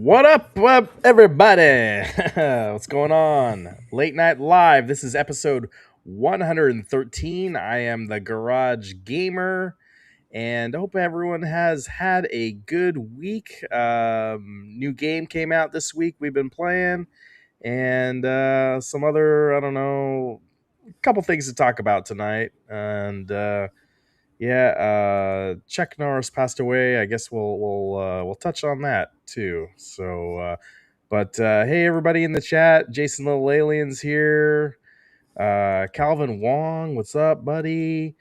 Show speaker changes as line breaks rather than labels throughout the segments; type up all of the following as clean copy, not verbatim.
What up, everybody? What's going on? Late Night Live. This is episode 113. I am the Garage Gamer, and I hope everyone has had a good week. New game came out this week we've been playing, and some other, I don't know, a couple things to talk about tonight. And Chuck Norris passed away. I guess we'll touch on that too. So, hey, everybody in the chat, Jason Little Aliens here. Calvin Wong, what's up, buddy?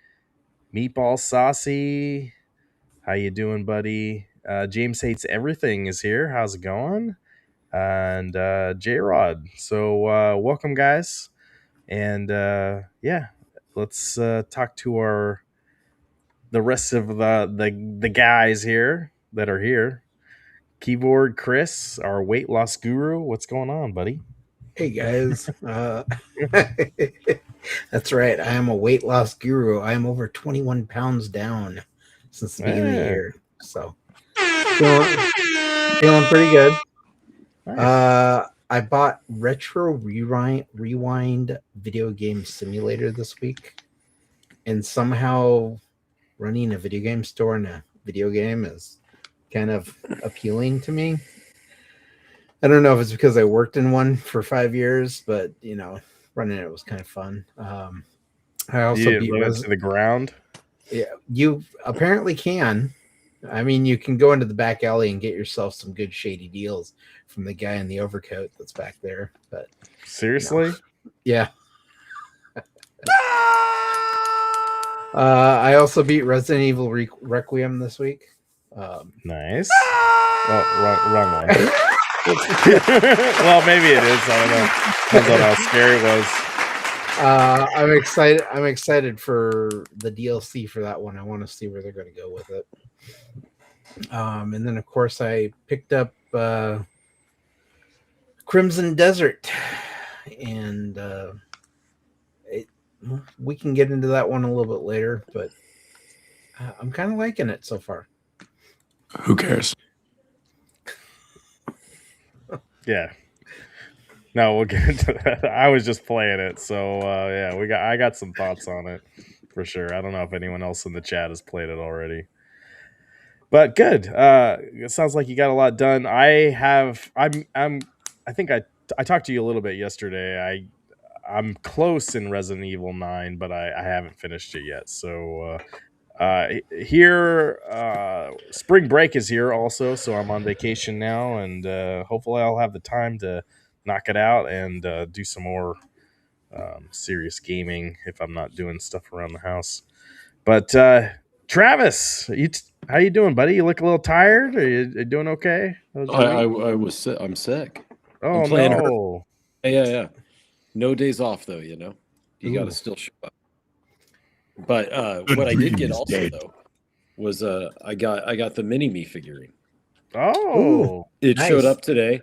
Meatball Saucy, how you doing, buddy? James Hates Everything is here. How's it going? And J Rod. So, welcome, guys. And let's talk to the rest of the guys here that are here. Keyboard Chris, our weight loss guru. What's going on, buddy?
Hey guys. That's right. I am a weight loss guru. I am over 21 pounds down since the beginning of the year. So feeling pretty good. Nice. I bought Retro Rewind video game simulator this week, and somehow running a video game store and a video game is kind of appealing to me. I don't know if it's because I worked in one for 5 years, but running it was kind of fun. I also
beat it to the ground.
Yeah, you apparently can. I mean, you can go into the back alley and get yourself some good shady deals from the guy in the overcoat that's back there. But
seriously,
yeah. I also beat Resident Evil Requiem this week.
Nice. Oh, wrong one. Well, maybe it is. I don't know. Depends on how scary it was.
I'm excited for the DLC for that one. I want to see where they're going to go with it. And then of course I picked up Crimson Desert, and we can get into that one a little bit later, but I'm kind of liking it so far.
Who cares?
Yeah. No, we'll get into that. I was just playing it, so I got some thoughts on it for sure. I don't know if anyone else in the chat has played it already, but good. It sounds like you got a lot done. I think I talked to you a little bit yesterday. I'm close in Resident Evil 9, but I haven't finished it yet. So here, spring break is here also, so I'm on vacation now, and hopefully I'll have the time to knock it out and do some more serious gaming if I'm not doing stuff around the house. But Travis, how you doing, buddy? You look a little tired. Are you doing okay?
I'm sick.
Oh, no.
Yeah. No days off, though, you got to still show up. But what I did get also, though, was I got the mini-me figurine.
Oh.
It showed up today.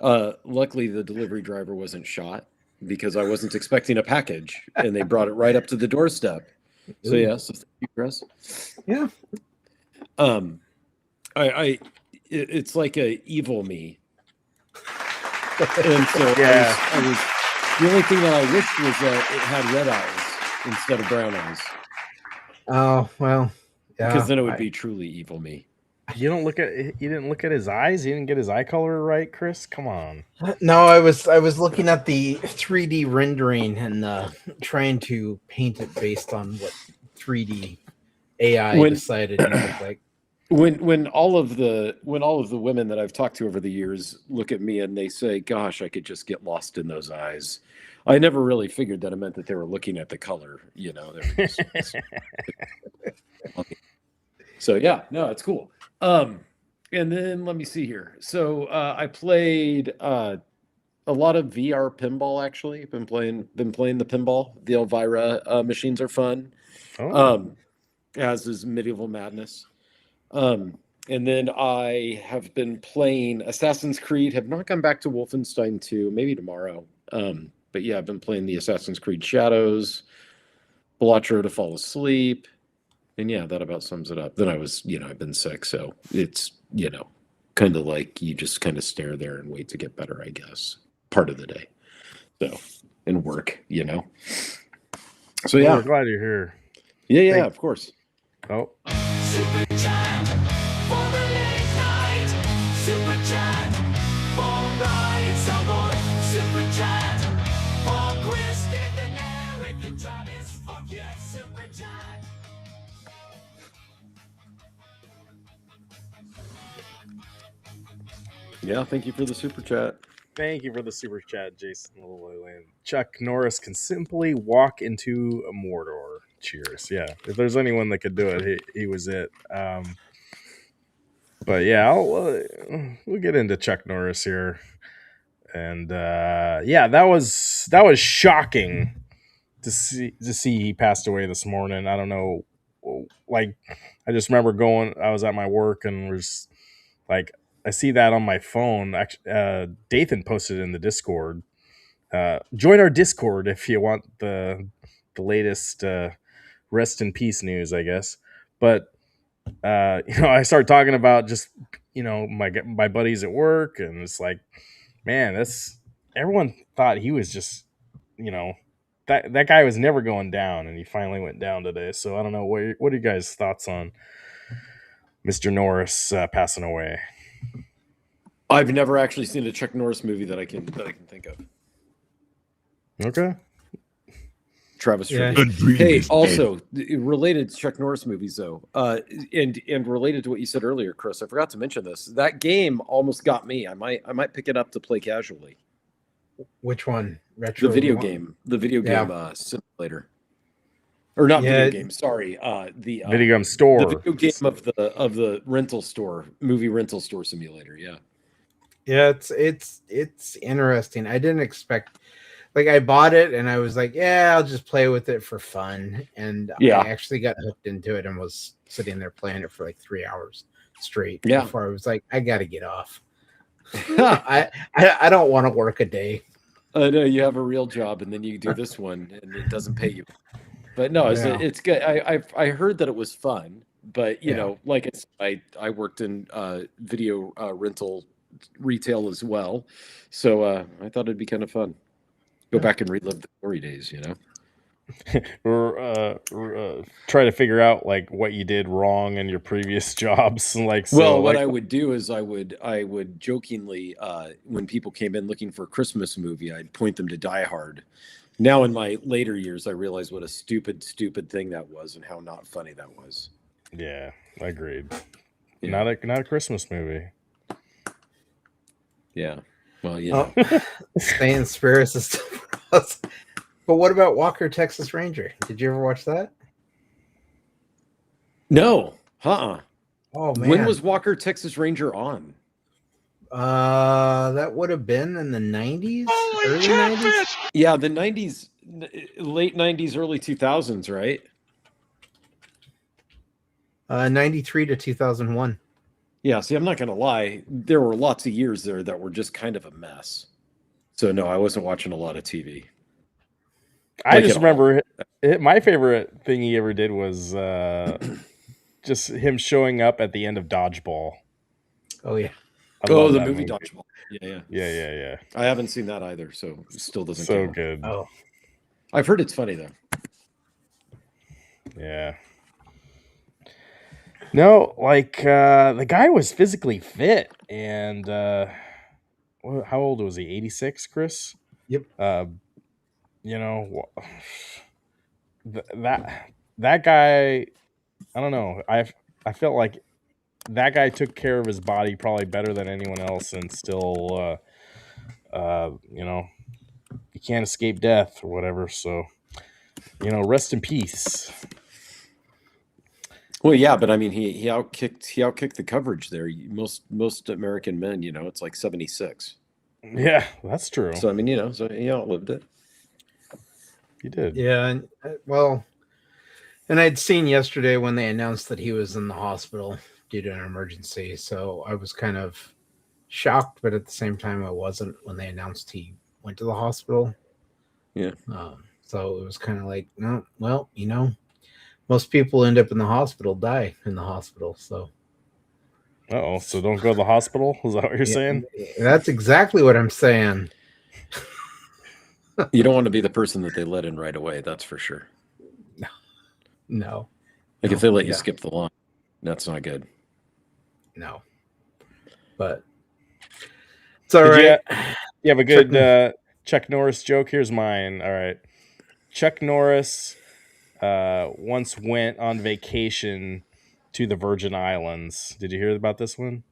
Luckily, the delivery driver wasn't shot because I wasn't expecting a package, and they brought it right up to the doorstep. So, yeah, so thank you, Chris.
Yeah.
It's like a evil me. And so
yeah.
I was the only thing that I wished was that it had red eyes instead of brown eyes.
Oh, well.
Yeah, because then it would be truly evil me.
You didn't look at his eyes? You didn't get his eye color right, Chris? Come on.
No, I was looking at the 3D rendering and trying to paint it based on what 3D AI decided it looked like.
When all of the women that I've talked to over the years look at me and they say, "Gosh, I could just get lost in those eyes," I never really figured that it meant that they were looking at the color. So yeah, no, it's cool. And then let me see here. So I played a lot of VR pinball. Actually, been playing the pinball. The Elvira machines are fun. As is Medieval Madness. And then I have been playing Assassin's Creed. Have not gone back to Wolfenstein 2. Maybe tomorrow. But yeah, I've been playing the Assassin's Creed Shadows, Blatro to Fall Asleep. And yeah, that about sums it up. Then I was, I've been sick. So it's, kind of like you just kind of stare there and wait to get better, I guess, part of the day. So, and work, you know. So
Well,
yeah,
we're glad you're here.
yeah, of course.
Oh,
Super chat for the late night. Super chat for Ryan Salmon. Super chat for Kristen and Eric and Travis. Fuck yeah, super chat.
Yeah, thank you for the super chat.
thank you for the super chat, Jason Lilliland. Chuck Norris can simply walk into a Mordor. Cheers. Yeah, if there's anyone that could do it, he was it. But yeah, we'll get into Chuck Norris here, and yeah, that was shocking to see he passed away this morning. I don't know, like I just remember I was at my work and was like, I see that on my phone. Actually, Dathan posted it in the Discord. Join our Discord if you want the latest rest in peace news, I guess. But I started talking about just my buddies at work, and it's like, man, that's everyone thought he was just you know that guy was never going down, and he finally went down today. So I don't know, what are you guys' thoughts on Mr. Norris passing away?
I've never actually seen a Chuck Norris movie that I can think of.
Okay.
Travis.
Yeah.
Hey, also related to Chuck Norris movies, though, and related to what you said earlier, Chris. I forgot to mention this. That game almost got me. I might pick it up to play casually.
Which one? Retro
The video
Rewind?
game simulator, or not video game. Sorry, the
Video game store.
the video game of the rental store, movie rental store simulator. Yeah.
Yeah, it's interesting. I didn't expect, like, I bought it and I was like, yeah, I'll just play with it for fun. And
Yeah.
I actually got hooked into it and was sitting there playing it for like 3 hours straight
Yeah.
before I was like, I gotta get off. I don't want to work a day.
I know you have a real job, and then you do this one, and it doesn't pay you. But no, it's good. I heard that it was fun, but you know, like I worked in video rental retail as well, so I thought it'd be kind of fun. Go back and relive the glory days, you know.
Or try to figure out like what you did wrong in your previous jobs. Like, so,
Well, what
like,
I would do is I would jokingly, when people came in looking for a Christmas movie, I'd point them to Die Hard. Now in my later years, I realize what a stupid thing that was and how not funny that was.
yeah, agreed.
Yeah.
Not a Christmas movie.
Yeah. Well, you know.
Staying spirits is still for us. But what about Walker, Texas Ranger? Did you ever watch that?
No.
Oh man.
When was Walker Texas Ranger on?
That would have been in the 90s, early 90s.
Yeah, the 90s, late 90s, early 2000s, right?
93 to 2001.
Yeah, see, I'm not going to lie. There were lots of years there that were just kind of a mess. So, no, I wasn't watching a lot of TV.
I just remember my favorite thing he ever did was just him showing up at the end of Dodgeball.
Oh, yeah.
Oh, the movie Dodgeball. Yeah.
Yeah.
I haven't seen that either, so it still doesn't
So
count.
good.
Oh,
I've heard it's funny, though.
Yeah. No, like the guy was physically fit, and how old was he? 86, Chris?
Yep.
You know, that guy, I don't know. I felt like that guy took care of his body probably better than anyone else, and still you know, you can't escape death or whatever. So, you know, rest in peace.
Well, yeah, but I mean, he outkicked the coverage there. Most American men, you know, it's like 76.
Yeah, that's true.
So I mean, you know, so he outlived it.
He did.
yeah. And, and I'd seen yesterday when they announced that he was in the hospital due to an emergency. So I was kind of shocked, but at the same time, I wasn't when they announced he went to the hospital.
Yeah.
So it was kind of like, no, well, you know, most people end up in the hospital, die in the hospital. So
Uh-oh, so don't go to the hospital? Is that what you're saying?
That's exactly what I'm saying.
You don't want to be the person that they let in right away. That's for sure.
No.
Like
No,
if they let you
yeah.
skip the line, that's not good.
No. But it's all
Did
right.
you have a good Chuck Norris joke? Here's mine. All right. Chuck Norris once went on vacation to the Virgin Islands. Did you hear about this one?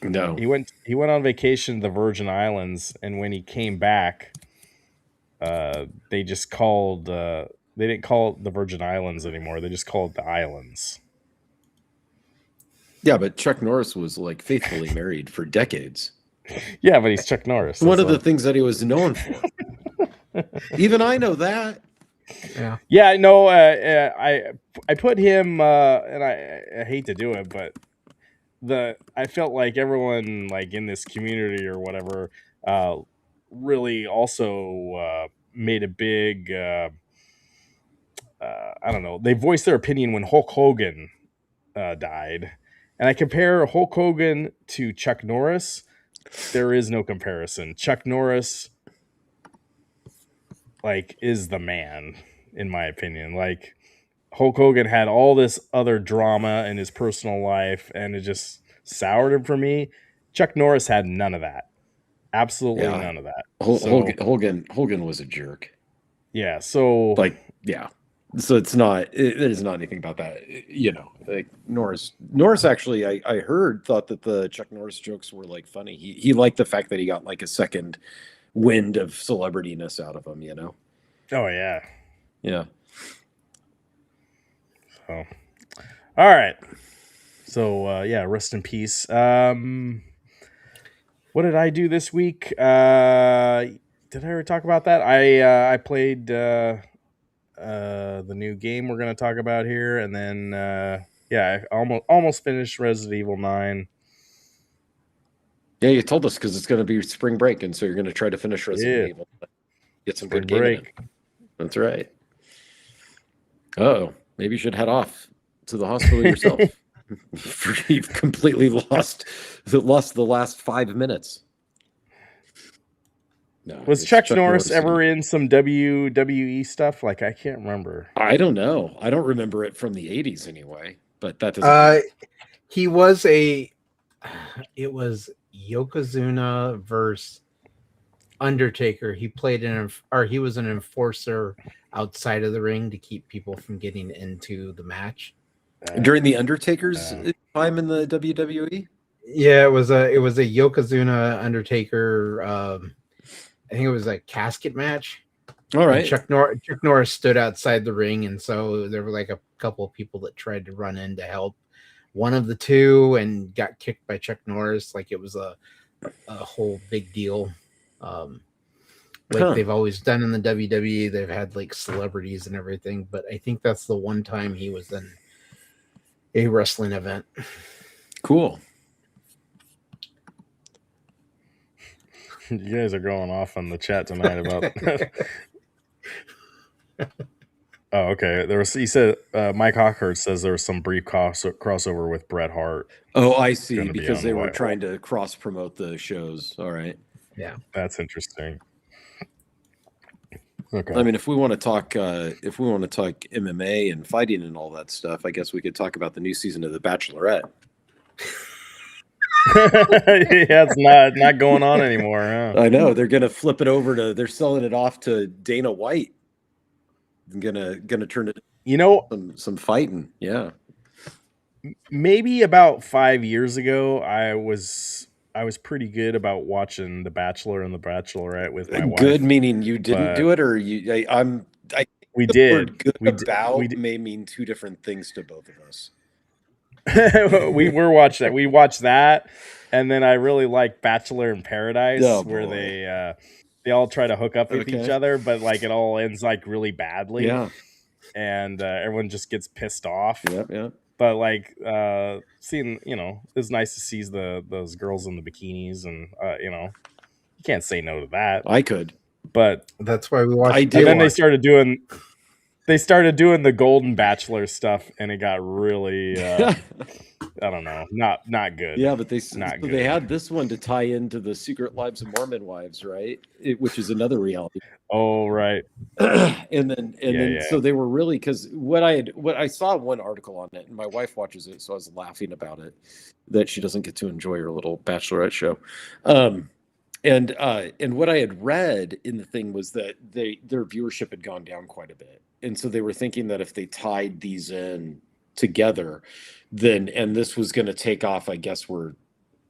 No.
He went on vacation to the Virgin Islands, and when he came back, they just called they didn't call it the Virgin Islands anymore. They just called it the islands.
Yeah, but Chuck Norris was like faithfully married for decades.
Yeah, but he's Chuck Norris.
One of the things that he was known for. Even I know that.
Yeah.
Yeah, no, I put him, and I hate to do it, but I felt like everyone like in this community or whatever really also made a big I don't know, they voiced their opinion when Hulk Hogan died, and I compare Hulk Hogan to Chuck Norris. There is no comparison. Chuck Norris like is the man in my opinion. Like Hulk Hogan had all this other drama in his personal life, and it just soured him for me. Chuck Norris had none of that. Absolutely
Yeah.
none of that.
Hogan was a jerk.
Yeah, so
Like, yeah. So it's not. It is not anything about that. You know, like Norris actually, I heard thought that the Chuck Norris jokes were like funny. He liked the fact that he got like a second wind of celebrityness out of him. You know.
oh yeah.
Yeah.
So all right. So yeah, rest in peace. What did I do this week? Did I ever talk about that? I played the new game we're going to talk about here, and then yeah, I almost finished Resident Evil 9.
Yeah, you told us because it's going to be spring break, and so you're going to try to finish Resident Evil. Get some good gaming in. That's right. Oh, maybe you should head off to the hospital yourself. You've completely lost the last 5 minutes. No,
Was Chuck Norris ever in some WWE stuff? Like, I can't remember.
I don't know. I don't remember it from the 80s anyway, but that doesn't
he was it was Yokozuna versus Undertaker. He played he was an enforcer outside of the ring to keep people from getting into the match.
During the Undertaker's time in the WWE?
Yeah, it was a Yokozuna Undertaker I think it was a casket match.
All right.
Chuck Norris stood outside the ring, and so there were like a couple of people that tried to run in to help one of the two and got kicked by Chuck Norris. Like it was a whole big deal. They've always done in the WWE. They've had like celebrities and everything, but I think that's the one time he was in a wrestling event.
Cool.
You guys are going off on the chat tonight about. Oh, okay. He said Mike Hawkhurst says there was some brief crossover with Bret Hart.
Oh, I see. Because they were trying to cross promote the shows. All right.
Yeah,
that's interesting. Okay.
I mean, if we want to talk MMA and fighting and all that stuff, I guess we could talk about the new season of The Bachelorette.
Yeah, it's not going on anymore. Huh?
I know they're gonna flip it over to. They're selling it off to Dana White. I'm gonna turn it.
You know,
some fighting. Yeah.
Maybe about 5 years ago, I was pretty good about watching The Bachelor and The Bachelorette with my wife.
Good meaning you didn't do it, or you?
We did.
Good may mean two different things to both of us.
We watched that. We watched that, and then I really like Bachelor in Paradise, where they all try to hook up with each other, but like it all ends like really badly.
Yeah,
and everyone just gets pissed off.
Yeah.
But like seeing, it's nice to see those girls in the bikinis, and you can't say no to that.
I could,
but
that's why we watched.
And then they started doing the Golden Bachelor stuff, and it got really I don't know, not good.
Yeah, but
Not
they
good.
had this one to tie into the Secret Lives of Mormon Wives, right? Which is another reality.
Oh right,
and then
yeah.
so they were really, because what I saw one article on it, and my wife watches it, so I was laughing about it that she doesn't get to enjoy her little bachelorette show. And what I had read in the thing was that their viewership had gone down quite a bit, and so they were thinking that if they tied these in together, then, and this was going to take off, I guess, where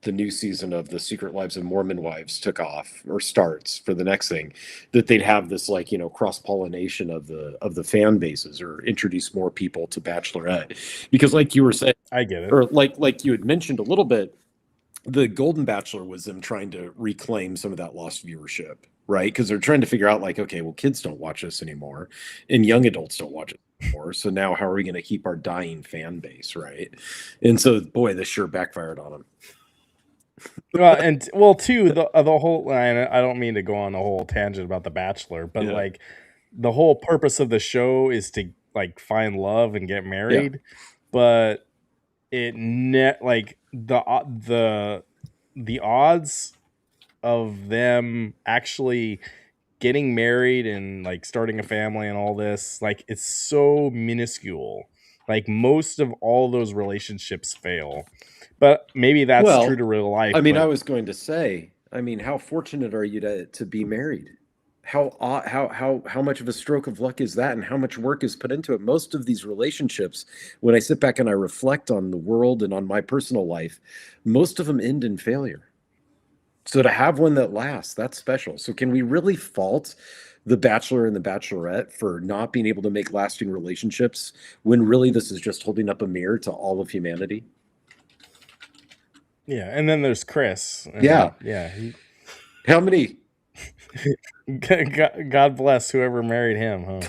the new season of the Secret Lives of Mormon Wives took off or starts for the next thing, that they'd have this, like, cross pollination of the fan bases, or introduce more people to Bachelorette, because like you were saying,
I get it.
or like you had mentioned a little bit, the Golden Bachelor was them trying to reclaim some of that lost viewership, right? Because they're trying to figure out, like, okay, well, kids don't watch this anymore, and young adults don't watch it anymore. So now, how are we going to keep our dying fan base, right? And so, boy, this sure backfired on them.
Too, the whole line. I don't mean to go on a whole tangent about The Bachelor, but
Yeah.
like the whole purpose of the show is to like find love and get married, but like the odds of them actually getting married and like starting a family and all this, like, it's so minuscule. Like, most of all those relationships fail. But maybe that's true to real life.
I mean,
but
I was going to say, I mean, how fortunate are you to be married? How much of a stroke of luck is that, and how much work is put into it? Most of these relationships, when I sit back and I reflect on the world and on my personal life, most of them end in failure. So to have one that lasts, that's special. So can we really fault the Bachelor and the Bachelorette for not being able to make lasting relationships, when really this is just holding up a mirror to all of humanity?
yeah, and then there's Chris.
Yeah. How many?
God bless whoever married him, huh?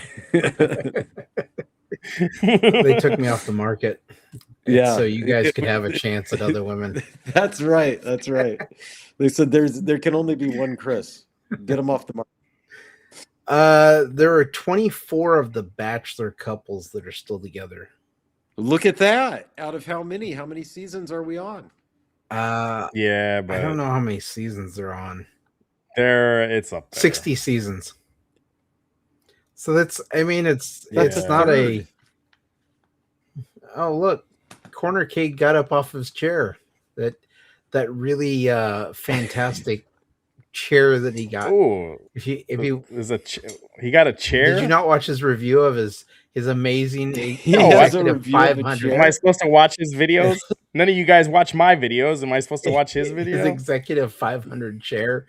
They took me off the market.
Yeah.
So you guys could have a chance at other women.
That's right. That's right. They said there can only be one Chris. Get him off the market.
There are 24 of the Bachelor couples that are still together.
Look at that. Out of how many? How many seasons are we on?
Yeah, but
I don't know how many seasons they're on.
It's up there.
60 seasons. So that's
Yeah.
not a. Oh, look, Corner Cade got up off his chair. That really fantastic chair that he got.
Oh,
He
got a chair.
Did you not watch his review of his amazing
executive
500?
Am I supposed to watch his videos? None of you guys watch my videos. Am I supposed to watch his video?
His executive 500 chair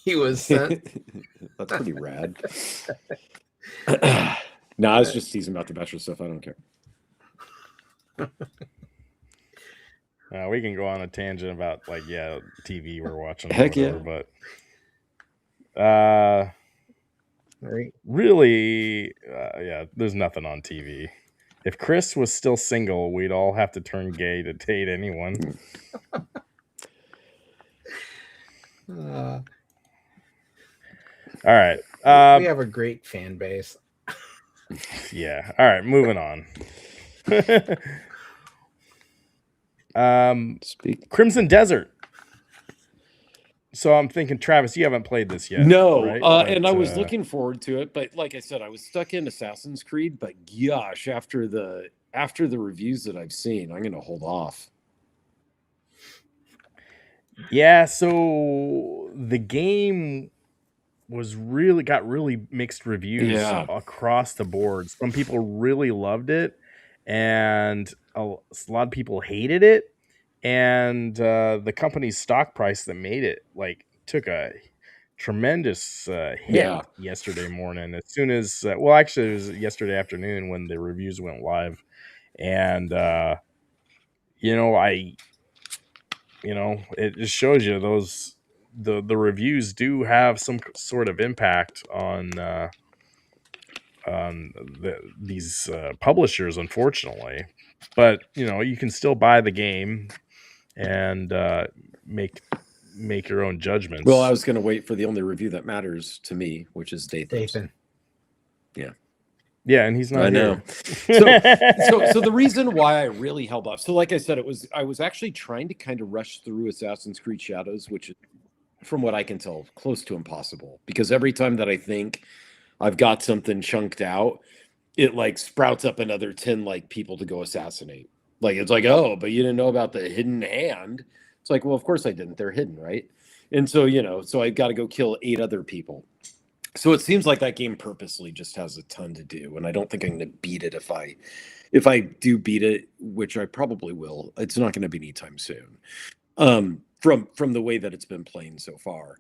he was sent.
That's pretty rad. No, I was just teasing about the Bachelor stuff. I don't care.
We can go on a tangent about TV we're watching.
Heck
whatever, but
Right.
really, there's nothing on TV. If Chris was still single, we'd all have to turn gay to date anyone. All right.
We have a great fan base.
Yeah. All right. Moving on. Crimson Desert. So I'm thinking, Travis, you haven't played this yet.
No,
right?
and I was looking forward to it, but like I said, I was stuck in Assassin's Creed. But gosh, after the reviews that I've seen, I'm going to hold off.
Yeah, so the game got really mixed reviews across the board. Some people really loved it, and a lot of people hated it. And the company's stock price that made it took a tremendous hit yesterday morning. As soon as actually it was yesterday afternoon when the reviews went live, and it just shows you the reviews do have some sort of impact on these publishers, unfortunately. But you can still buy the game and make your own judgments.
Well, I was going to wait for the only review that matters to me, which is Dathan's.
Dathan.
Yeah.
Yeah, and he's not
I
here.
know. So the reason why I really held off. So like I said, I was actually trying to kind of rush through Assassin's Creed Shadows, which is, from what I can tell, close to impossible. Because every time that I think I've got something chunked out, it like sprouts up another 10 like people to go assassinate. Like it's like, oh, but you didn't know about the hidden hand. It's like, well, of course I didn't. They're hidden, right? And so, so I got to go kill 8 other people. So it seems like that game purposely just has a ton to do, and I don't think I'm going to beat it if I do beat it, which I probably will. It's not going to be anytime soon. From the way that it's been playing so far.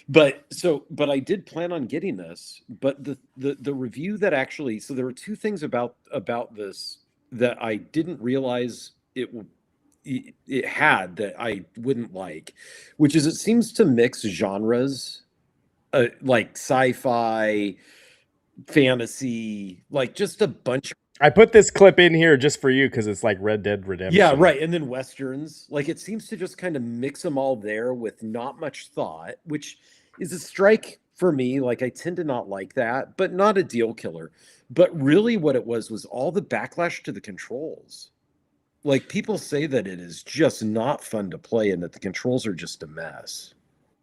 But I did plan on getting this, but the review that actually, so there were 2 things about this that I didn't realize it had that I wouldn't like, which is it seems to mix genres, like sci-fi, fantasy, like just a bunch.
I put this clip in here just for you because it's like Red Dead Redemption.
Yeah, right. And then westerns, like it seems to just kind of mix them all there with not much thought, which is a strike for me. Like I tend to not like that, but not a deal killer. But really what it was all the backlash to the controls. Like people say that it is just not fun to play and that the controls are just a mess.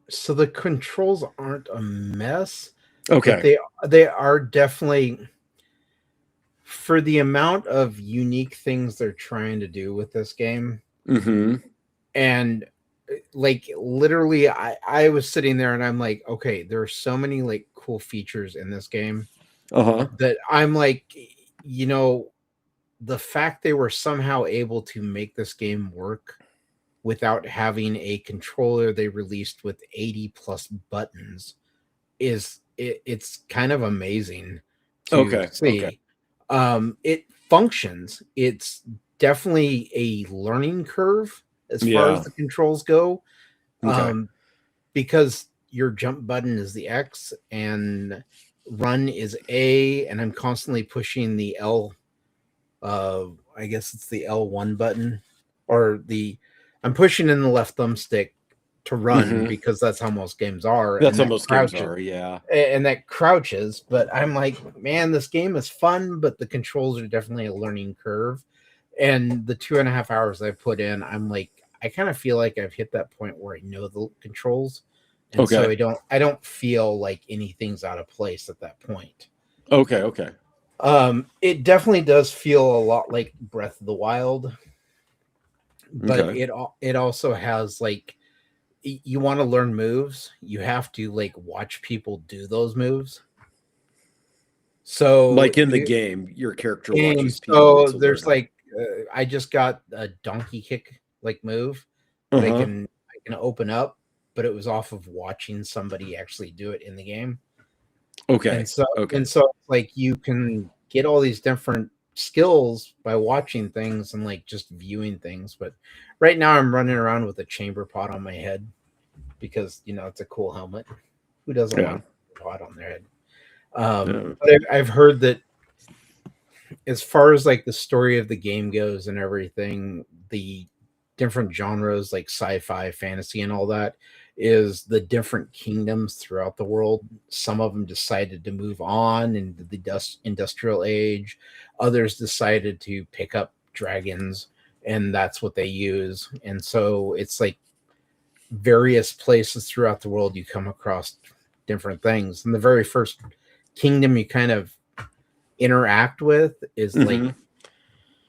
So the controls aren't a mess.
Okay.
But they are definitely, for the amount of unique things they're trying to do with this game.
Mm-hmm.
And like literally I was sitting there and I'm like, okay, there are so many like cool features in this game that I'm like, the fact they were somehow able to make this game work without having a controller they released with 80 plus buttons it's kind of amazing to see.
Okay.
It functions. It's definitely a learning curve as far as the controls go. Because your jump button is the X and run is A, and I'm constantly pushing the L. I guess it's the L1 button, or I'm pushing in the left thumbstick to run because that's how most games are.
That's how most games are, yeah.
And that crouches, but I'm like, man, this game is fun, but the controls are definitely a learning curve. And the 2.5 hours I put in, I'm like, I kind of feel like I've hit that point where I know the controls. And so I don't feel like anything's out of place at that point.
Okay.
It definitely does feel a lot like Breath of the Wild, but it also has like, you want to learn moves, you have to like watch people do those moves. So
like in the game, your character watches people.
So there's like I just got a donkey kick like move that I can open up, but it was off of watching somebody actually do it in the game. And so like you can get all these different skills by watching things and like just viewing things. But right now I'm running around with a chamber pot on my head because it's a cool helmet. Who doesn't want a pot on their head? But I've heard that as far as like the story of the game goes and everything, the different genres like sci-fi, fantasy, and all that is the different kingdoms throughout the world. Some of them decided to move on into the industrial age. Others decided to pick up dragons, and that's what they use. And so it's like various places throughout the world you come across different things. And the very first kingdom you kind of interact with is like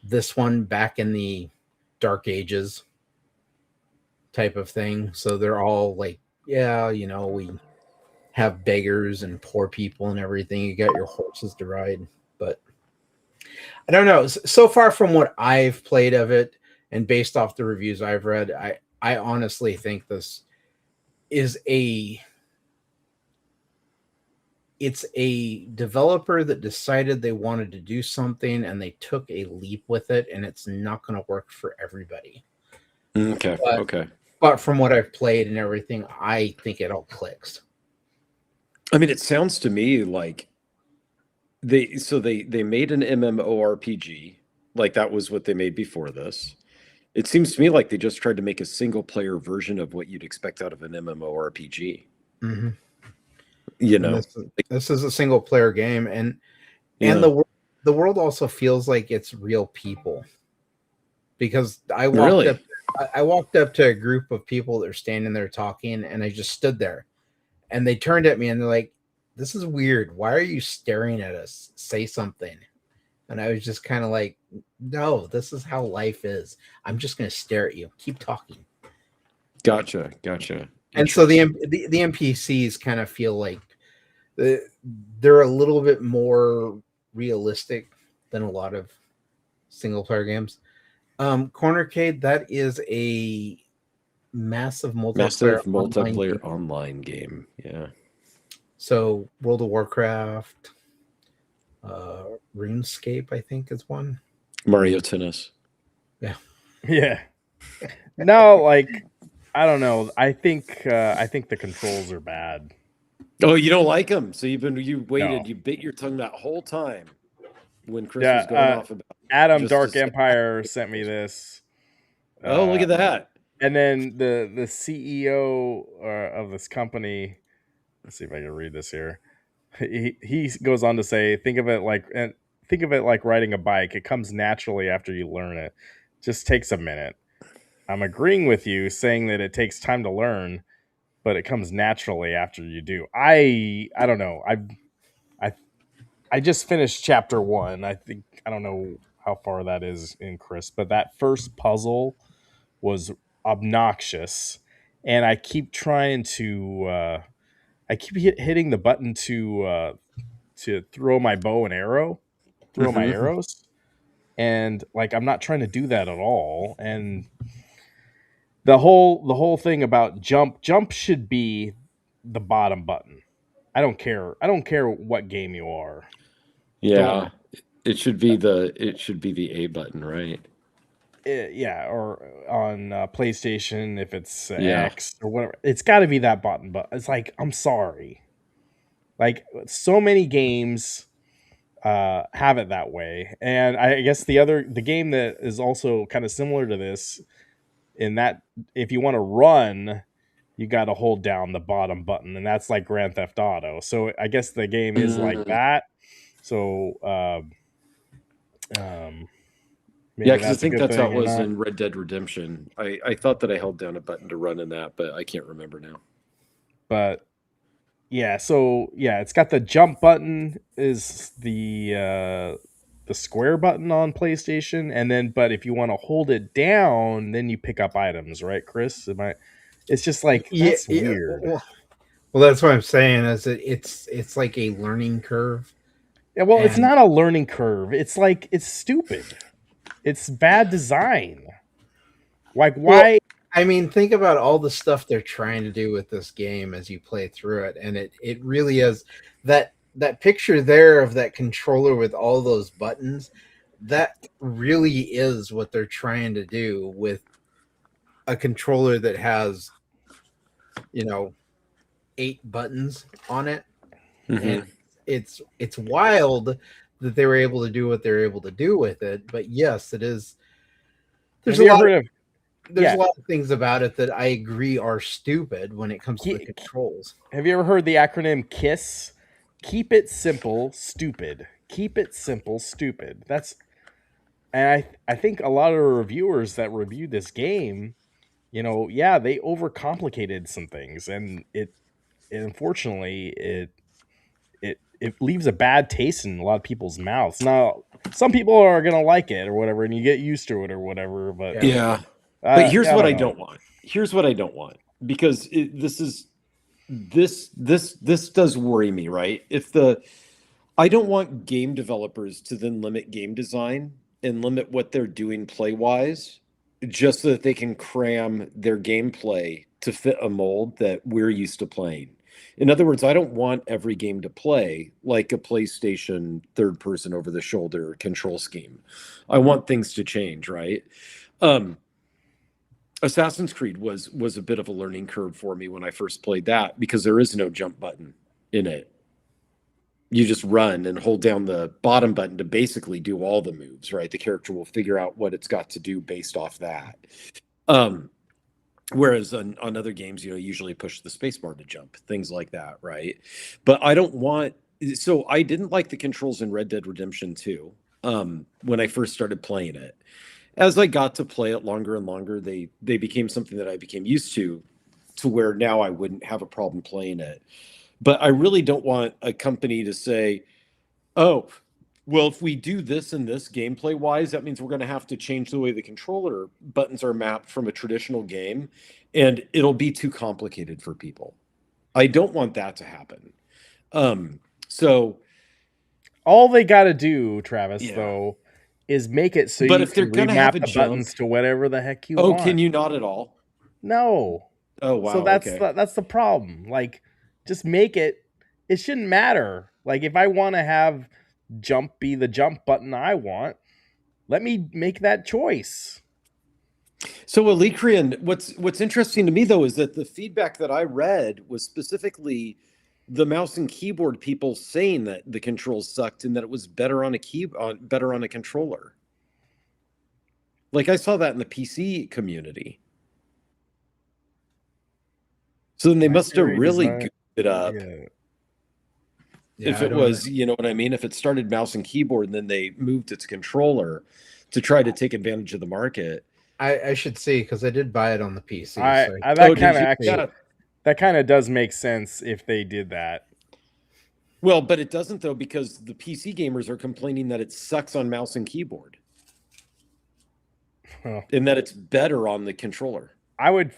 this one back in the Dark Ages type of thing. So they're all like, we have beggars and poor people and everything. You got your horses to ride. But I don't know. So far from what I've played of it and based off the reviews I've read, I honestly think this is it's a developer that decided they wanted to do something and they took a leap with it, and it's not going to work for everybody. But from what I've played and everything, I think it all clicks.
I mean, it sounds to me like they made an MMORPG, like that was what they made before this. It seems to me like they just tried to make a single player version of what you'd expect out of an MMORPG.
This is a single player game, and the world the world also feels like it's real people, because I walked
Really?
up I walked up to a group of people that are standing there talking, and I just stood there, and they turned at me and they're like, "This is weird. Why are you staring at us? Say something." And I was just kind of like, "No, this is how life is. I'm just going to stare at you. Keep talking."
Gotcha.
And so the NPCs kind of feel like they're a little bit more realistic than a lot of single player games. Cornercade, that is a massive
multiplayer online game. Yeah.
So World of Warcraft, RuneScape, I think is one.
Mario Tennis.
Yeah. No, like I don't know. I think the controls are bad.
Oh, you don't like them? So you waited,
No.
you bit your tongue that whole time when Chris
Yeah,
was going off about
Adam
just to
Dark
say-
Empire sent me this.
Oh, look at that.
And then the CEO of this company, let's see if I can read this here. He goes on to say, think of it like riding a bike. It comes naturally after you learn it. Just takes a minute. I'm agreeing with you, saying that it takes time to learn, but it comes naturally after you do. I don't know. I just finished chapter 1. I don't know how far that is in Chris, but that first puzzle was obnoxious, and I keep trying to I keep hitting the button to throw my bow and arrow, throw my arrows, and like I'm not trying to do that at all. And the whole thing about jump should be the bottom button. I don't care what game you are.
Yeah. It should be the A button, right?
Yeah, or on PlayStation if it's
Yeah.
X or whatever. It's got to be that button. But it's like, I'm sorry. Like so many games have it that way, and I guess the game that is also kind of similar to this, in that if you want to run, you got to hold down the bottom button, and that's like Grand Theft Auto. So I guess the game is like that. So maybe
Yeah, because I
that's a
think
good
that's how
thing
it
or
was
not.
in Red Dead Redemption. I thought that I held down a button to run in that, but I can't remember now.
But yeah, so yeah, it's got the jump button is the square button on PlayStation, and then but if you want to hold it down, then you pick up items, right, Chris? It's just like that's weird.
Well, that's what I'm saying. Is that it's like a learning curve.
Yeah, well, it's
and-
not a learning curve. It's like it's stupid. It's bad design. Like why?
I mean, think about all the stuff they're trying to do with this game as you play through it, and it really is that picture there of that controller with all those buttons. That really is what they're trying to do with a controller that has, 8 buttons on it, and it's wild that they were able to do what they're able to do with it. But yes, it is. There's a lot of things about it that I agree are stupid when it comes to the controls.
Have you ever heard the acronym KISS? Keep it simple, stupid. Keep it simple, stupid. And I think a lot of reviewers that reviewed this game, they overcomplicated some things, and unfortunately it leaves a bad taste in a lot of people's mouths. Now, some people are gonna like it or whatever, and you get used to it or whatever. But
yeah. But here's what I
know.
don't want. Here's what I don't want, because this does worry me, right? I don't want game developers to then limit game design and limit what they're doing play wise, just so that they can cram their gameplay to fit a mold that we're used to playing. In other words, I don't want every game to play like a PlayStation third person over the shoulder control scheme. I want things to change, right? Assassin's Creed was a bit of a learning curve for me when I first played that, because there is no jump button in it. You just run and hold down the bottom button to basically do all the moves, right? The character will figure out what it's got to do based off that. Whereas on other games, you usually push the spacebar to jump, things like that, right? But I don't want So I didn't like the controls in Red Dead Redemption 2 when I first started playing it. As I got to play it longer and longer, they became something that I became used to where now I wouldn't have a problem playing it. But I really don't want a company to say, oh, well, if we do this and this gameplay wise, that means we're going to have to change the way the controller buttons are mapped from a traditional game, and it'll be too complicated for people. I don't want that to happen. So
all they got to do, Travis,
Yeah.
though, is make it so
But
you
if they're
can
gonna have
remap
a
the buttons
jump-
to whatever the heck you
oh,
want.
can you not at all?
No.
Oh, wow.
So that's
okay.
that's the problem. Like, just make it. It shouldn't matter. Like, if I want to have jump be the jump button I want, let me make that choice.
So Alikrian, what's interesting to me though is that the feedback that I read was specifically the mouse and keyboard people saying that the controls sucked and that it was better on better on a controller. Like I saw that in the PC community. So then they
My
must have
theory
really
design-
goofed it up.
Yeah.
If it was, you know what I mean? If it started mouse and keyboard and then they moved its controller to try to take advantage of the market.
I should see because I did buy it on the PC. so
that
Oh, did
kind of
you?
actually
Yeah.
that kind of does make sense if they did that.
Well, but it doesn't though because the PC gamers are complaining that it sucks on mouse and keyboard
Oh.
and that it's better on the controller.
I would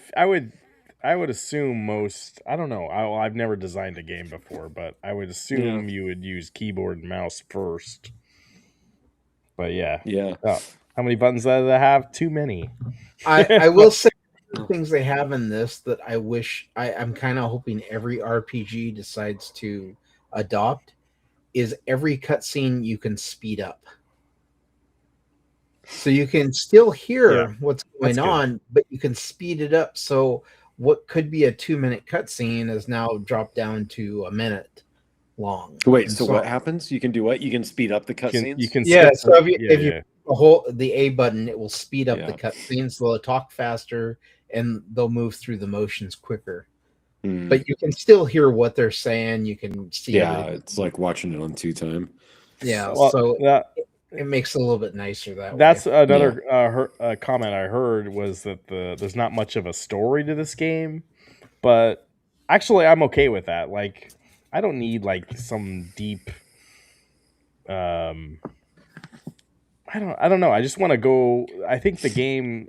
assume most. I don't know. I've never designed a game before, but I would assume you would use keyboard and mouse first. But yeah. Oh, how many buttons do they have? Too many.
I will say the things they have in this that I wish I'm kind of hoping every RPG decides to adopt is every cutscene you can speed up. So you can still hear what's going on, but you can speed it up. So what could be a 2-minute cutscene is now dropped down to a minute long.
Wait,
And
so what happens? You can do what? You can speed up the cutscenes?
You can
Yeah,
skip
so if you the A button, it will speed up the cutscenes. So they'll talk faster and they'll move through the motions quicker. But you can still hear what they're saying. You can see.
Yeah, it's like watching it on 2x.
Yeah,
Well,
so it makes it a little bit nicer that
that's
way.
another comment I heard was that there's not much of a story to this game, but actually I'm okay with that. Like, I don't need like some deep. I don't know. I just want to go. I think the game,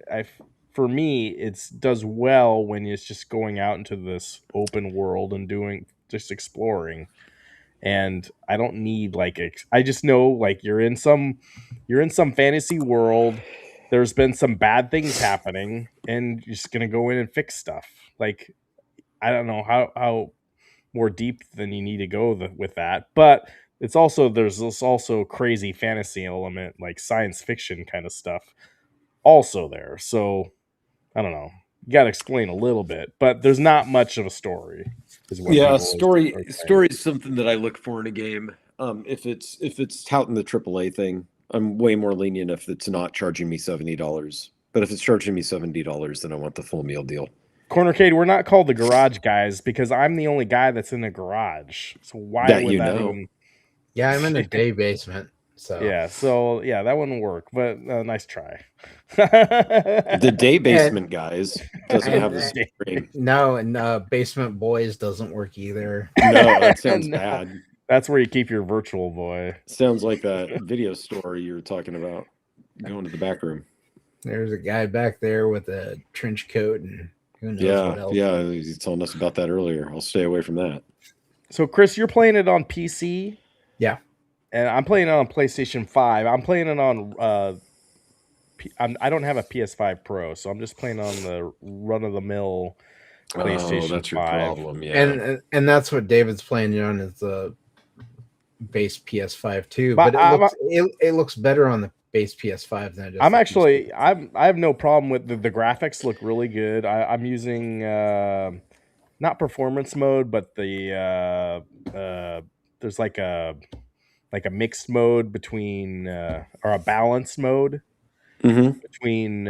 for me, it does well when it's just going out into this open world and just exploring. And I don't need I just know like you're in some fantasy world. There's been some bad things happening, and you're just gonna go in and fix stuff. Like, I don't know how more deep than you need to go with that, but there's this also crazy fantasy element, like science fiction kind of stuff, also there. So I don't know. You got to explain a little bit, but there's not much of a story.
Story is something that I look for in a game. If it's touting the AAA thing, I'm way more lenient if it's not charging me $70. But if it's charging me $70, then I want the full meal deal.
Cornercade, we're not called the garage guys because I'm the only guy that's in the garage. So why
That
would
you
that
know.
even?
Yeah, I'm in a day basement. So
that wouldn't work. But nice try.
The day basement guys doesn't have the screen.
No, and basement boys doesn't work either.
No, that sounds bad.
That's where you keep your virtual boy.
Sounds like that video store you were talking about. Going to the back room.
There's a guy back there with a trench coat and who knows what else.
Yeah, he's telling us about that earlier. I'll stay away from that.
So, Chris, you're playing it on PC?
Yeah.
And I'm playing it on PlayStation 5. I'm playing it on... I don't have a PS5 Pro, so I'm just playing on the run-of-the-mill PlayStation 5.
That's your problem, yeah.
And that's what David's playing on is the base PS5 too. But it looks better on the base PS5 than it does.
I have no problem with the graphics look really good. I'm using not performance mode, but the there's like a mixed mode between or a balanced mode between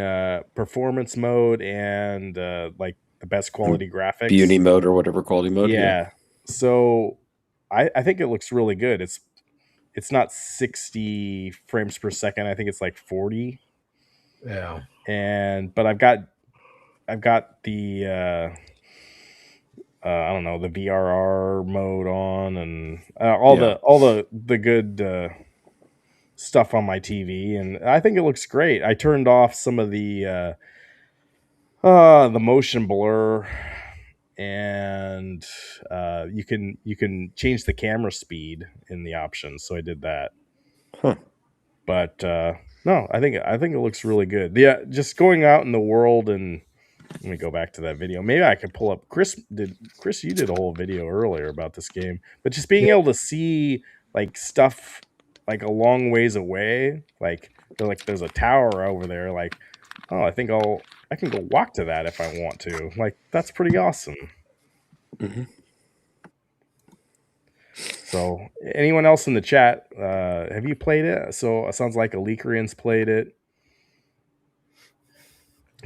performance mode and like the best quality graphics,
beauty mode or whatever quality mode.
Yeah. So I think it looks really good. It's not 60 frames per second. I think it's like 40.
Yeah.
But I've got the I don't know, the VRR mode on, and all the good stuff on my TV, and I think it looks great. I turned off some of the motion blur, and you can change the camera speed in the options, so I did that.
Huh.
But no, I think it looks really good. Yeah, just going out in the world, and let me go back to that video. Maybe I could pull up Chris, you did a whole video earlier about this game, but just being able to see like stuff like a long ways away, like there's a tower over there, like, oh, I think I can go walk to that if I want to. Like, that's pretty awesome.
Mhm.
So, anyone else in the chat, have you played it? So it sounds like Alikrian's played it,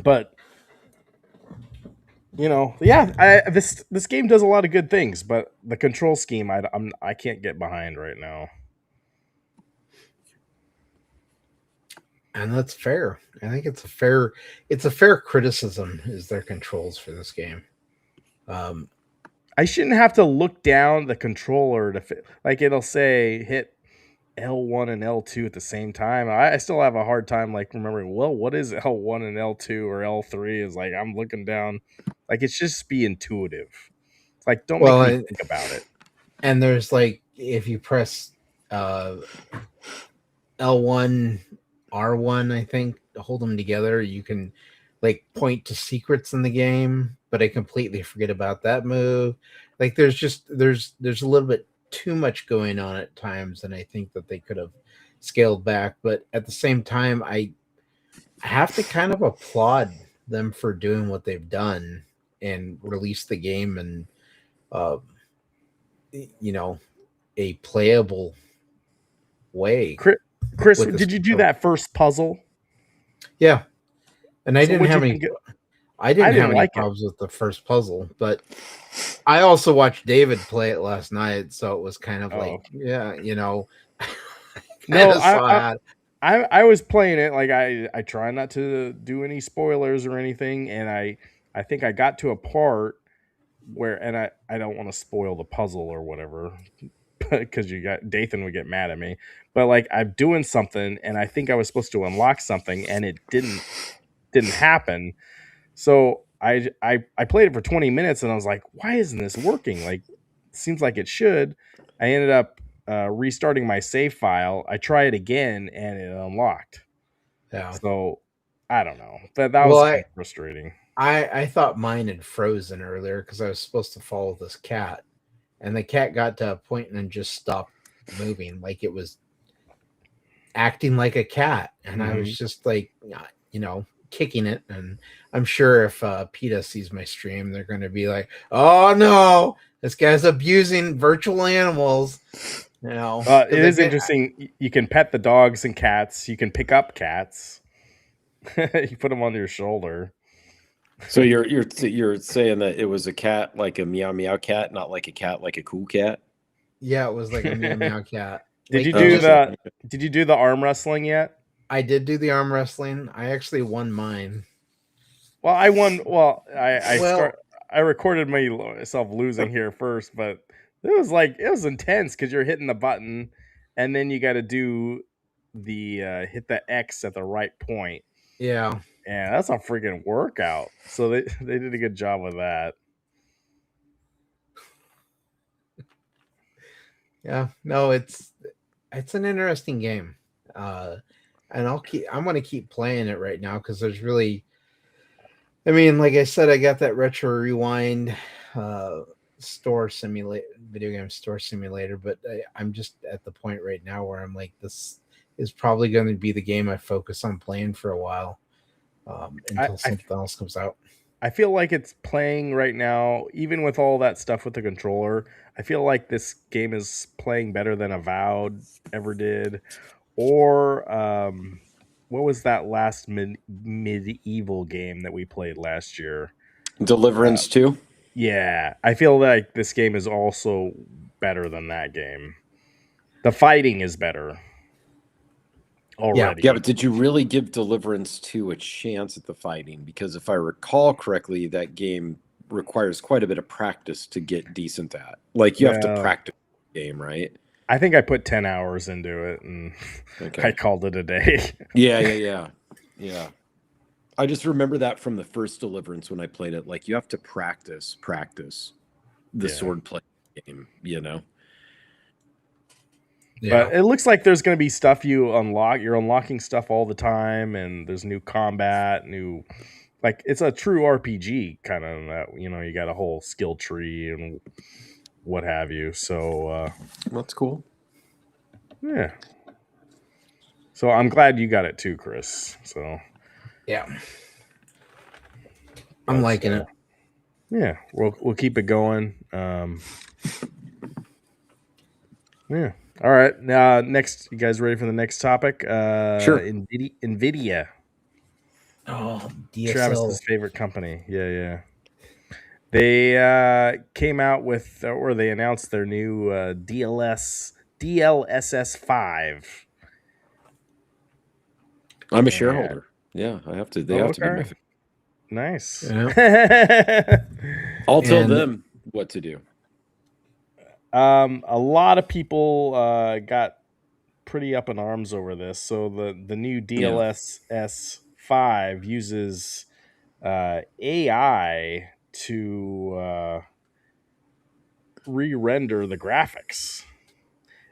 but you know, yeah, this game does a lot of good things, but the control scheme I can't get behind right now.
And that's fair. I think it's a fair criticism is their controls for this game.
I shouldn't have to look down the controller to like it'll say hit L1 and L2 at the same time. I still have a hard time like remembering, well, what is L1 and L2 or L3 is like I'm looking down, like it's just be intuitive. It's like don't make me think about it.
And there's like if you press L1 R1, I think, to hold them together, you can like point to secrets in the game, but I completely forget about that move. Like there's a little bit too much going on at times, and I think that they could have scaled back. But at the same time, I have to kind of applaud them for doing what they've done and release the game and a playable way.
Chris, did you do that first puzzle?
Yeah, and I didn't have any problems with the first puzzle, but I also watched David play it last night, so it was kind of like, no,
I was playing it like I try not to do any spoilers or anything, and I think I got to a part where, and I don't want to spoil the puzzle or whatever, because Dathan would get mad at me, but like I'm doing something and I think I was supposed to unlock something and it didn't happen. So I played it for 20 minutes and I was like, why isn't this working? Like, it seems like it should. I ended up restarting my save file. I tried it again and it unlocked.
Yeah.
So I don't know. That was kind of frustrating.
I thought mine had frozen earlier because I was supposed to follow this cat. And the cat got to a point and just stopped moving, like it was acting like a cat. And I was just like, kicking it. And I'm sure if PETA sees my stream, they're going to be like, oh no, this guy's abusing virtual animals.
It is interesting. You can pet the dogs and cats. You can pick up cats. You put them on your shoulder.
So you're saying that it was a cat like a meow meow cat, not like a cat like a cool cat?
Yeah, it was like a meow meow cat.
Did you do the arm wrestling yet?
I did do the arm wrestling. I actually won mine.
Well, I won. Well, I recorded myself losing here first, but it was intense because you're hitting the button, and then you got to do the hit the X at the right point.
Yeah.
And that's a freaking workout. So they did a good job with that.
Yeah, no, it's an interesting game. And I'm going to keep playing it right now because there's really, I mean, like I said, I got that Retro Rewind video game store simulator, but I'm just at the point right now where I'm like, this is probably going to be the game I focus on playing for a while. Until something else comes out.
I feel like it's playing right now, even with all that stuff with the controller. I feel like this game is playing better than Avowed ever did. Or what was that last medieval game that we played last year?
Deliverance 2?
Yeah, I feel like this game is also better than that game. The fighting is better already.
Yeah, but did you really give Deliverance 2 a chance at the fighting? Because if I recall correctly, that game requires quite a bit of practice to get decent at. Like, you have to practice the game, right?
I think I put 10 hours into it, and I called it a day.
Yeah. I just remember that from the first Deliverance when I played it. Like, you have to practice the swordplay game, you know?
Yeah. But it looks like there's going to be stuff you unlock. You're unlocking stuff all the time, and there's new combat, like, it's a true RPG kind of, you know, you got a whole skill tree and what have you. So
that's cool.
Yeah. So I'm glad you got it too, Chris. So
yeah, I'm liking it.
Yeah, we'll keep it going. Yeah. All right. Now, next, you guys ready for the next topic?
Sure.
Nvidia.
Oh, DSL.
Travis's favorite company. Yeah. They came out with, or they announced their new DLSS 5.
I'm a shareholder. Yeah, I have to. They have to be my favorite.
Nice.
Yeah.
I'll tell them what to do.
A lot of people got pretty up in arms over this. So the new DLSS 5 uses AI to re-render the graphics.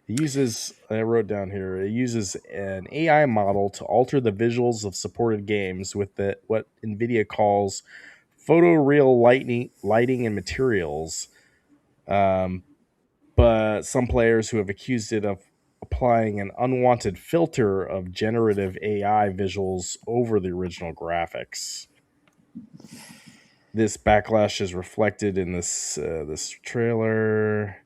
It uses, I wrote down here, it uses an AI model to alter the visuals of supported games with what Nvidia calls photoreal lighting and materials. But some players who have accused it of applying an unwanted filter of generative AI visuals over the original graphics. This backlash is reflected in this trailer.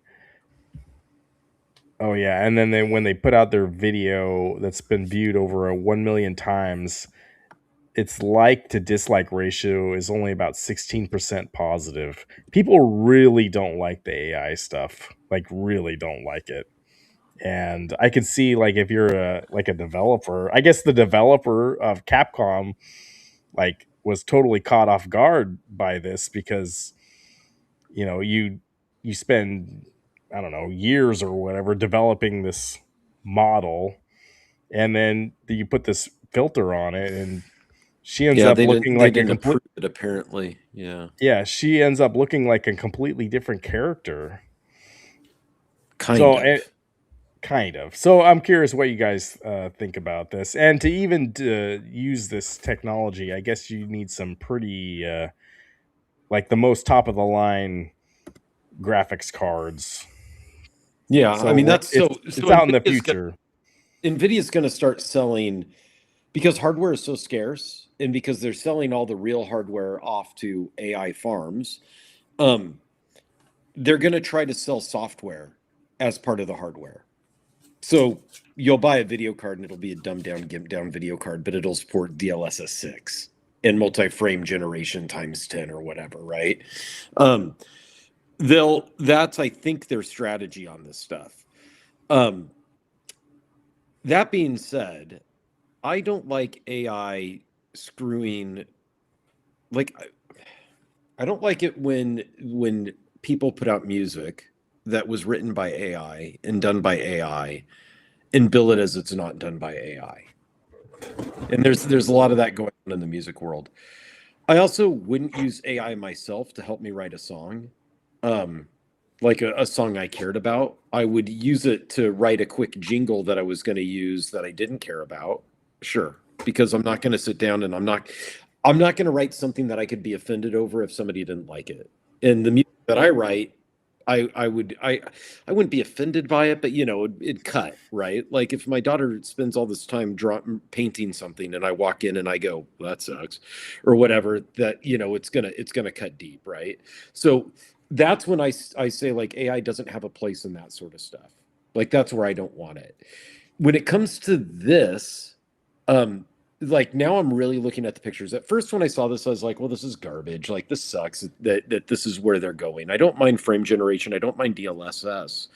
Oh yeah, and then when they put out their video that's been viewed over 1 million times, its like to dislike ratio is only about 16% positive. People really don't like the AI stuff. Like, really don't like it. And I can see, like, if you're a developer, I guess the developer of Capcom, like, was totally caught off guard by this because, you know, you spend, I don't know, years or whatever developing this model, and then you put this filter on it, and she ends up looking like a complete.
Apparently,
yeah, she ends up looking like a completely different character. Kind of. So I'm curious what you guys think about this. And to even use this technology, I guess you need some pretty, like, the most top of the line graphics cards.
Yeah, so, I mean, that's
it's out in the future.
Nvidia's going to start selling, because hardware is so scarce, and because they're selling all the real hardware off to AI farms, they're going to try to sell software as part of the hardware. So you'll buy a video card and it'll be a dumbed down, gimped down video card, but it'll support DLSS 6 and multi-frame generation times 10 or whatever, right? That's, I think, their strategy on this stuff. That being said, I don't like AI screwing, like, I don't like it when people put out music that was written by AI and done by AI and bill it as it's not done by AI. And there's a lot of that going on in the music world. I also wouldn't use AI myself to help me write a song. Like a song I cared about. I would use it to write a quick jingle that I was going to use that I didn't care about. Sure. Because I'm not going to sit down and I'm not going to write something that I could be offended over if somebody didn't like it. And the music that I write, I wouldn't be offended by it, but, you know, it'd cut, right? Like, if my daughter spends all this time painting something and I walk in and I go, well, that sucks, or whatever, that, you know, it's gonna cut deep, right? So that's when I say, like, AI doesn't have a place in that sort of stuff. Like, that's where I don't want it. When it comes to this, like now I'm really looking at the pictures. At first, when I saw this, I was like, well, this is garbage. Like, this sucks that this is where they're going. I don't mind frame generation. I don't mind DLSS.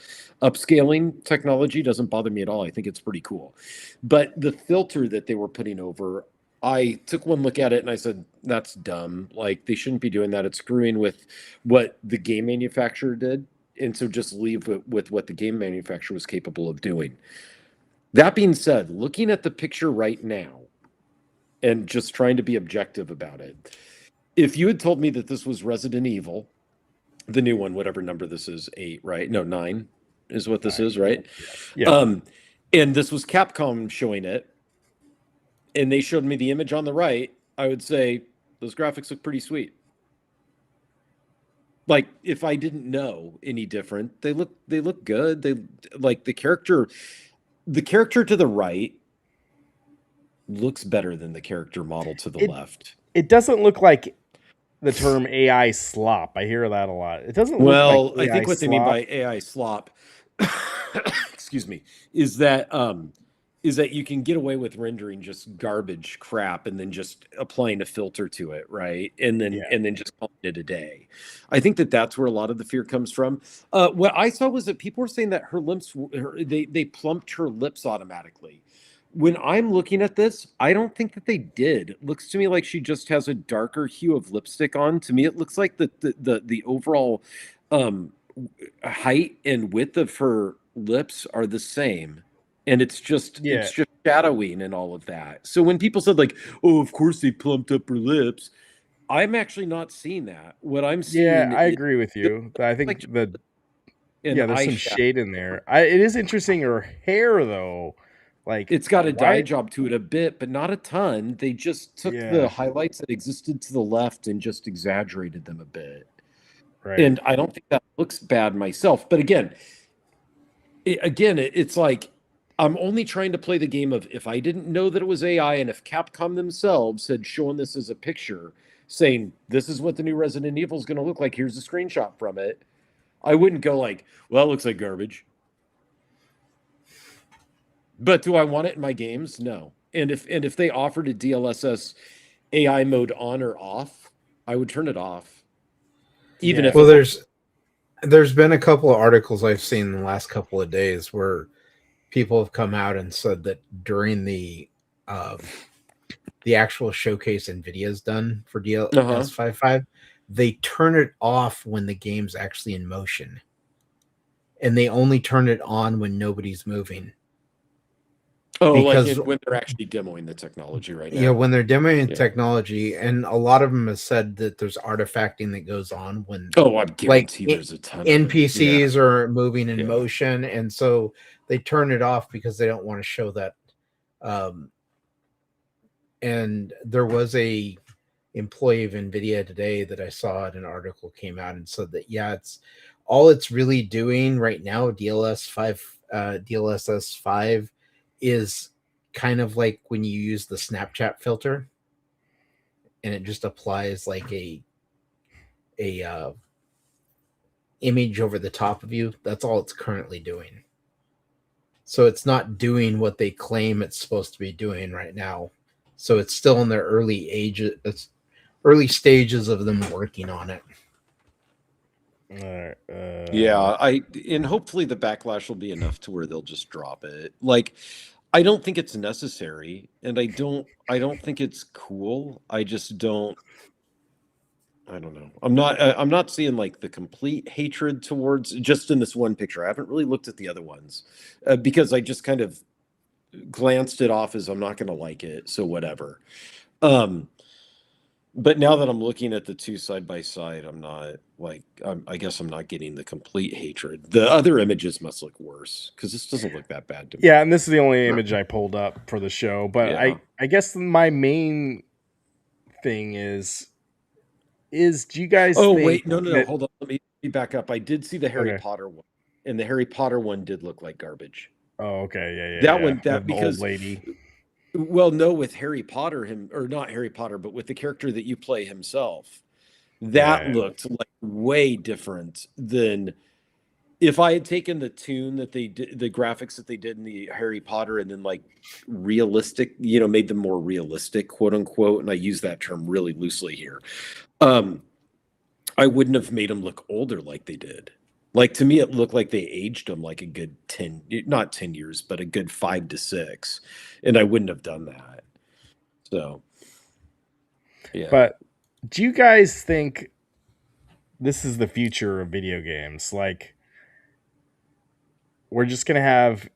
Upscaling technology doesn't bother me at all. I think it's pretty cool. But the filter that they were putting over, I took one look at it and I said, that's dumb. Like, they shouldn't be doing that. It's screwing with what the game manufacturer did. And so just leave it with what the game manufacturer was capable of doing. That being said, looking at the picture right now, and just trying to be objective about it. If you had told me that this was Resident Evil, the new one, whatever number this is, 8, right? No, 9 is what this is, right?
Yeah.
And this was Capcom showing it, and they showed me the image on the right, I would say those graphics look pretty sweet. Like, if I didn't know any different, they look good. They like the character to the right looks better than the character model to the left.
It doesn't look like the term AI slop. I hear that a lot. It doesn't
Well,
look like AI
I think what
slop.
they mean by AI slop, excuse me, is that you can get away with rendering just garbage crap and then just applying a filter to it, right? And then just calling it a day. I think that's where a lot of the fear comes from. What I saw was that people were saying that her lips, they plumped her lips automatically. When I'm looking at this, I don't think that they did. It looks to me like she just has a darker hue of lipstick on. To me, it looks like the overall height and width of her lips are the same. And it's just shadowing and all of that. So when people said like, oh, of course they plumped up her lips, I'm actually not seeing that. What I'm seeing,
I agree with you. I think
like
there's some shade in there. It is interesting her hair though. Like,
it's got a dye job to it a bit, but not a ton. They just took the highlights that existed to the left and just exaggerated them a bit.
Right.
And I don't think that looks bad myself. But again, it's like I'm only trying to play the game of if I didn't know that it was AI and if Capcom themselves had shown this as a picture saying this is what the new Resident Evil is going to look like, here's a screenshot from it, I wouldn't go like, well, it looks like garbage. But do I want it in my games? No. And if they offered a DLSS AI mode on or off, I would turn it off. Even if
there's been a couple of articles I've seen in the last couple of days where people have come out and said that during the actual showcase Nvidia's done for DLSS 5.5, they turn it off when the game's actually in motion. And they only turn it on when nobody's moving.
Oh, because like when they're actually demoing the technology right now.
Yeah, when they're demoing technology, and a lot of them have said that there's artifacting that goes on when
I guarantee there's a ton
NPCs are moving in motion, and so they turn it off because they don't want to show that. And there was a employee of Nvidia today that I saw in an article came out and said that it's really doing right now. DLSS 5 is kind of like when you use the Snapchat filter and it just applies like a image over the top of you. That's all it's currently doing. So it's not doing what they claim it's supposed to be doing right now. So it's still in their early stages of them working on it.
And hopefully the backlash will be enough to where they'll just drop it. Like, I don't think it's necessary, and I don't think it's cool. I just don't. I don't know. I'm not seeing like the complete hatred towards just in this one picture. I haven't really looked at the other ones because I just kind of glanced it off as I'm not going to like it, so whatever. But now that I'm looking at the two side by side, I'm not like, I guess I'm not getting the complete hatred. The other images must look worse because this doesn't look that bad to me.
Yeah, and this is the only image I pulled up for the show. But I guess my main thing is do you guys think
wait, no, hold on. Let me back up. I did see the Harry Potter one, and the Harry Potter one did look like garbage.
Oh, okay. Yeah.
That one, because
old lady.
Well, no, with Harry Potter, not Harry Potter, but with the character that you play himself, that looked like way different than if I had taken the tune that they did, the graphics that they did in the Harry Potter, and then like realistic, made them more realistic, quote unquote, and I use that term really loosely here, I wouldn't have made them look older like they did. Like, to me, it looked like they aged them like a good 10, not 10 years, but a good 5 to 6. And I wouldn't have done that. So, yeah.
But do you guys think this is the future of video games? Like, we're just gonna have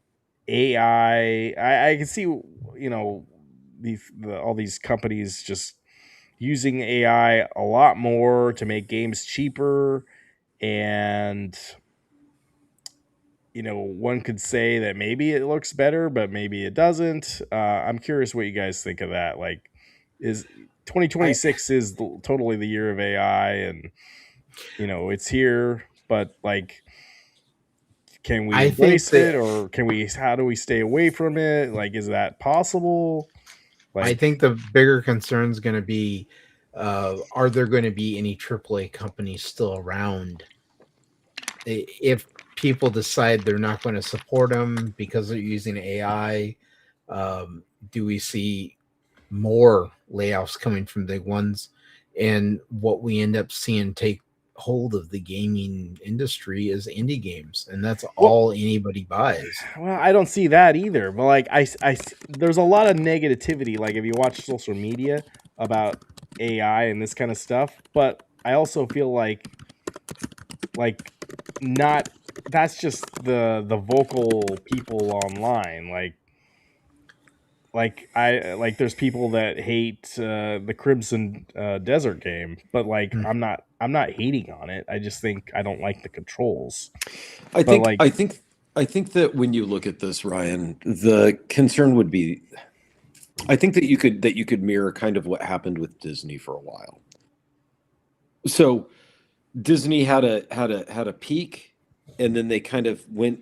AI. I can see, all these companies just using AI a lot more to make games cheaper, and one could say that maybe it looks better, but maybe it doesn't. I'm curious what you guys think of that. Like, is 2026 is totally the year of AI, and it's here, but like, can we embrace it, or how do we stay away from it? Like, is that possible? Like,
I think the bigger concern is going to be, are there going to be any AAA companies still around? If people decide they're not going to support them because they're using AI, do we see more layoffs coming from big ones? And what we end up seeing take hold of the gaming industry is indie games, and that's all anybody buys.
Well, I don't see that either. But like, there's a lot of negativity. Like, if you watch social media about AI and this kind of stuff, but I also feel like not. That's just the vocal people online. There's people that hate the Crimson Desert game, but like, I'm not hating on it. I just think I don't like the controls.
I think that when you look at this, Ryan, the concern would be, I think that you could mirror kind of what happened with Disney for a while. So Disney had a peak, and then they kind of went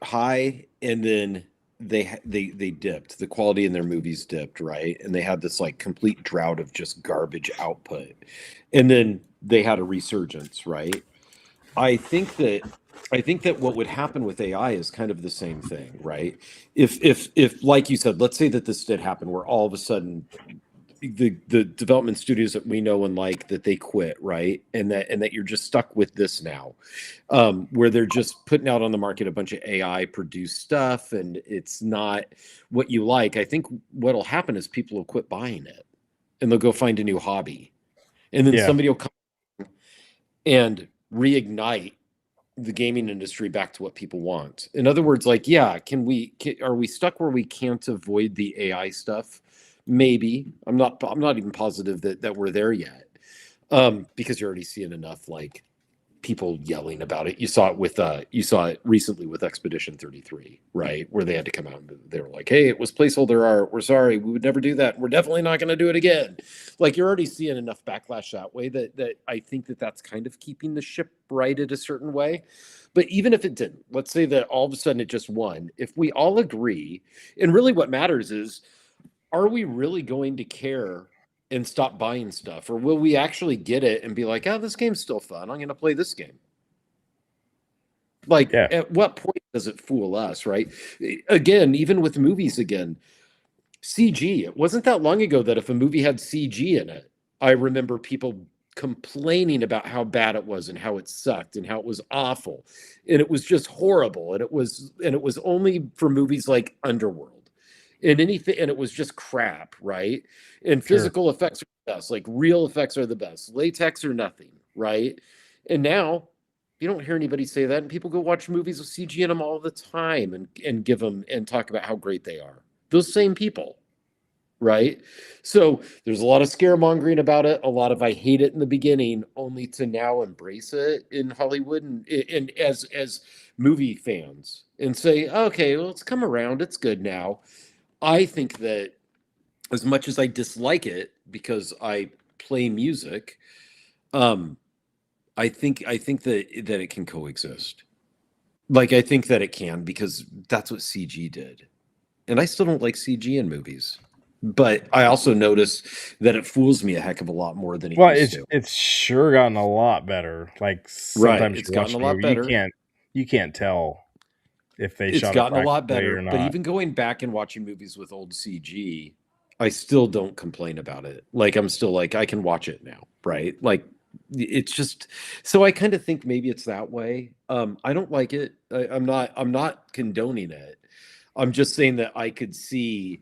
high, and then they dipped. The quality in their movies dipped, right? And they had this like complete drought of just garbage output, and then they had a resurgence, right? I think that what would happen with AI is kind of the same thing, right? If like you said, let's say that this did happen, where all of a sudden the development studios that we know and like, that they quit, right? And that you're just stuck with this now, where they're just putting out on the market a bunch of AI produced stuff, and it's not what you like. I think what'll happen is people will quit buying it, and they'll go find a new hobby, and then somebody will come and reignite the gaming industry back to what people want. In other words, like, yeah, are we stuck where we can't avoid the AI stuff? Maybe. I'm not even positive that we're there yet, because you're already seeing enough like people yelling about it. You saw it recently with Expedition 33, right? Where they had to come out and they were like, hey, it was placeholder art. We're sorry. We would never do that. We're definitely not going to do it again. Like, you're already seeing enough backlash that way that I think that's kind of keeping the ship righted a certain way. But even if it didn't, let's say that all of a sudden it just won. If we all agree, and really what matters is, are we really going to care and stop buying stuff? Or will we actually get it and be like, oh, this game's still fun, I'm going to play this game? Like, at what point does it fool us, right? Again, even with movies, CG. It wasn't that long ago that if a movie had CG in it, I remember people complaining about how bad it was and how it sucked and how it was awful. And it was just horrible. And it was only for movies like Underworld. And it was just crap, right? And physical effects are the best, like real effects are the best. Latex or nothing, right? And now you don't hear anybody say that, and people go watch movies with CG in them all the time and give them and talk about how great they are. Those same people, right? So there's a lot of scaremongering about it, a lot of I hate it in the beginning, only to now embrace it in Hollywood and as movie fans and say, okay, well, it's come around, it's good now. I think that as much as I dislike it because I play music, I think that it can coexist. Like, I think that it can, because that's what CG did. And I still don't like CG in movies. But I also notice that it fools me a heck of a lot more than it used to.
It's sure gotten a lot better. Like, sometimes
it's gotten a lot better.
you can't tell if they
It's
shot it
gotten a lot
practically
better,
or
but
not.
even going back and watching movies with old CG, I still don't complain about it. Like I'm still like I can watch it now, right? Like it's just so I kind of think maybe it's that way. I don't like it. I'm not condoning it. I'm just saying that I could see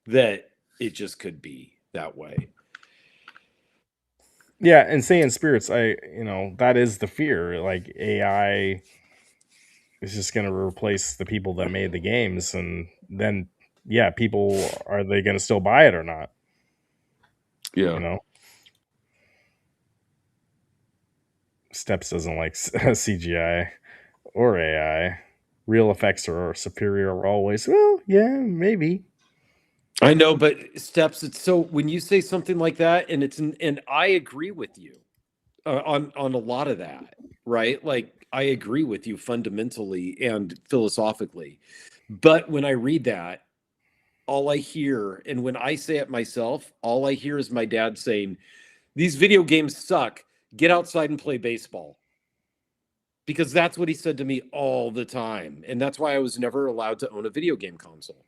that it just could be that way.
Yeah, and saying spirits, that is the fear. Like AI is just going to replace the people that made the games, and then yeah, people are they going to still buy it or not?
Yeah.
You know, Steps doesn't like CGI or AI. Real effects are superior always. Well, yeah, maybe.
I know, but Steps, it's so when you say something like that, and I agree with you on a lot of that, right? Like I agree with you fundamentally and philosophically, but when I read that, all I hear, and when I say it myself, all I hear is my dad saying, "These video games suck. Get outside and play baseball." Because that's what he said to me all the time, and that's why I was never allowed to own a video game console.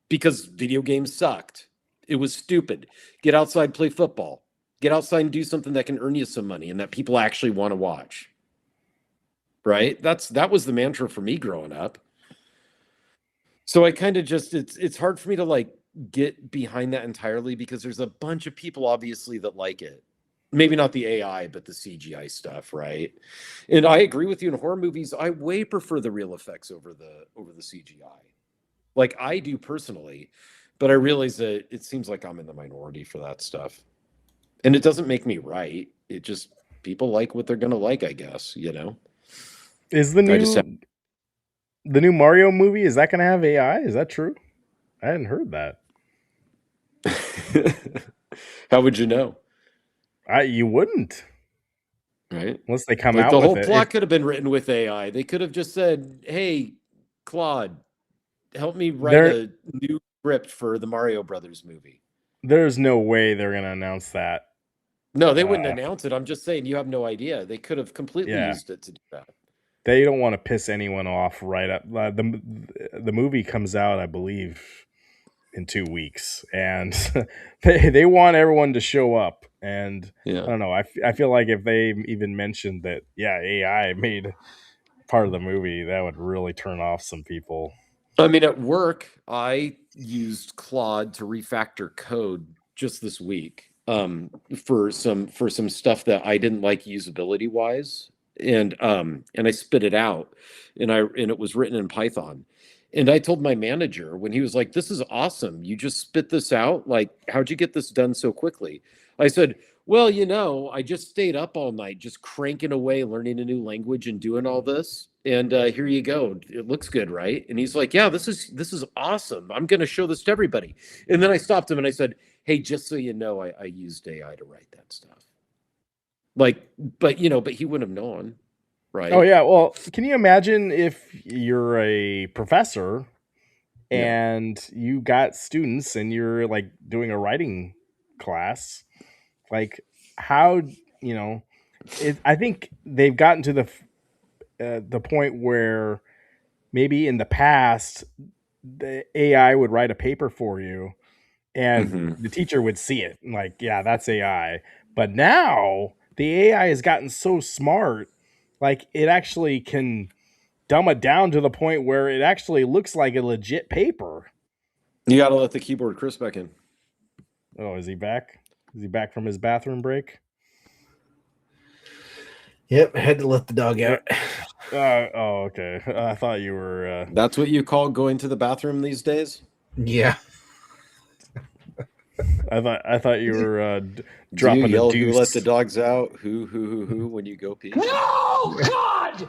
Because video games sucked. It was stupid. Get outside, play football. Get outside and do something that can earn you some money and that people actually want to watch. Right? That was the mantra for me growing up. So I kind of just it's hard for me to like get behind that entirely because there's a bunch of people obviously that like it. Maybe not the AI, but the CGI stuff, right? And I agree with you in horror movies. I way prefer the real effects over the CGI. Like I do personally, but I realize that it seems like I'm in the minority for that stuff. And it doesn't make me right. It just people like what they're gonna like, I guess, you know.
Is the
I just
new Mario movie, is that going to have AI? Is that true? I hadn't heard that.
How would you know?
You wouldn't,
Right?
unless they come
Like
out
the
with
whole
it.
plot could have been written with AI. They could have just said, "Hey, Claude, help me write
There,
a new script for the Mario Brothers movie."
there's no way they're going to announce that.
No, they wouldn't announce it. I'm just saying you have no idea. They could have completely
Yeah.
used it to do that.
They don't want to piss anyone off right up. The movie comes out, I believe, in 2 weeks, and they want everyone to show up. And
Yeah.
I don't know. I feel like if they even mentioned that, yeah, AI made part of the movie, that would really turn off some people.
I mean, at work, I used Claude to refactor code just this week for some stuff that I didn't like usability wise, and I spit it out, and it was written in Python, and I told my manager when he was like, "This is awesome! You just spit this out. Like, how'd you get this done so quickly?" I said, "Well, I just stayed up all night, just cranking away, learning a new language and doing all this. And here you go. It looks good, right?" And he's like, "Yeah, this is awesome. I'm going to show this to everybody." And then I stopped him and I said, "Hey, just so you know, I used AI to write that stuff." Like, but he wouldn't have known, right?
Oh yeah. Well, can you imagine if you're a professor and you got students and you're like doing a writing class, like how I think they've gotten to the point where maybe in the past the AI would write a paper for you and
Mhm.
the teacher would see it and like, yeah, that's AI. But now the AI has gotten so smart, like it actually can dumb it down to the point where it actually looks like a legit paper.
You got to let the keyboard Chris back in.
Oh, is he back? Is he back from his bathroom break?
Yep, I had to let the dog out.
Oh, okay. I thought you were.
That's what you call going to the bathroom these days?
Yeah.
I thought you were
Do
dropping
you yell,
the
"Who
deuce.
let the dogs out? Who," when you go pee?
No, God!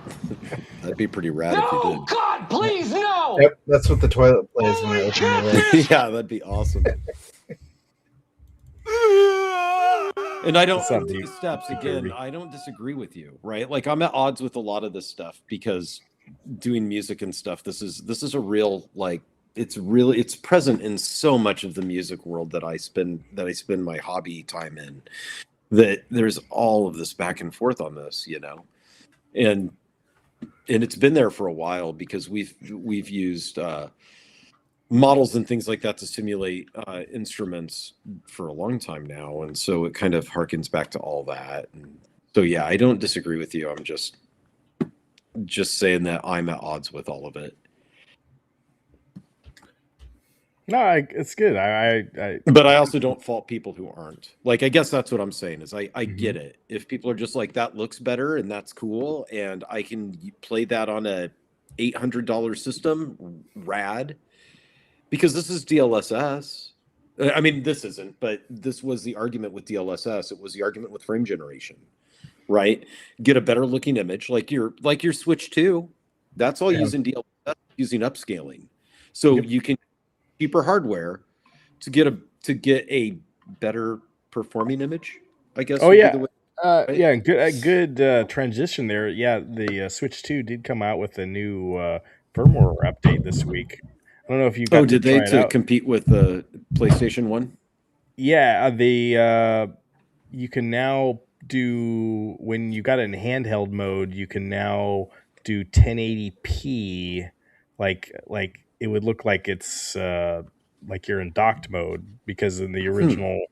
That'd be pretty rad if you
No,
did.
God, please, no!
Yep, that's what the toilet plays when I open the lid.
Yeah, that'd be awesome. And I don't
Some deep-
Steps
deep
again.
derby.
I don't disagree with you, right? Like I'm at odds with a lot of this stuff because doing music and stuff. This is a real like it's present in so much of the music world that I spend my hobby time in. That there's all of this back and forth on this, and and it's been there for a while because we've used models and things like that to simulate instruments for a long time now, and so it kind of harkens back to all that. And so yeah, I don't disagree with you. I'm just saying that I'm at odds with all of it.
No, it's good.
But I also don't fault people who aren't. Like, I guess that's what I'm saying is I
Mhm.
get it. If people are just like, that looks better and that's cool, and I can play that on a $800 system, rad. Because this is DLSS. I mean, this isn't, but this was the argument with DLSS. It was the argument with frame generation, right? Get a better looking image, like your Switch 2. That's all
Yeah.
using DLSS, using upscaling. So
Yep.
you can cheaper hardware to get a better performing image, I guess.
Oh
would be
yeah,
the way, right?
yeah, good transition there. Yeah, the Switch 2 did come out with a new firmware update this week. I don't know if you
Oh,
got to
did they
try it
to
out.
compete with the PlayStation 1?
Yeah, you can now do when you got it in handheld mode, you can now do 1080p, like it would look like it's like you're in docked mode because in the original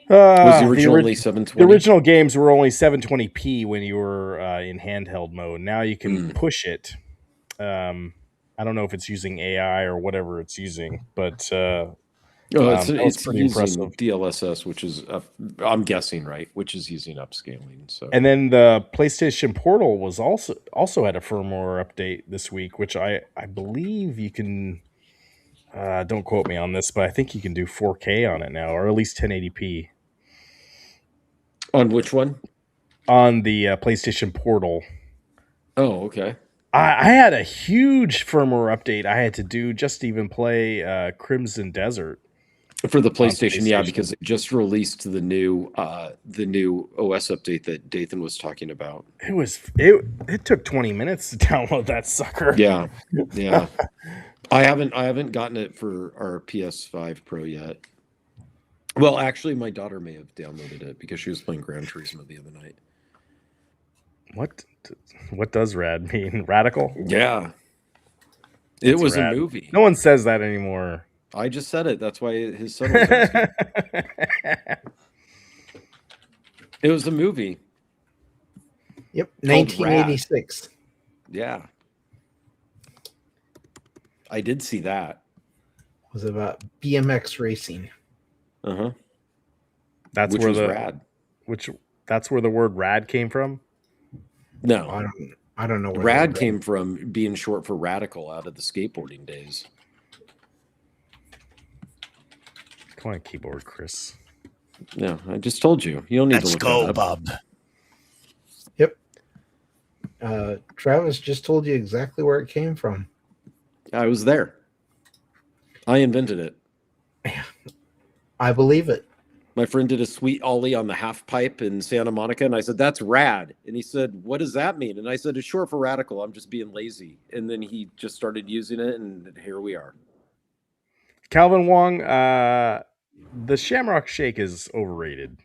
Was the
the
original only
the
720?
original games were only 720p when you were in handheld mode. Now you can push it. I don't know if it's using AI or whatever it's using, but
Oh,
that was
it's
pretty impressive.
using DLSS, which is I'm guessing, right, which is using upscaling. So
And then the PlayStation Portal was also had a firmware update this week, which I believe you can. Don't quote me on this, but I think you can do 4K on it now, or at least 1080p
on which one?
on the PlayStation Portal.
Oh, okay.
I had a huge firmware update I had to do just to even play Crimson Desert
For the
on
PlayStation, yeah,
PlayStation.
because it just released the new OS update that Dathan was talking about.
It took 20 minutes to download that sucker.
Yeah, yeah. I haven't gotten it for our PS5 Pro yet. Well, actually, my daughter may have downloaded it because she was playing Gran Turismo the other night.
What does rad mean? Radical?
Yeah, it
What's
was
rad?
a movie.
No one says that anymore.
I just said it. That's why his son was asking. It was a movie.
Yep,
Called Rad.
1986.
Yeah, I did see that.
Was about BMX racing.
Uh huh.
That's
Which
where
was
the
rad.
that's where the word rad came from.
No,
I don't know where
rad came from being short for radical out of the skateboarding days.
Come on, keyboard, Chris.
No, I just told you. You don't need
Let's
to look
go,
that up.
bub.
Yep. Travis just told you exactly where it came from.
I was there. I invented it.
I believe it.
My friend did a sweet ollie on the half pipe in Santa Monica, and I said, "That's rad." And he said, "What does that mean?" And I said, "It's short for radical. I'm just being lazy." And then he just started using it, and here we are.
Calvin Wong, the Shamrock Shake is overrated.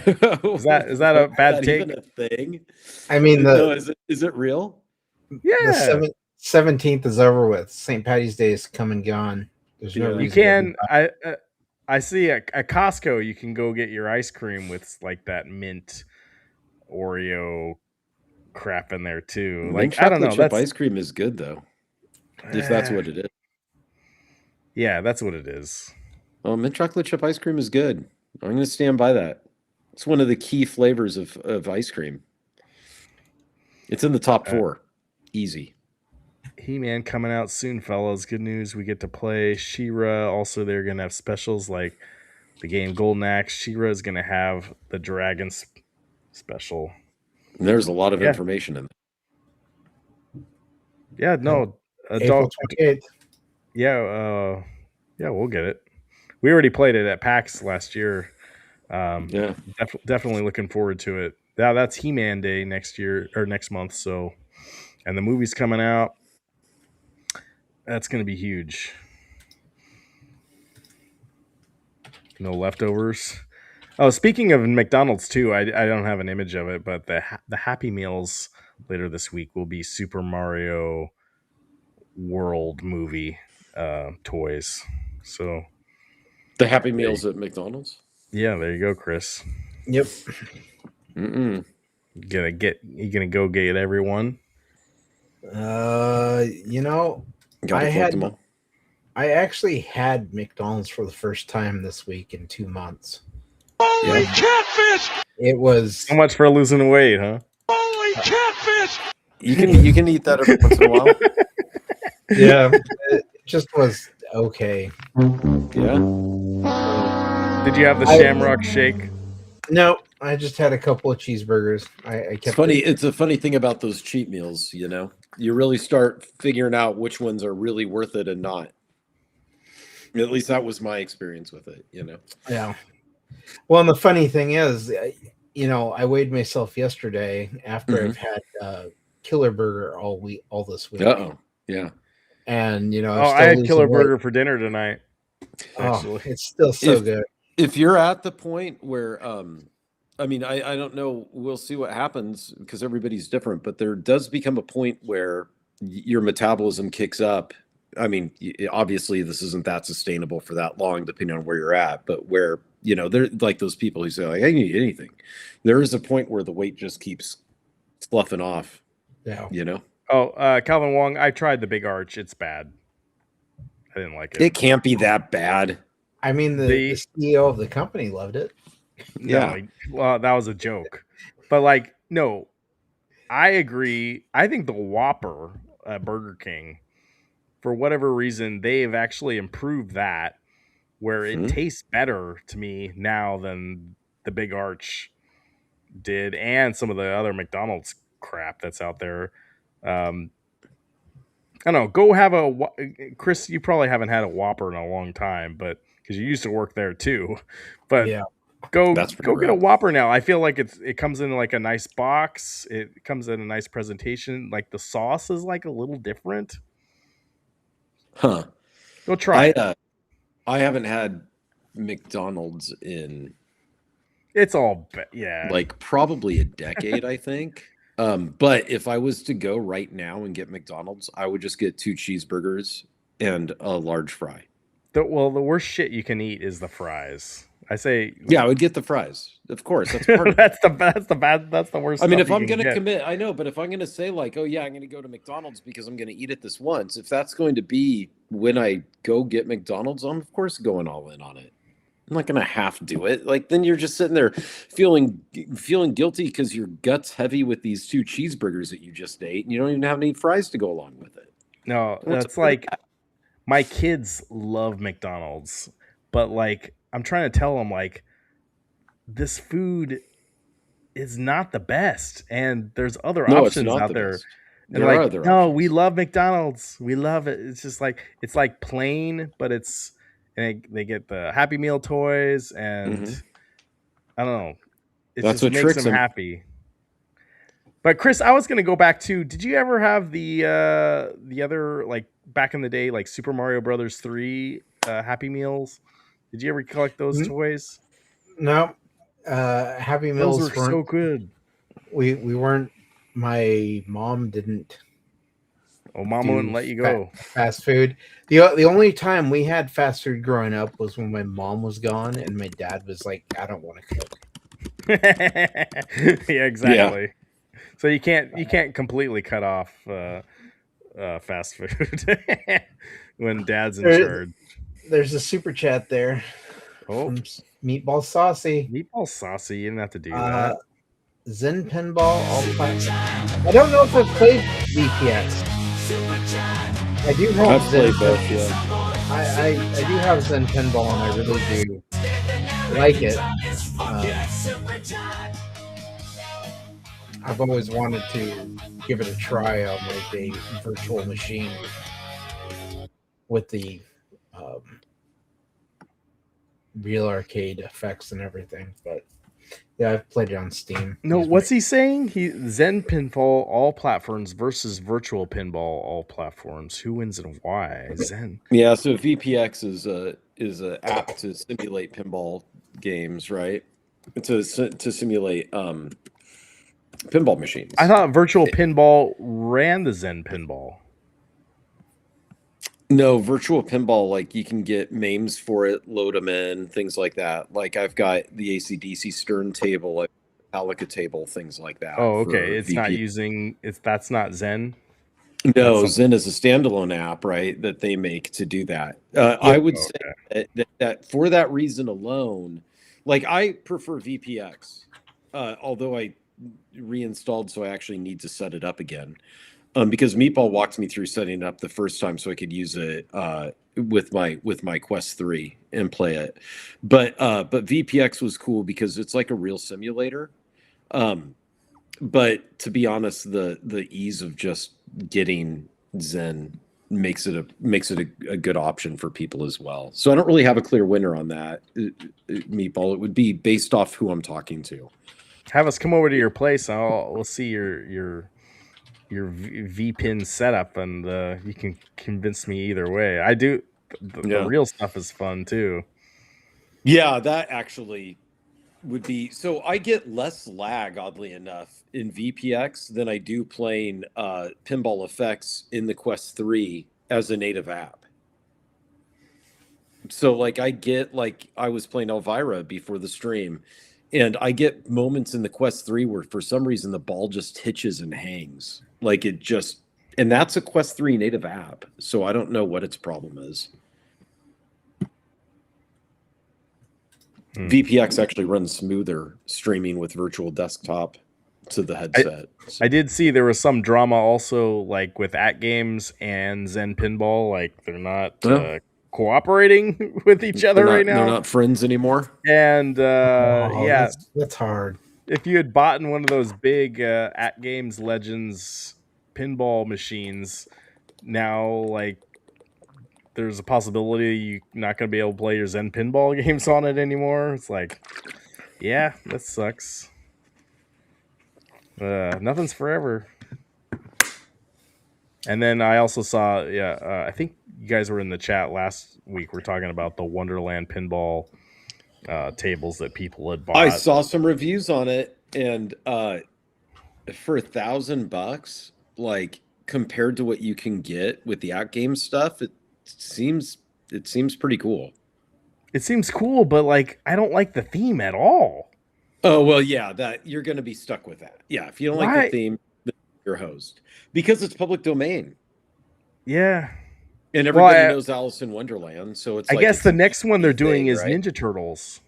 Is that a bad take?
Even a thing?
I mean,
No, is it real?
Yeah,
the 17th is over with. St. Patty's Day is come and gone. There's no
Yeah.
you
reason
can. I see at Costco you can go get your ice cream with like that mint Oreo crap in there too.
Mint
Like I don't know.
chocolate chip
That's
ice cream is good though, if that's what it is.
Yeah, that's what it is.
Oh, mint chocolate chip ice cream is good. I'm going to stand by that. It's one of the key flavors of ice cream. It's in the top 4. Easy.
He-Man coming out soon, fellas. Good news. We get to play She-Ra. Also, they're going to have specials like the game Golden Axe. She-Ra is going to have the Dragon special.
And there's a lot of information in there.
Yeah, no.
April 28th.
Yeah, we'll get it. We already played it at PAX last year.
Yeah.
Definitely looking forward to it. Yeah, that's He-Man Day next year or next month. So, and the movie's coming out. That's going to be huge. No leftovers. Oh, speaking of McDonald's too, I don't have an image of it, but the Happy Meals later this week will be Super Mario World movie toys. So
The Happy Meals at McDonald's.
yeah, there you go, Chris.
Yep.
Mm-mm.
You gonna go get everyone?
You know,
Gotta collect them all.
I actually had McDonald's for the first time this week in 2 months.
Holy catfish!
It was
So much for losing weight, huh?
Holy catfish!
You can eat that every once in a while.
yeah, it just was okay.
Yeah.
Did you have the
I-
Shamrock Shake?
No, I just had a couple of cheeseburgers. I
It's
kept
funny.
it.
It's a funny thing about those cheat meals. You know, you really start figuring out which ones are really worth it and not. At least that was my experience with it. You know.
Yeah. Well, and the funny thing is, I weighed myself yesterday after I've had Killer Burger all this week.
Oh, yeah.
And
I had Killer Burger for dinner tonight.
Oh, it's still so good.
If you're at the point where, I mean, I don't know, we'll see what happens because everybody's different, but there does become a point where your metabolism kicks up. I mean, obviously this isn't that sustainable for that long, depending on where you're at, but where, they're like those people who say like, I can eat anything. There is a point where the weight just keeps sloughing off.
Yeah.
Oh, Calvin Wong, I tried the Big Arch. It's bad. I didn't like it.
It can't be that bad.
I mean, the CEO of the company loved it.
Yeah.
Well, that was a joke. But no, I agree. I think the Whopper at Burger King, for whatever reason, they've actually improved that where it tastes better to me now than the Big Arch did and some of the other McDonald's crap that's out there. I don't know. Go have Chris. You probably haven't had a Whopper in a long time, but because you used to work there too. But
Yeah.
go
That's
get a
rough.
Whopper now. I feel like it comes in like a nice box. It comes in a nice presentation. Like the sauce is like a little different.
Huh.
Go try it.
I haven't had McDonald's in
It's all
like probably a decade, I think. But if I was to go right now and get McDonald's, I would just get 2 cheeseburgers and a large fry.
The worst shit you can eat is the fries. I say,
Yeah, I would get the fries. Of course, that's part of it.
that's the worst.
I mean,
stuff
if I'm
you
going
can
to
get.
commit, I know, but if I'm going to say like, oh yeah, I'm going to go to McDonald's because I'm going to eat it this once, if that's going to be when I go get McDonald's, I'm of course going all in on it. I'm not going to half do it. Like then you're just sitting there feeling guilty because your gut's heavy with these 2 cheeseburgers that you just ate, and you don't even have any fries to go along with it.
No, that's like my kids love McDonald's, but like I'm trying to tell them like this food is not the best, and there's other options out there.
Best.
And
There are other options.
we love McDonald's. We love it. It's just like plain, but they get the Happy Meal toys, and I don't know.
That's what
makes
tricks
them
them.
happy. But Chris, I was gonna go back to. Did you ever have the other like back in the day like Super Mario Brothers 3 Happy Meals? Did you ever collect those toys?
No. Happy Meals
Those were so good.
We weren't. My mom didn't.
Oh, Mama wouldn't let you go.
Fast food. The only time we had fast food growing up was when my mom was gone and my dad was like, I don't want to cook.
Yeah, exactly. Yeah. So you can't completely cut off fast food when dad's in charge.
There's a super chat there.
Oh,
from Meatball Saucy.
Meatball Saucy, you didn't have to do that.
Zen Pinball, all I don't know if I've played VPX. I do have Zen
both, yeah.
I do have Zen Pinball, and I really do like it. I've always wanted to give it a try on like a virtual machine with the real arcade effects and everything, but yeah, I've played it on Steam.
No, what's he saying? Zen Pinball all platforms versus virtual pinball all platforms. Who wins and why? Zen.
Yeah, so VPX is a app to simulate pinball games, right? to simulate pinball machines.
I thought Virtual Pinball ran the Zen Pinball.
No, virtual pinball, like you can get memes for it, load them in, things like that. Like I've got the AC/DC Stern table, like Metallica table, things like that.
Oh,
for
okay. It's not
VP.
using that's not Zen.
No,
That's
Zen is a standalone app, right? That they make to do that. I would say that for that reason alone, like I prefer VPX, although I reinstalled, so I actually need to set it up again. Because Meatball walked me through setting it up the first time, so I could use it with my Quest 3 and play it. But VPX was cool because it's like a real simulator. But to be honest, the ease of just getting Zen makes it a good option for people as well. So I don't really have a clear winner on that, Meatball. It would be based off who I'm talking to.
Have us come over to your place. We'll see your VPN setup, and you can convince me either way. I do. The real stuff is fun too.
Yeah, that actually would be. So I get less lag, oddly enough, in VPX than I do playing Pinball Effects in the Quest 3 as a native app. So like I was playing Elvira before the stream, and I get moments in the Quest 3 where for some reason the ball just hitches and hangs. Like it just, and that's a Quest 3 native app. So I don't know what its problem is. VPX actually runs smoother streaming with virtual desktop to the headset.
I did see there was some drama also, like with At Games and Zen Pinball, like they're not cooperating with each other right now.
They're not friends anymore.
And yeah,
that's hard.
If you had bought in one of those big At Games Legends pinball machines, now like there's a possibility you're not going to be able to play your Zen pinball games on it anymore. It's like, yeah, that sucks. Nothing's forever. And then I also saw, I think you guys were in the chat last week. We're talking about the Wonderland pinball tables that people had bought.
I saw some reviews on it, and for $1,000, like compared to what you can get with the Out Game stuff, it seems pretty cool.
It seems cool, but like I don't like the theme at all.
Oh well, yeah, that you're going to be stuck with that. Yeah, if you don't like the theme, you're host because it's public domain.
Yeah,
and everybody knows Alice in Wonderland, so it's.
I guess the next one they're doing is Ninja Turtles.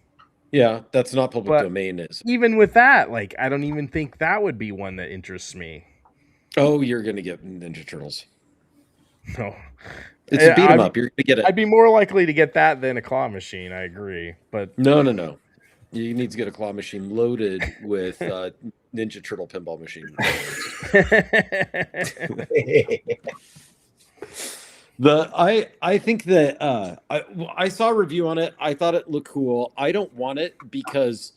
Yeah, that's not public domain.
Even with that, like I don't even think that would be one that interests me.
Oh, you're going to get Ninja Turtles.
No.
It's a beat 'em up. You're going to get it.
I'd be more likely to get that than a claw machine. I agree, but
no. You need to get a claw machine loaded with Ninja Turtle pinball machine. I think that I saw a review on it. I thought it looked cool. I don't want it because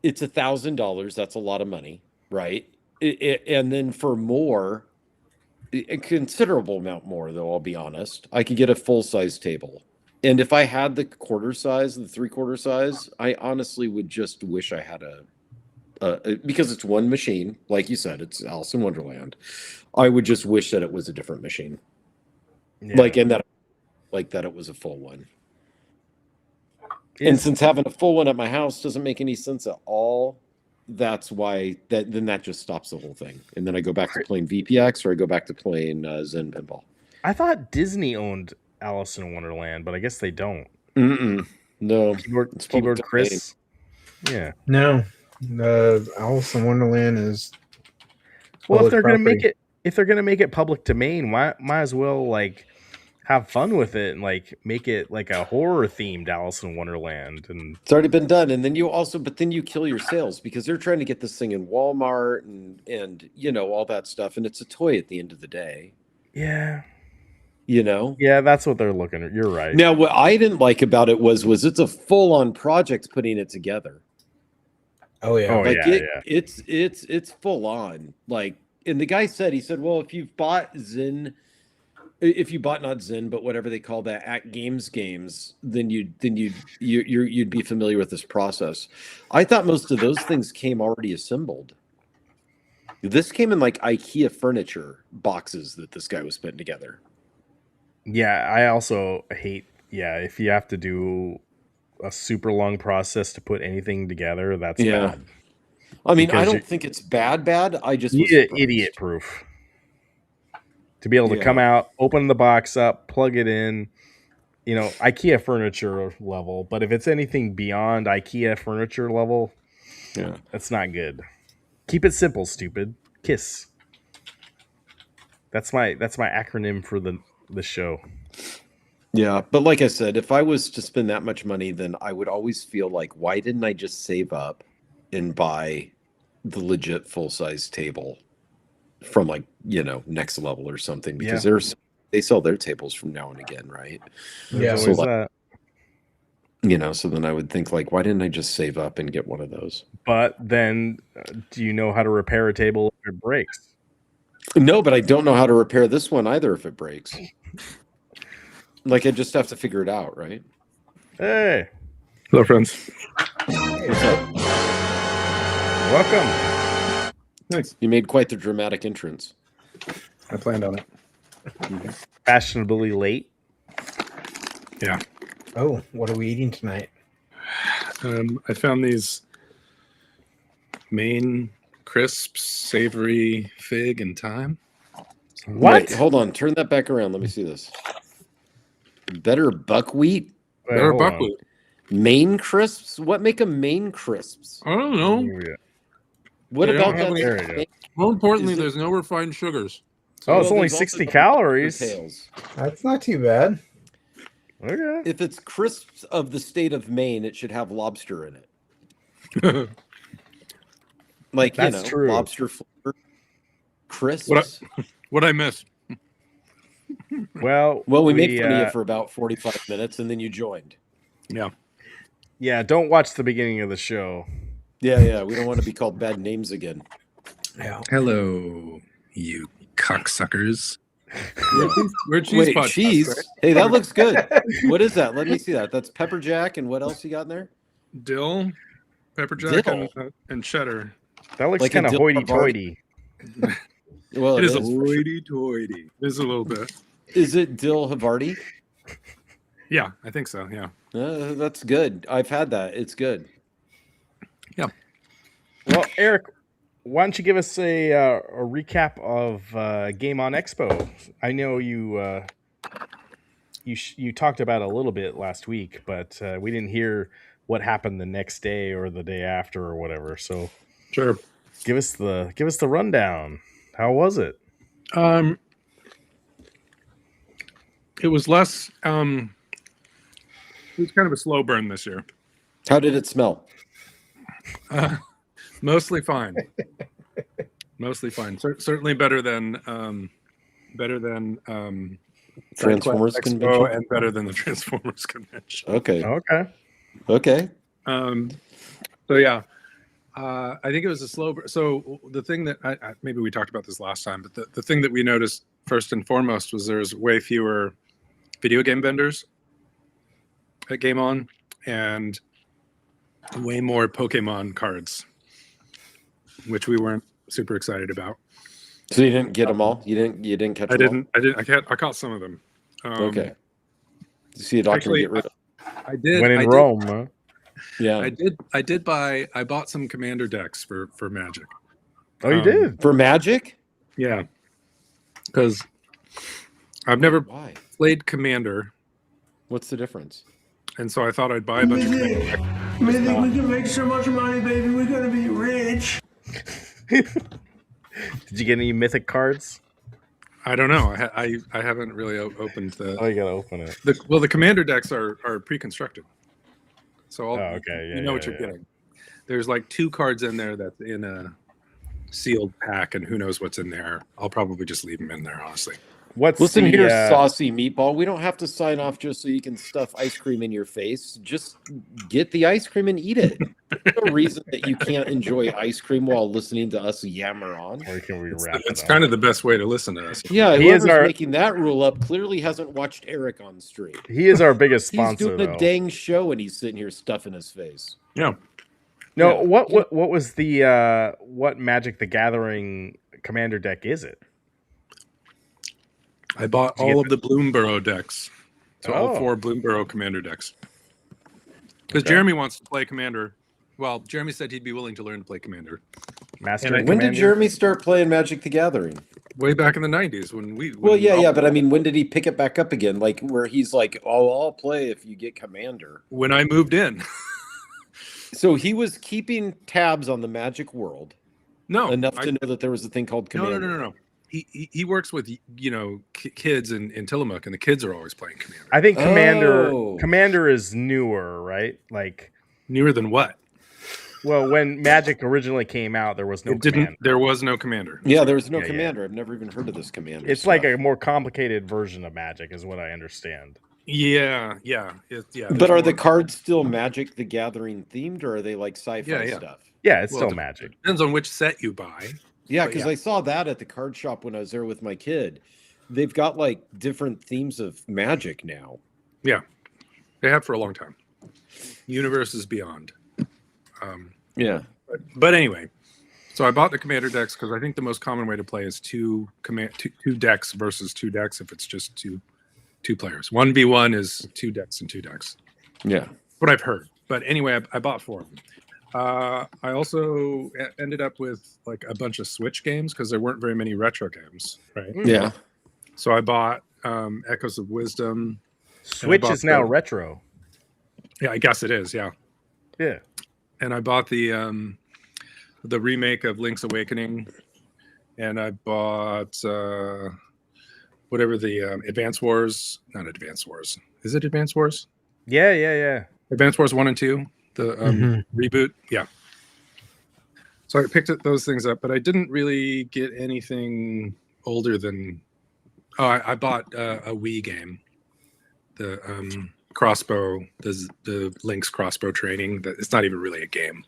it's $1,000. That's a lot of money, right? And then for more, a considerable amount more, though, I'll be honest, I could get a full-size table. And if I had the quarter size, the 3/4 size, I honestly would just wish I had because it's one machine, like you said, it's Alice in Wonderland. I would just wish that it was a different machine, that it was a full one. And since having a full one at my house doesn't make any sense at all, that's why that just stops the whole thing. And then I go back to playing VPX or I go back to playing Zen Pinball.
I thought Disney owned Alice in Wonderland, but I guess they don't.
No.
Keyboard Chris. Yeah.
No. Alice in Wonderland is.
Well, if they're gonna make it public domain, might as well like have fun with it and like make it like a horror themed Alice in Wonderland. And
it's already been done. And then you kill your sales because they're trying to get this thing in Walmart and all that stuff. And it's a toy at the end of the day.
Yeah.
Yeah,
that's what they're looking at. You're right.
Now, what I didn't like about it was it's a full-on project putting it together.
Oh yeah,
it's full on. Like, and the guy said, well, if you've bought Zen if you bought not Zen, but whatever they call that at games, then you'd be familiar with this process. I thought most of those things came already assembled. This came in like IKEA furniture boxes that this guy was putting together.
Yeah, I also hate. Yeah, if you have to do a super long process to put anything together, that's bad.
I mean, I
Because
don't think it's bad. I just was
you
surprised.
idiot proof. To be able to come out, open the box up, plug it in, IKEA furniture level. But if it's anything beyond IKEA furniture level, that's not good. Keep it simple, stupid. KISS. That's my acronym for the show.
Yeah, but like I said, if I was to spend that much money, then I would always feel like, why didn't I just save up and buy the legit full-size table from like, Next Level or something? Because they sell their tables from now and again, right?
Yeah.
So
that. So then I would think like, why didn't I just save up and get one of those?
But then, do you know how to repair a table if it breaks?
No, but I don't know how to repair this one either if it breaks. Like, I just have to figure it out, right?
Hey.
Hello, friends.
What's up?
Welcome.
Thanks.
You made quite the dramatic entrance.
I planned on it.
Fashionably late.
Yeah.
Oh, what are we eating tonight?
I found these Maine crisps, savory fig and thyme.
What?
Wait, hold on. Turn that back around. Let me see this. Better buckwheat?
Wait,
Better
hold on.
buckwheat.
Maine crisps? What make them Maine crisps?
I don't know.
What
They
about
don't have
that?
any-
More importantly,
Is it-
there's no refined sugars.
Oh, it's
Well,
only
there's also
60
the
calories.
tails.
That's not too bad.
Okay.
If it's crisps of the state of Maine, it should have lobster in it. Like,
That's true.
lobster flavor crisps.
What I missed?
Well,
We made fun of you for about 45 minutes, and then you joined.
Yeah, don't watch the beginning of the show.
Yeah. We don't want to be called bad names again.
Yeah.
Hello, you cocksuckers. We're cheese
Wait,
podcast,
cheese?
right?
Hey, that looks good. What is that? Let me see that. That's pepper jack, and what else you got in there?
Dill, pepper jack,
Dill?
and cheddar.
That looks
Like a
kind of
dill
hoity-toity.
Well,
It is a
for sure.
hoity-toity. It is a little bit.
Is it dill Havarti?
Yeah, I think so. Yeah.
That's good. I've had that. It's good.
Well, Eric, why don't you give us a recap of Game On Expo? I know you talked about it a little bit last week, but we didn't hear what happened the next day or the day after or whatever. So
Sure.
give us the rundown. How was it?
It was less. It was kind of a slow burn this year.
How did it smell?
Mostly fine. Mostly fine. Certainly better than
Transformers
Expo
convention?
and better than the Transformers convention.
Okay.
Okay.
So yeah, I think it was a slow. So the thing that maybe we talked about this last time, but the thing that we noticed first and foremost was there's way fewer video game vendors at Game On and way more Pokemon cards, which we weren't super excited about.
So you didn't get them all? You didn't catch them
I caught some of them.
all? Okay. Did you see a doctor
Actually,
get rid of
I did.
When in
I did-
Rome, huh?
Yeah.
I bought some commander decks for Magic.
Oh, you did?
For Magic?
Yeah. Because I've never
Why?
played Commander,
What's the difference?
and so I thought I'd buy a bunch of Commander decks.
Mythic, we can make so much money, baby. We're gonna be rich.
Did you get any mythic cards?
I don't know. I haven't really opened the.
Oh, you gotta open it.
The Commander decks are pre-constructed, so
Okay, yeah,
you know what
yeah,
you're
yeah.
getting. There's like 2 cards in there that's in a sealed pack, and who knows what's in there. I'll probably just leave them in there, honestly.
What's
Listen
the,
here, saucy meatball. We don't have to sign off just so you can stuff ice cream in your face. Just get the ice cream and eat it. There's no reason that you can't enjoy ice cream while listening to us yammer on.
or can we wrap
It's
it up?
kind of the best way to listen to us.
Yeah,
He is
whoever's
our-
making that rule up clearly hasn't watched Eric on stream.
He is our biggest
He's
sponsor,
doing
though.
a dang show and he's sitting here stuffing his face.
Yeah.
No,
Yeah.
what was the what Magic the Gathering commander deck is it?
I bought
Did you
all
get
of the Bloomborough decks. So all
Oh.
4 Bloomborough commander decks. Because
Okay.
Jeremy wants to play commander. Well, Jeremy said he'd be willing to learn to play commander.
Master
And I-
and
When did
Commander?
Jeremy start playing Magic the Gathering?
Way back in the 90s when we...
Well,
when
yeah, but I mean, when did he pick it back up again? Like where he's like, "Oh, I'll play if you get Commander."
When I moved in.
So he was keeping tabs on the Magic world
No.
enough
I-
to know that there was a thing called Commander.
No. He works with, kids in Tillamook, and the kids are always playing commander.
I think
Oh.
Commander is newer, right? Like,
Newer than what?
well, when Magic originally came out, there was no
It didn't.
Commander.
There was no commander.
Yeah, there was no
Yeah, yeah.
Commander. I've never even heard of this Commander.
It's like
stuff.
a more complicated version of Magic, is what I understand.
Yeah.
But
there's
are the
more.
cards still Magic the Gathering themed, or are they like sci-fi
Yeah.
stuff?
Yeah, it's
Well,
still
it
Magic.
Depends on which set you buy.
Yeah,
But
because
yeah.
I saw that at the card shop when I was there with my kid. They've got like different themes of Magic now.
Yeah, they have for a long time. Universes beyond.
Yeah.
But anyway, so I bought the commander decks because I think the most common way to play is two decks versus 2 decks. If it's just two players, 1v1 is 2 decks and 2 decks.
Yeah.
What I've heard. But anyway, I bought 4 of them. I also ended up with like a bunch of Switch games because there weren't very many retro games, right?
Yeah.
So I bought Echoes of Wisdom.
Switch
bought
is now
the-
retro.
Yeah, I guess it is. Yeah,
Yeah.
and I bought the remake of Link's Awakening, and I bought whatever the Advance Wars. Not Advance Wars. Is it Advance Wars?
Yeah.
Advance Wars 1 and 2. The
Mhm.
reboot. Yeah. So I picked those things up, but I didn't really get anything older than. Oh, I bought a Wii game, the crossbow, the Link's crossbow training. That it's not even really a game,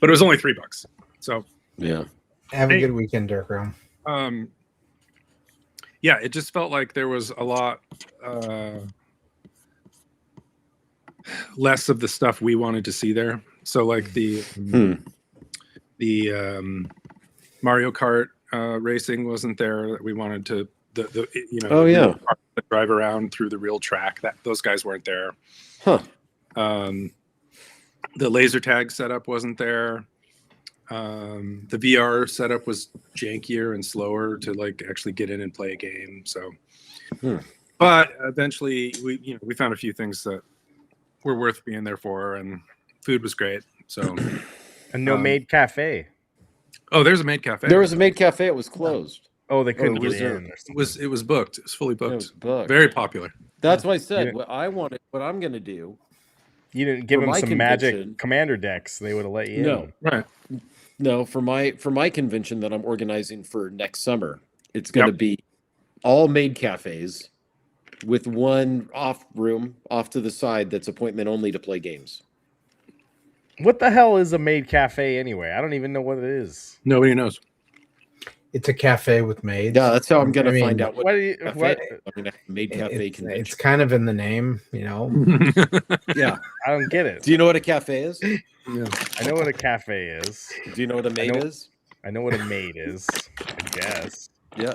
but it was only $3. So
Yeah.
Have a
Hey.
good weekend, Dark Realm.
yeah, it just felt like there was a lot less of the stuff we wanted to see there. So like the Mario Kart racing wasn't there. We wanted to
Oh, yeah.
the drive around through the real track. That those guys weren't there.
Huh.
The laser tag setup wasn't there. The VR setup was jankier and slower to like actually get in and play a game. So, but eventually we found a few things that were worth being there for, and food was great. So,
A no maid cafe.
oh, there's a maid cafe.
There was a maid cafe. It was closed.
Oh, they couldn't
was
get
there-
in. Or
It was booked. It was fully
It
booked.
was booked.
Very popular.
That's why I said
Yeah.
what I wanted. What I'm going to do.
You didn't give
For
them
my
some
convention-
Magic Commander decks. They would have let you
No.
in.
Right.
No, for my convention that I'm organizing for next summer, it's going to
Yep.
be all maid cafes with one room off to the side that's appointment only to play games.
What the hell is a maid cafe anyway? I don't even know what it is.
Nobody knows.
It's a cafe with maids.
Yeah, that's how I'm going
I
to
mean,
find out what
What? Do you,
cafe.
what?
I'm going to have a maid cafe
It's
convention.
kind of in the name, you know.
Yeah.
I don't get it.
Do you know what a cafe is?
Yeah.
I know what a cafe is.
Do you know what a maid
know-
is?
I know what a maid is. I guess.
Yeah.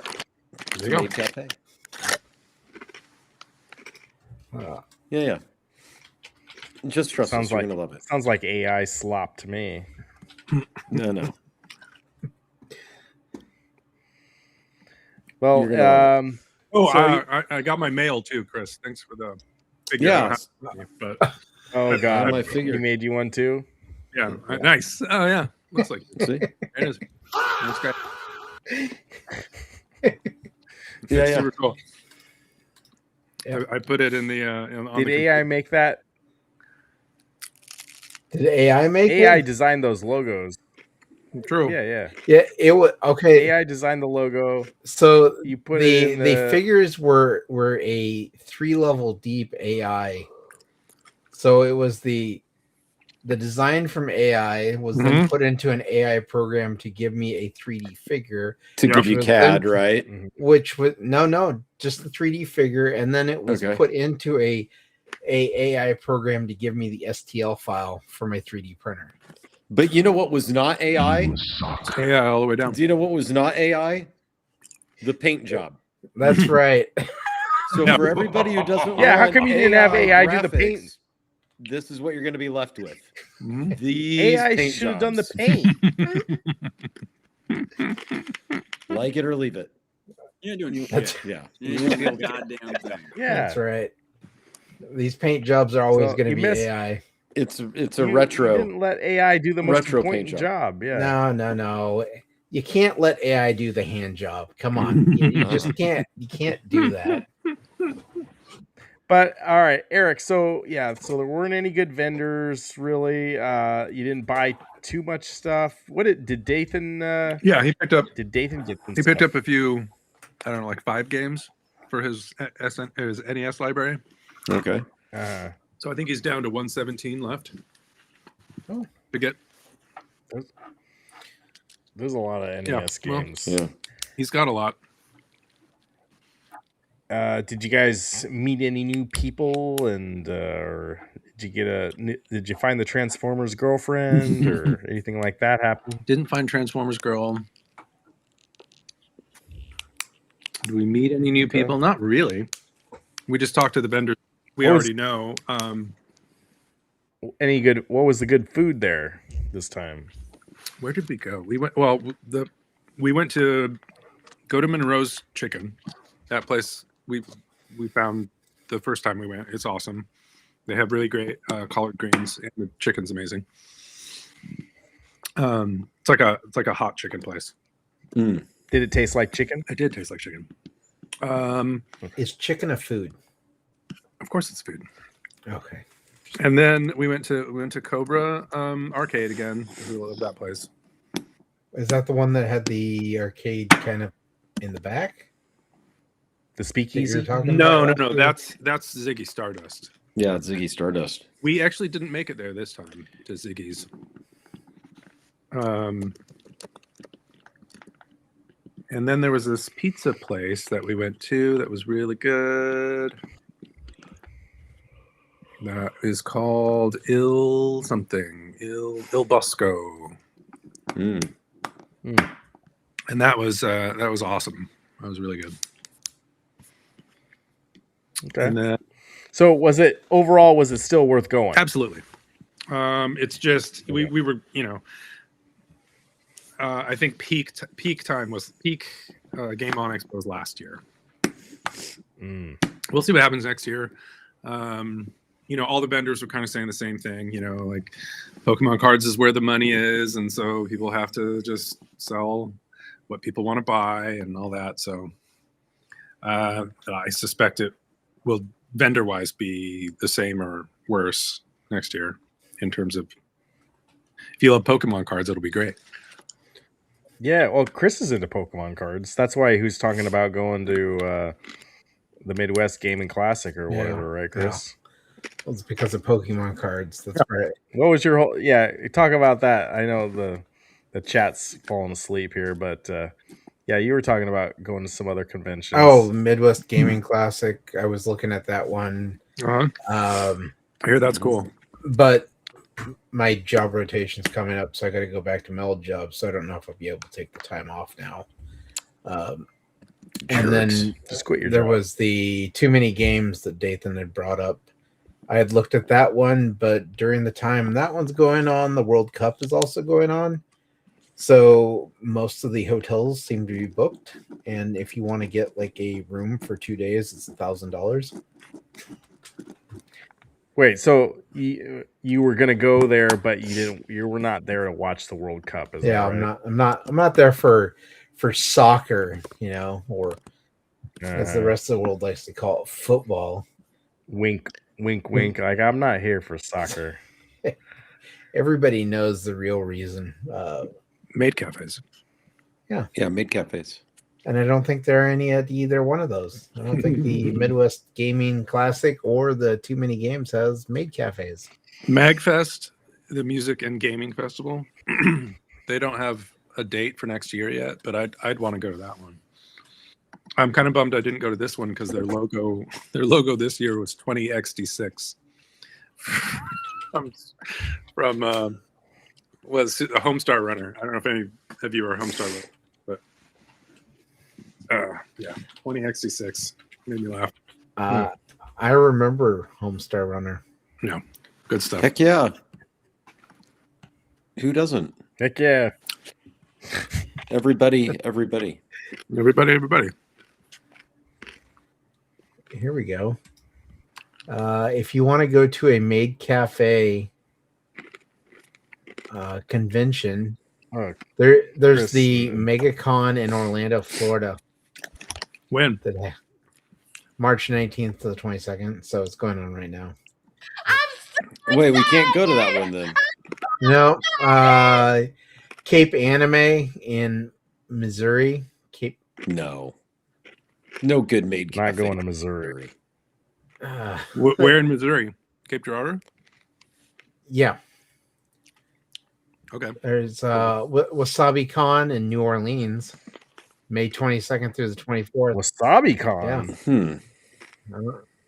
It's
There
a
you go.
maid cafe.
Uh,
Yeah. Just trust
Sounds
us. You're
like-
going to love it.
Sounds like AI slop to me.
No.
Well,
You're gonna
Oh,
So
I got my mail too, Chris. Thanks for the figure.
Yeah.
But
oh god,
my figure.
he made you one too.
yeah, nice. Oh yeah, looks like it.
See?
There it is. That's great.
Yeah.
Super cool.
Yeah.
I put it in the. On
Did
the
AI make that?
Did AI make
AI
it?
designed those logos.
True.
Yeah.
Yeah, it was okay.
AI designed the logo.
So
You put it in
the figures were a 3-level deep AI. So it was the design from AI was then put into an AI program to give me a 3D figure
to give you CAD, right?
Which was no, just the 3D figure, and then it was put into a AI program to give me the STL file for my 3D printer.
But you know what was not AI?
AI all the way down.
Do you know what was not AI? The paint job.
That's right.
So for everybody who doesn't
Yeah, how
want
come you didn't have AI do the paint?
graphics, this is what you're going to be left with.
Mhm.
These
AI
paint
should have done the
jobs.
paint.
Like it or leave it.
You're doing shit.
Yeah.
You ain't doing a goddamn thing.
Yeah,
That's right. These paint jobs are always
So
going to
you
be
missed-
AI.
It's a
You
retro.
didn't let AI do the most
Retro paint
important
job.
job. Yeah.
No. You can't let AI do the hand job. Come on. You just can't. You can't do that.
But all right, Eric. So there weren't any good vendors really. You didn't buy too much stuff. What did Dathan?
Yeah, he picked up.
Did Dathan get?
He picked up a few. I don't know, like 5 games for his NES library.
Okay.
So I think he's down to 117 left.
Oh.
To get.
There's a lot of NES games.
Yeah.
He's got a lot.
Did you guys meet any new people, and or did you find the Transformers girlfriend or anything like that happen?
Didn't find Transformers girl. Do we meet any new people? Not really. We just talked to the vendors we already know.
Any good? What was the good food there this time?
Where did we go? We went. Well, we went to go to Monroe's Chicken. That place we found the first time we went. It's awesome. They have really great collard greens, and the chicken's amazing. It's like a hot chicken place.
Did it taste like chicken?
It did taste like chicken.
Is chicken a food?
Of course, it's food.
Okay.
And then we went to Cobra Arcade again. We love that place.
Is that the one that had the arcade kind of in the back?
The speakeasy?
No. That's Ziggy Stardust.
Yeah, it's Ziggy Stardust.
We actually didn't make it there this time to Ziggy's. And then there was this pizza place that we went to that was really good. That is called Il Bosco. And that was awesome. That was really good.
Okay.
And then,
so was it still worth going?
absolutely. It's just we were, I think peak time was Game On Expo was last year. We'll see what happens next year. All the vendors were kind of saying the same thing, like Pokemon cards is where the money is, and so people have to just sell what people want to buy and all that. So I suspect it will vendor-wise be the same or worse next year in terms of if you love Pokemon cards, it'll be great.
Yeah, well, Chris is into Pokemon cards. That's why he was talking about going to the Midwest Gaming Classic or whatever, right, Chris?
Yeah. Well, it's because of Pokemon cards. That's right.
What was your whole? Yeah, talk about that. I know the chat's falling asleep here, but yeah, you were talking about going to some other conventions.
Oh, Midwest Gaming Classic. I was looking at that one.
I hear that's cool.
But my job rotation's coming up, so I got to go back to Meld job. So I don't know if I'll be able to take the time off now. And then
just quit your
there
job.
was the too many games that Dathan had brought up. I had looked at that one, but during the time that one's going on, the World Cup is also going on. So most of the hotels seem to be booked. And if you want to get like a room for 2 days, it's $1,000.
Wait, so you were gonna go there, but you didn't. You were not there to watch the World Cup. Is
Yeah,
that right?
I'm not there for soccer, or as the rest of the world likes to call it, football.
Wink, wink, wink. Like, I'm not here for soccer.
Everybody knows the real reason.
Maid cafes.
Yeah, maid cafes.
And I don't think there are any at either one of those. I don't think the Midwest Gaming Classic or the Too Many Games has maid cafes.
Magfest, the music and gaming festival, they don't have a date for next year yet, but I'd want to go to that one. I'm kind of bummed I didn't go to this one because their logo this year was 20XD6 from was a Homestar runner. I don't know if any of you are Homestar runners, but yeah, 20XD6 made me laugh.
I remember Homestar Runner.
No, good stuff.
Heck yeah. Who doesn't?
Heck yeah.
Everybody.
Everybody.
Here we go. If you want to go to a maid cafe convention, there's
Chris,
the MegaCon in Orlando, Florida.
When?
March 19th to the 22nd. So it's going on right now.
Wait, we can't go to that one then.
No, Cape Anime in Missouri.
No good maid
Not
cafe.
going to Missouri.
Where in Missouri? Cape Girardeau?
Yeah.
Okay.
There's Wasabi Con in New Orleans, May 22nd through the 24th.
Wasabi Con.
Yeah.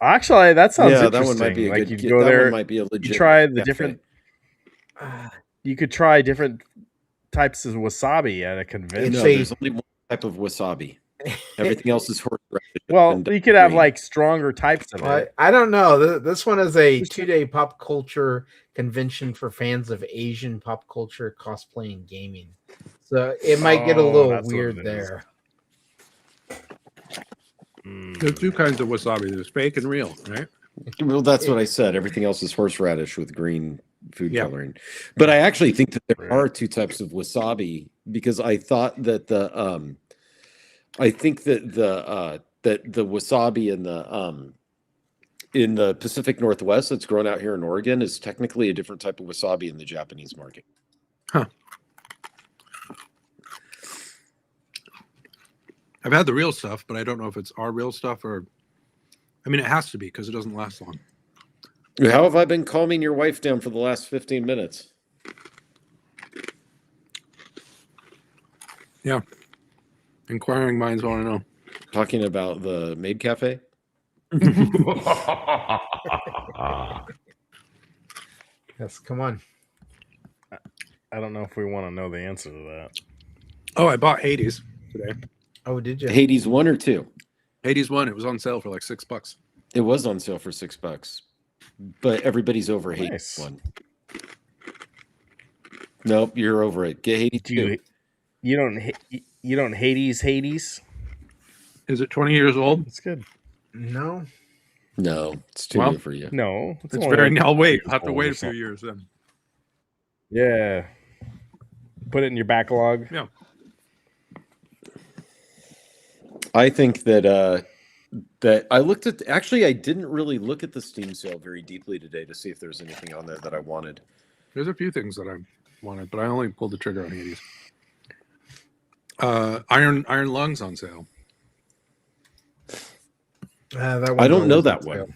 Actually, that sounds
Yeah,
interesting.
that one might be a
like
good.
you'd go
that
there,
one might be a legit.
you try the
cafe.
different. You could try different types of wasabi at a convention.
No, there's only one type of wasabi. Everything else is horseradish.
Well, you could have like stronger types of it.
I don't know. This one is a 2-day pop culture convention for fans of Asian pop culture, cosplay, and gaming. So it might get a little weird there.
There's two kinds of wasabi. There's fake and real, right?
Well, that's what I said. Everything else is horseradish with green food coloring. But I actually think that there are two types of wasabi because I thought that the wasabi in the Pacific Northwest that's grown out here in Oregon is technically a different type of wasabi in the Japanese market.
Huh. I've had the real stuff, but I don't know if it's our real stuff or. I mean, it has to be because it doesn't last long.
How have I been calming your wife down for the last 15 minutes?
Yeah. Inquiring minds want to know.
Talking about the maid cafe?
Yes, come on.
I don't know if we want to know the answer to that.
Oh, I bought Hades today.
Oh, did you?
Hades 1 or 2?
Hades 1. It was on sale for like $6.
It was on sale for $6. But everybody's over
Nice.
Hades 1. Nope, you're over it. Get Hades 2.
You don't Hades?
Is it 20 years old?
It's good.
No.
No, it's too new for you.
No,
It's very. I'll wait. I'll have to
old
wait
or
a few
something.
years then.
Yeah. Put it in your backlog.
Yeah.
I think that I looked at. Actually, I didn't really look at the Steam sale very deeply today to see if there's anything on there that I wanted.
There's a few things that I wanted, but I only pulled the trigger on Hades. Iron Lungs on sale.
I don't know that one.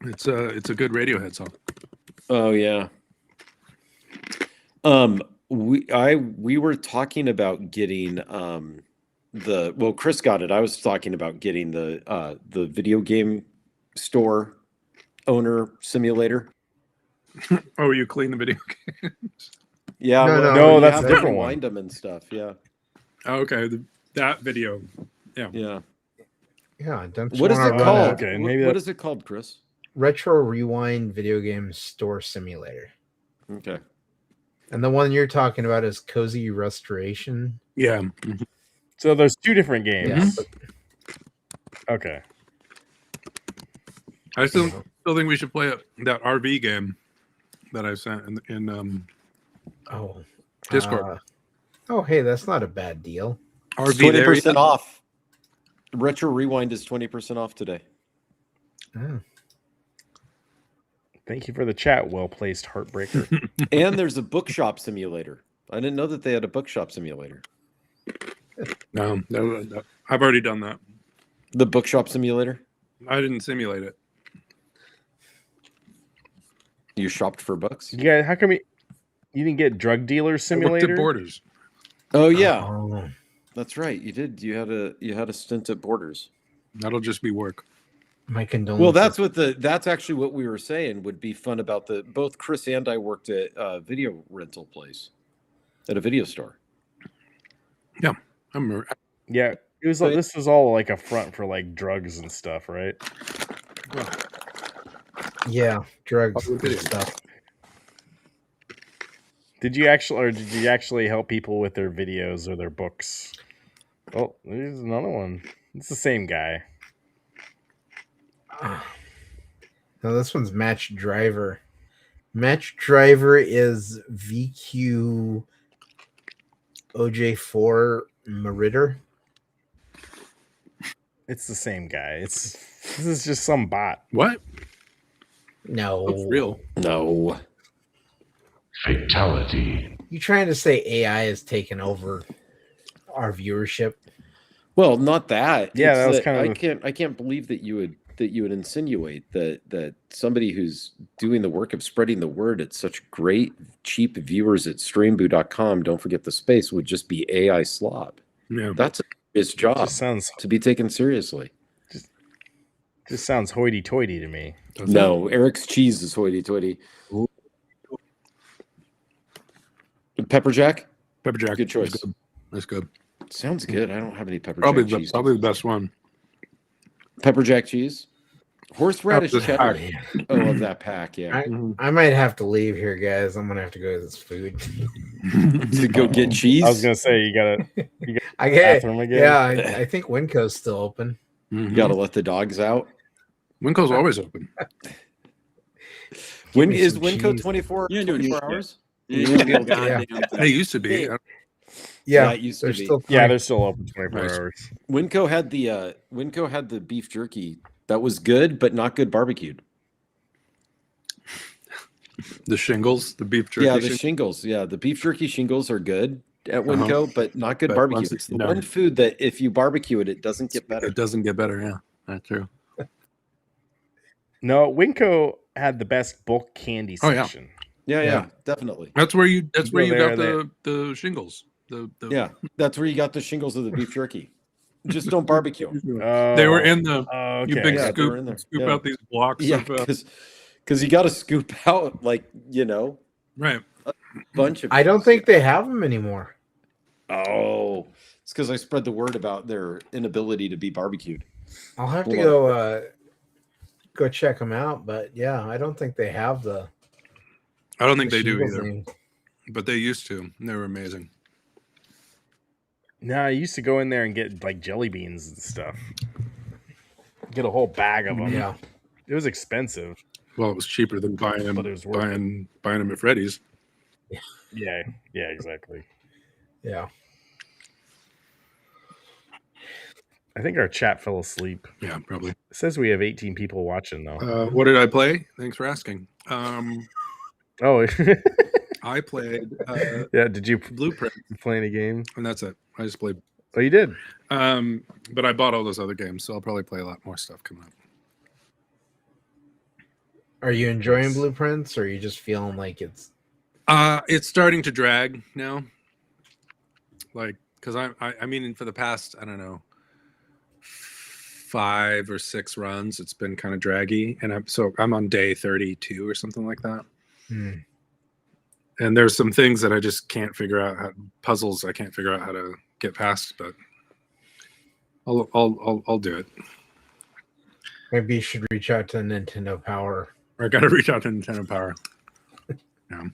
It's a good Radiohead song.
Oh yeah. We were talking about getting Chris got it. I was talking about getting the video game store owner simulator.
Oh, you clean the video games?
Yeah,
No,
you
that's
have
a
to
different one.
rewind them and stuff. Yeah.
Oh, okay, that video. Yeah.
Yeah.
Yeah. Don't you
What is
wanna
it
run
called?
a
Okay,
What-
maybe
what
that-
is it called, Chris?
Retro Rewind Video Game Store Simulator.
Okay.
And the one you're talking about is Cozy Restoration.
Yeah.
So there's two different games.
Yeah.
Okay.
I still think we should play that RV game that I sent in
Oh.
Discord.
Hey, that's not a bad deal.
RV
20% off. Retro Rewind is 20% off today.
Oh.
Thank you for the chat. Well placed, heartbreaker.
And there's a bookshop simulator. I didn't know that they had a bookshop simulator.
No, I've already done that.
The bookshop simulator?
I didn't simulate it.
You shopped for books?
Yeah, how come you didn't get drug dealer
I looked
simulator?
at Borders.
Oh yeah,
Oh,
that's right. You did. You had a stint at Borders.
That'll just be work.
my condolences.
Well, that's actually what we were saying would be fun about both Chris and I worked at a video rental place, at a video store.
Yeah, it was. This was all like a front for like drugs and stuff, right?
Yeah, drugs
Oh,
and
video.
stuff.
Did you actually help people with their videos or their books? Oh, there's another one. It's the same guy.
No, this one's Match Driver. Match Driver is VQ OJ4 Meritter.
It's the same guy. This is just some bot.
What?
No,
Looks real.
No.
Fatality.
You trying to say AI has taken over our viewership?
Well, not that.
Yeah,
It's
that was kind of
I can't believe that you would insinuate that somebody who's doing the work of spreading the word at such great cheap viewers at streamboo.com, don't forget the space, would just be AI slob.
Yeah.
That's his job
Just sounds
to be taken seriously.
hoity-toity to me.
No, Eric's cheese is hoity-toity. Pepper jack?
Pepper jack.
Good choice.
That's good.
Sounds good. I don't have any pepper
Probably
jack cheese.
the best one.
Pepper jack cheese? Horseradish
Of the
cheddar.
pack.
Oh, of that pack, yeah.
I might have to leave here, guys. I'm gonna have to go to this food.
To go get cheese?
I was gonna say you gotta
I get
bathroom again.
Yeah, I think Winco's still open.
You gotta let the dogs out.
Winco's always open.
When
me
is
some
Winco
cheese.
24
You're doing
24
shit.
hours?
You
won't be able to-
goddamn
They
thing.
used to be.
Yeah,
it used to
they're
be.
still
Yeah,
fine.
they're still open 24
Nice.
hours.
Winco had the beef jerky that was good, but not good barbecued.
The shingles, the beef jerky.
Yeah, the shingles. Yeah, the beef jerky shingles are good at Winco, but not good
But
barbecue.
once
It's the
no.
one food that if you barbecue it, it doesn't get better.
It doesn't get better. Yeah, that's true.
No, Winco had the best bulk candy
Oh, yeah.
section.
Yeah, definitely.
That's where you. That's where
Go
you got
there,
the shingles. The
Yeah, that's where you got the shingles of the beef jerky. Just don't barbecue 'em.
They were in the.
Oh,
You
okay.
big
Yeah, they were in
scoop
there. Yeah.
out these blocks
Yeah,
of.
because you got to scoop out like
Right.
bunch of.
I don't think they have them anymore.
Oh, it's because I spread the word about their inability to be barbecued.
I'll have to
Hold
go check them out. But yeah, I don't think they have the.
I don't think
the
they do
shingles
either,
thing.
but they used to. And they were amazing.
No, I used to go in there and get like jelly beans and stuff. Get a whole bag of them.
Yeah,
It was expensive.
Well, it was cheaper than buying them.
But it was worth
buying them at Freddy's.
Yeah, exactly.
yeah.
I think our chat fell asleep.
Yeah, probably.
It says we have 18 people watching though.
What did I play? Thanks for asking.
Oh,
I played
yeah. Did you
Blueprint,
play any game?
and that's it. I just played.
Oh, you did.
But I bought all those other games, so I'll probably play a lot more stuff coming up.
Are you enjoying Blueprints, or are you just feeling like it's?
It's starting to drag now. Like, because I mean, for the past, I don't know, 5 or 6 runs, it's been kind of draggy, and I'm on day 32 or something like that. And there's some things that I just can't figure out, puzzles I can't figure out how to get past, but I'll do it.
Maybe you should reach out to Nintendo Power.
I got to reach out to Nintendo Power. Yeah.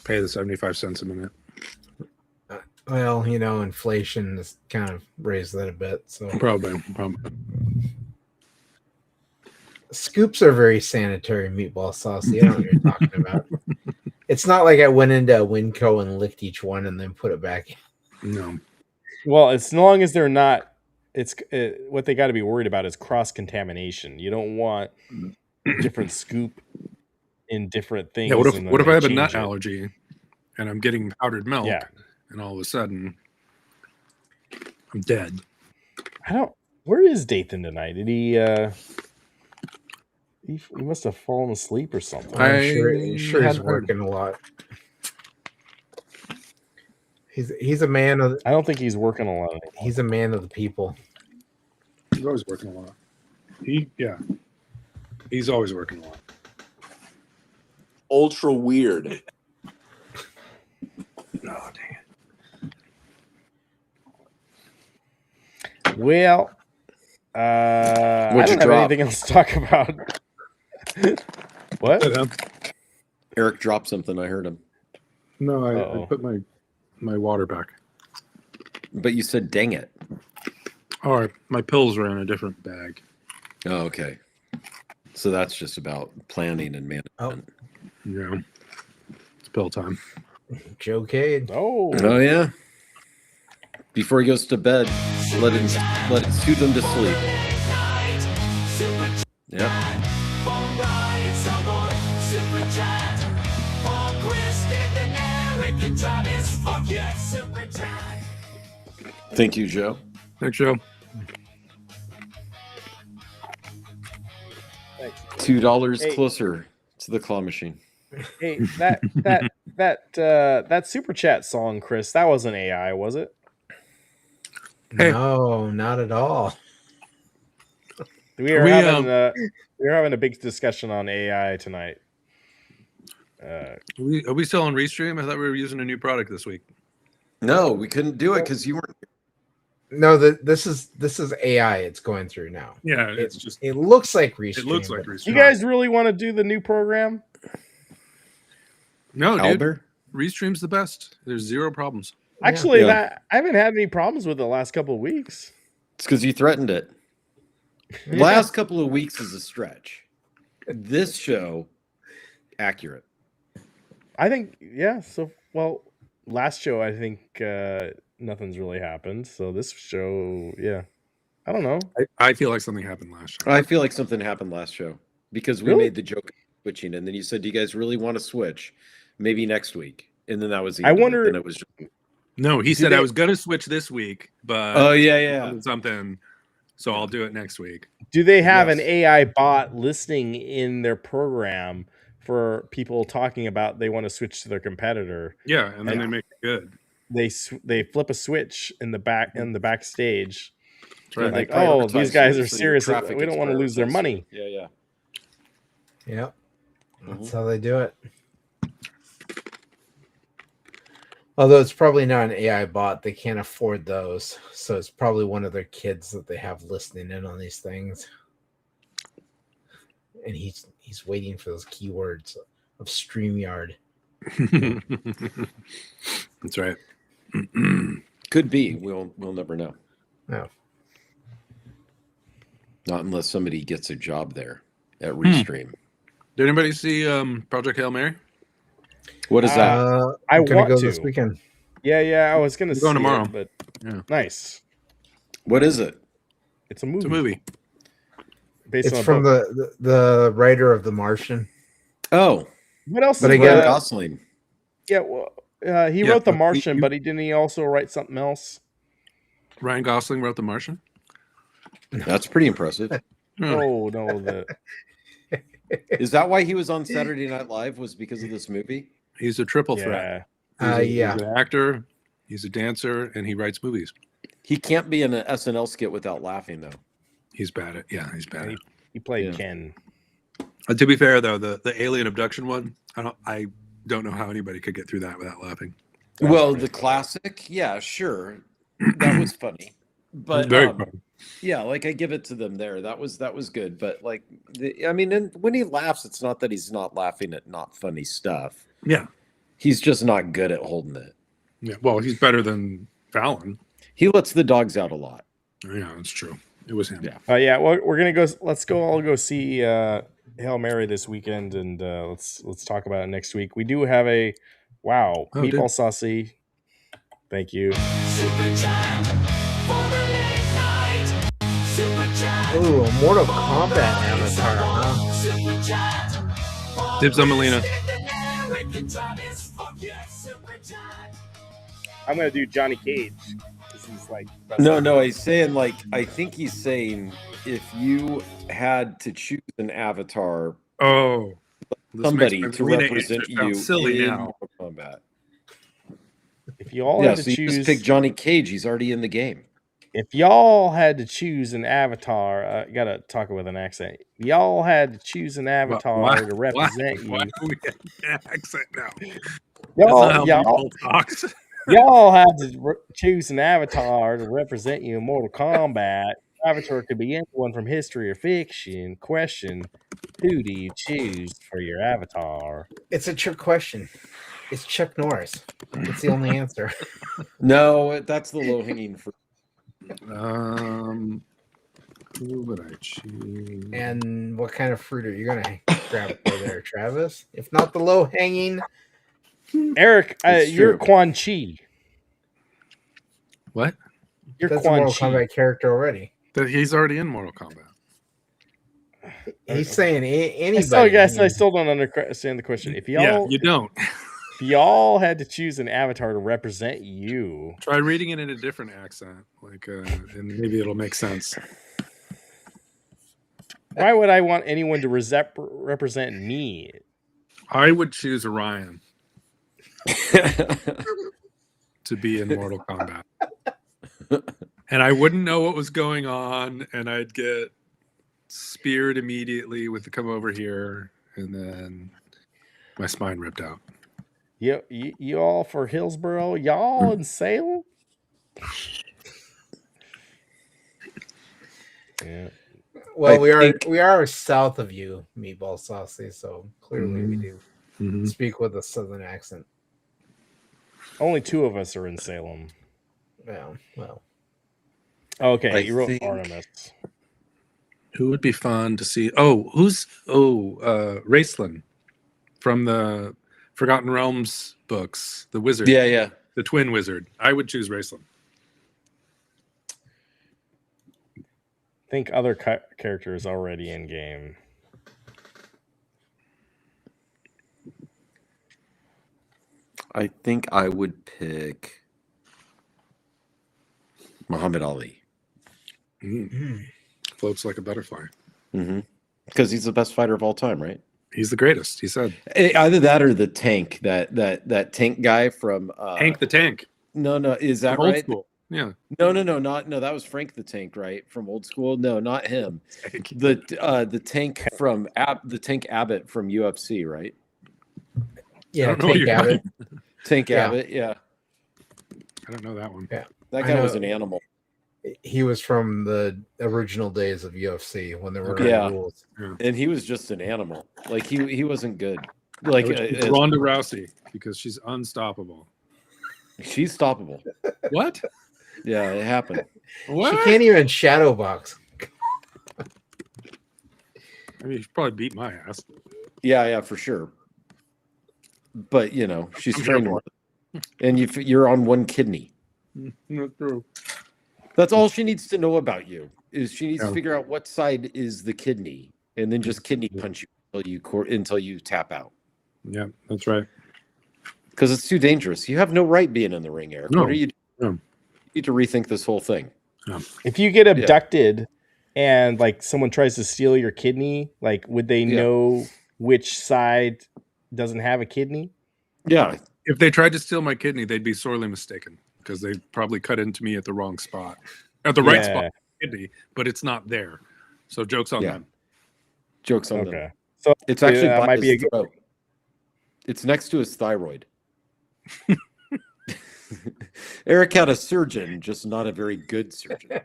Pay the 75 cents a minute.
Well, inflation has kind of raised that a bit. So
Probably.
scoops are very sanitary meatball sauce. You know what you're talking about. It's not like I went into Winco and licked each one and then put it back in.
No.
Well, as long as they're not, what they got to be worried about is cross contamination. You don't want different scoop in different things.
Yeah, what
and then
if I
they
have a
change
nut
it.
allergy and I'm getting powdered milk,
Yeah.
and all of a sudden I'm dead?
I don't. Where is Dathan tonight? Did he? He must have fallen asleep or something.
I'm
I
sure he's
hadn't heard.
working a lot. He's a man of
I don't think he's working a lot anymore.
he's a man of the people.
He's always working a lot. He's always working a lot.
Ultra weird.
Oh, dang it.
Well, I
What'd you
don't have
drop?
anything else to talk about. What?
Eric dropped something. I heard him.
No, I
Uh-oh.
put my water back.
But you said, dang it.
All right, my pills were in a different bag.
Oh, okay. So that's just about planning and management.
Yeah, it's pill time.
Joe Cade.
Oh,
Oh, yeah. Before he goes to bed, let it soothe him to sleep. Yep. Thank you, Joe.
Thanks, Joe.
$2
Hey.
closer to the claw machine.
hey, that super chat song, Chris. That wasn't AI, was it?
Hey.
No, not at all.
We are
We,
having a big discussion on AI tonight.
Are we still on Restream? I thought we were using a new product this week.
No, we couldn't do it because you weren't.
No, this is AI. It's going through now.
Yeah,
It looks like Restream.
it looks like
but
Restream.
You guys really want to do the new program?
No, dude.
Albert?
Restream's the best. There's zero problems.
Actually,
Yeah.
I haven't had any problems with it the last couple of weeks.
It's because you threatened it. Last couple of weeks is a stretch. This show, accurate.
I think, yeah. So, well, last show, I think nothing's really happened. So this show, yeah. I don't know.
I feel like something happened last show.
I feel like something happened last show because we
Really?
made the joke of switching, and then you said, "Do you guys really want to switch? Maybe next week." And then that was. The
I
end of it.
wonder-
Then it was.
No, he said
they-
I was going to switch this week, but
Oh yeah.
something. So I'll do it next week.
Do they have an
Yes.
AI bot listening in their program for people talking about they want to switch to their competitor?
Yeah, and then
Yeah.
they make it good.
They flip a switch in the backstage.
That's right.
Like,
They
oh,
prioritize
these guys
you,
are
so your
serious.
traffic
We don't
gets
want to lose their
prioritized.
money.
Yeah.
Yep. That's
Mhm.
how they do it. Although it's probably not an AI bot, they can't afford those. So it's probably one of their kids that they have listening in on these things. And he's waiting for those keywords of StreamYard.
That's right.
Could be. We'll never know.
No.
Not unless somebody gets a job there at Restream.
Did anybody see Project Hail Mary?
What is that?
I
I'm gonna
want
go
to.
this weekend.
Yeah. I was gonna
We're going
see
tomorrow.
it, but
Yeah.
nice.
What is it?
It's a movie.
It's a movie.
Based on
It's
a
from
book.
the writer of The Martian.
Oh,
What else?
But
is
I
Ryan
got-
Gosling.
Yeah, well, he
Yeah,
wrote The
but
Martian,
you-
but didn't he also write something else?
Ryan Gosling wrote The Martian.
That's pretty impressive.
Oh no, the
Is that why he was on Saturday Night Live? Was because of this movie?
He's a triple threat.
yeah.
He's
Yeah.
an actor, he's a dancer, and he writes movies.
He can't be in an SNL skit without laughing, though.
He's bad at he's bad at
He played
Yeah.
Ken.
To be fair though, the alien abduction one, I don't know how anybody could get through that without laughing.
Well, the classic, yeah, sure, that was funny, but
Very funny.
yeah, like I give it to them there. That was good, but like, I mean, and when he laughs, it's not that he's not laughing at not funny stuff.
Yeah.
He's just not good at holding it.
Yeah. Well, he's better than Fallon.
He lets the dogs out a lot.
Yeah, that's true. It was him.
Yeah.
Yeah, well, we're gonna go. Let's go. I'll go see Hail Mary this weekend, and let's talk about it next week. We do have a
Oh,
meatball
dude.
saucy. Thank you.
Ooh, a Mortal Kombat avatar, huh?
Dibs on Melina.
I'm gonna do Johnny Cage. He's like
No, he's saying like I think he's saying if you had to choose an avatar,
Oh, this
somebody
makes
to
my Melina
represent
answer sound
you
silly
in
now.
Mortal Kombat.
If you all
Yeah,
had to
so you
choose,
just pick Johnny Cage. He's already in the game.
if y'all had to choose an avatar, gotta talk with an accent. Y'all had to choose an avatar to represent you.
Why do we have an accent now? That's
Y'all,
not how people talk.
y'all had to choose an avatar to represent you in Mortal Kombat. Avatar could be anyone from history or fiction. Question: who do you choose for your avatar?
It's a trick question. It's Chuck Norris. It's the only answer.
No, that's the low hanging fruit.
Who would I choose?
And what kind of fruit are you gonna grab for there, Travis? If not the low hanging,
Eric,
It's
you're
true.
Quan Chi.
What?
You're
that's a
Quan
Mortal
Chi.
Kombat character already.
He's already in Mortal Kombat.
He's saying
I
anybody.
still don't understand the question. If y'all,
Yeah, you don't.
if y'all had to choose an avatar to represent you,
Try reading it in a different accent, like, and maybe it'll make sense.
why would I want anyone to represent me?
I would choose Orion to be in Mortal Kombat. And I wouldn't know what was going on, and I'd get speared immediately with the come over here, and then my spine ripped out.
You all for Hillsboro? Y'all in Salem? Yeah.
Well,
I
we are south of you, Meatball Saucy, so clearly we do
Mm-hmm.
speak with a southern accent.
Only two of us are in Salem.
Well.
Okay,
I
you wrote
think-
Artemis.
Who would be fun to see? Raceland from the Forgotten Realms books, the wizard.
Yeah.
The twin wizard. I would choose Raceland.
Think other characters already in game.
I think I would pick Muhammad Ali.
Floats like a butterfly.
Because he's the best fighter of all time, right?
He's the greatest, he said.
Either that or the tank, that tank guy from
Hank the Tank.
No, is that
From
right?
Old School. Yeah.
No, that was Frank the Tank, right? From Old School. No, not him. The tank from the Tank Abbott from UFC, right?
Yeah,
I don't know what
Tank
you're
Abbott.
Tank
Yeah.
Abbott, yeah.
I don't know that one.
Yeah.
That
I
guy
know.
was an animal.
He was from the original days of UFC when there were
Yeah.
no rules.
And he was just an animal. Like he wasn't good. Like
It's Ronda Rousey because she's unstoppable.
she's stoppable.
What?
Yeah, it happened.
What?
She can't even shadow box.
I mean, she probably beat my ass.
Yeah, for sure. But she's
I'm
trained,
here
and you're on one kidney.
That's true.
That's all she needs to know about you. Is she needs
Yeah.
to figure out what side is the kidney, and then just kidney punch you until you tap out.
Yeah, that's right.
Because it's too dangerous. You have no right being in the ring, Eric.
No.
What are you doing?
No.
You need to rethink this whole thing.
If you get abducted and like someone tries to steal your kidney, like would they know which side doesn't have a kidney?
Yeah.
If they tried to steal my kidney, they'd be sorely mistaken because they probably cut into me at the wrong spot, at the right spot, kidney, but it's not there. So jokes on them.
Jokes on them.
Okay. So
It's actually
that
by
might be a
his
good.
throat. It's next to his thyroid. Eric had a surgeon, just not a very good surgeon.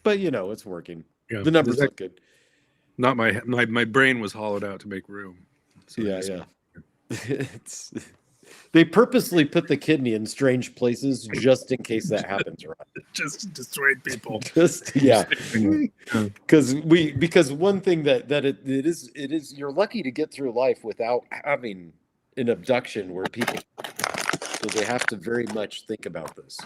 But it's working.
Yeah.
The numbers look good.
Not my brain was hollowed out to make room. So
They purposely put the kidney in strange places just in case that happens, right?
Just to dissuade people.
Because one thing that it is you're lucky to get through life without having an abduction where people, so they have to very much think about this.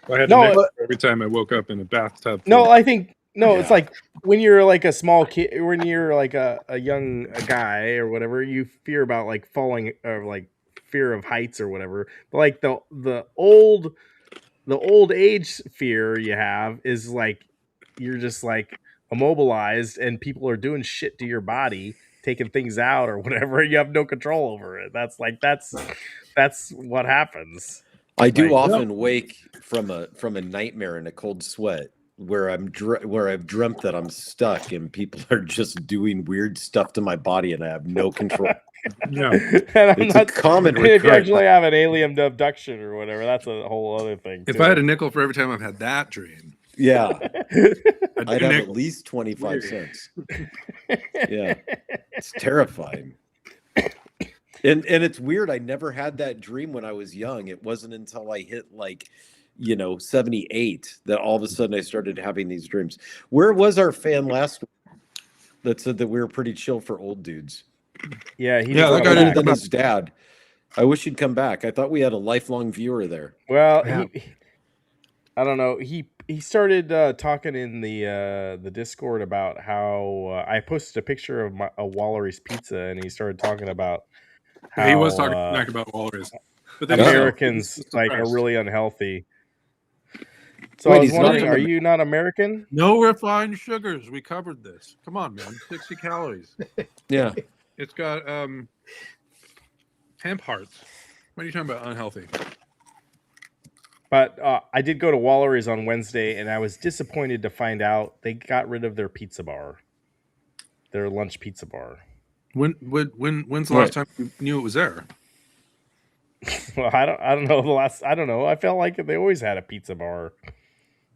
I had to every time I woke up in a bathtub.
No, I think No, it's like when you're like a small kid, when you're like a young guy or whatever, you fear about like falling or like fear of heights or whatever. But like the old age fear you have is like you're just like immobilized and people are doing shit to your body, taking things out or whatever. You have no control over it. That's what happens.
I do
Like,
often wake from a nightmare in a cold sweat where where I've dreamt that I'm stuck and people are just doing weird stuff to my body and I have no control.
Yeah.
and I'm
It's
not,
a common
if you
recurrence.
actually have an alien abduction or whatever, that's a whole other thing.
If
too.
I had a nickel for every time I've had that dream,
Yeah,
I'd
I'd
do
have
nickel.
at least 25
Weird.
cents. Yeah, it's terrifying. And it's weird. I never had that dream when I was young. It wasn't until I hit like, 78 that all of a sudden I started having these dreams. Where was our fan last week that said that we were pretty chill for old dudes?
Yeah, he
Yeah,
just
that guy
wanted
didn't
back.
Other than his dad. I wish he'd come back. I thought we had a lifelong viewer there.
Well,
Yeah.
I don't know. He started talking in the Discord about how I posted a picture of a Wallery's pizza, and he started talking about how
he was talking smack about Walrus. But then
Americans
he was
like are
suppressed.
really unhealthy. So
Wait,
I was
he's not
wondering,
from
are you not American?
No refined sugars. We covered this. Come on, man. 60 calories.
Yeah.
It's got hemp hearts. What are you talking about? Unhealthy.
But I did go to Wallery's on Wednesday, and I was disappointed to find out they got rid of their pizza bar, their lunch pizza bar.
When's the last time you knew it was there?
Well, I don't know. I don't know. I felt like they always had a pizza bar.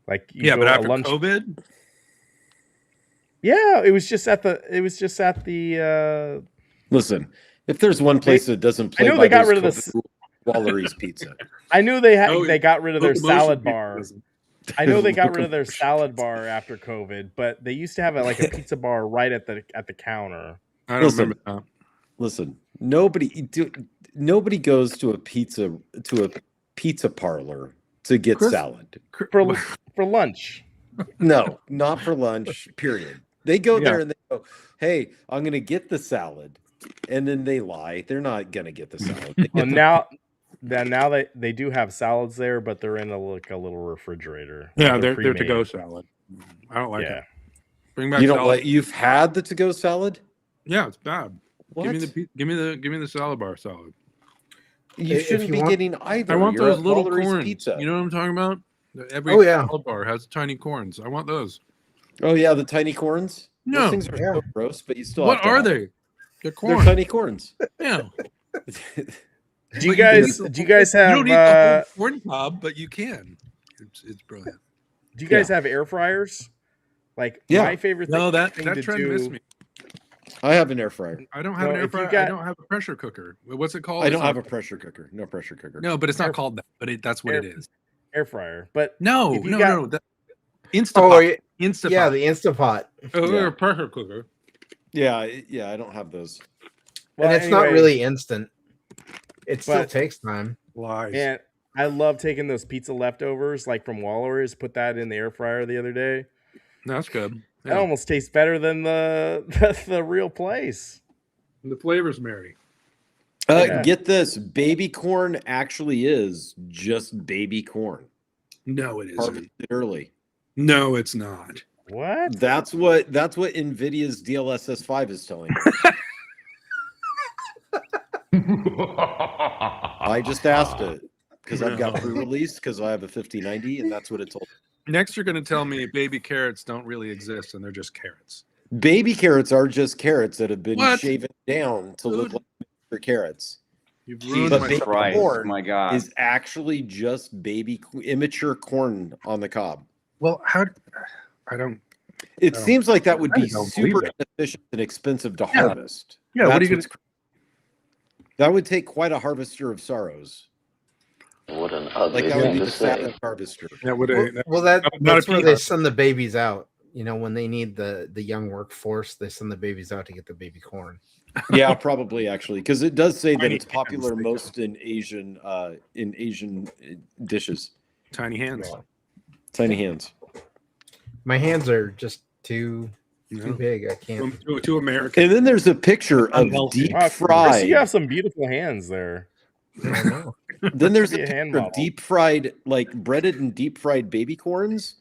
Like
Yeah, but
go
after
lunch.
COVID,
Yeah, it was just at the.
Listen, if there's one place that doesn't play
I know
by
they got
those
rid of
COVID rules, Wallery's Pizza.
I knew they had.
Oh,
They got rid of their
locomotion
salad
people
bar.
doesn't.
I know they got rid of their salad bar after COVID, but they used to have a pizza bar right at the counter.
I don't
Listen.
remember that.
Listen, nobody goes to a pizza parlor to get
Chris-
salad.
For lunch.
No, not for lunch, period. They go
Yeah.
there and they go, "Hey, I'm going to get the salad." And then they lie. They're not going to get the salad. They
Well,
get
now they do have salads there, but they're in a little refrigerator.
Yeah, they're
pre-made.
to-go salad. I don't like
Yeah.
it. Bring back
you don't
salad.
like you've had the to-go salad?
Yeah, it's bad.
What?
Give me the salad bar salad.
You
If
shouldn't
you
be
want-
getting either.
I want
You're
those
at
little
Wallery's
corns.
Pizza.
You know what I'm talking about? Every
Oh, yeah.
salad bar has tiny corns. I want those.
Oh yeah, the tiny corns.
No.
Those things are
Yeah.
so gross, but you still.
What
have to
are
have
they?
them.
They're
They're
corn.
tiny corns.
Yeah.
Do you guys have?
You don't eat the whole corn cob, but you can. It's brilliant.
Do you guys have air fryers? Like
Yeah.
my favorite thing.
No, that
to
trend
do,
missed me.
I have an air fryer.
I don't have
No,
an air
if you
fryer. I
got-
don't have a pressure cooker. What's it called?
I
It's
don't have a
not-
pressure cooker. No pressure cooker.
No, but it's
Air-
not called that. But that's what
air-
it is.
air fryer. But
No,
If you
no,
got-
no. Instapot. Instapot.
yeah, the Instapot.
Yeah.
A pressure cooker.
Yeah, I don't have those.
well,
And it's not
anyway,
really instant. It still
But-
takes time.
Lies.
And I love taking those pizza leftovers, like from Waller's. Put that in the air fryer the other day.
That's good.
That
Yeah.
almost tastes better than the the real place.
The flavors marry.
Yeah.
Get this: baby corn actually is just baby corn.
No, it isn't.
Harvested early.
No, it's not.
What?
That's what Nvidia's DLSS 5 is telling me. I just asked it because I've got
No.
pre-release because I have a 5090, and that's what it told me.
Next, you're going to tell me baby carrots don't really exist and they're just carrots.
Baby carrots are just carrots that have been
What?
shaven down to look
Dude.
like mature carrots.
You've
Jesus
ruined
But
my
baby
Christ,
corn
my God.
is actually just immature corn on the cob.
Well, how? I don't.
It
I don't-
seems like that would
I
be
don't believe
super
that.
inefficient and expensive to
Yeah.
harvest.
Yeah, what are
That's
you
what's That would take quite a harvester of sorrows.
What an ugly
Like that would
thing
be
to
the
say.
saddest harvester.
That would.
Well,
not
that's
a
where
pea
they
hut.
send the babies out. You know, when they need the young workforce, they send the babies out to get the baby corn.
Yeah, probably actually, because it does say that
Tiny
it's popular
hands, they
most in Asian dishes.
Tiny hands.
Tiny hands.
My hands are just too
No.
big. I can't.
Too American.
And then there's a picture of
Unhealthy.
deep
Wow, Chris,
fried.
you have some beautiful hands there.
I know.
Then there's a
Be a hand
picture of
model.
deep fried, like breaded and deep fried baby corns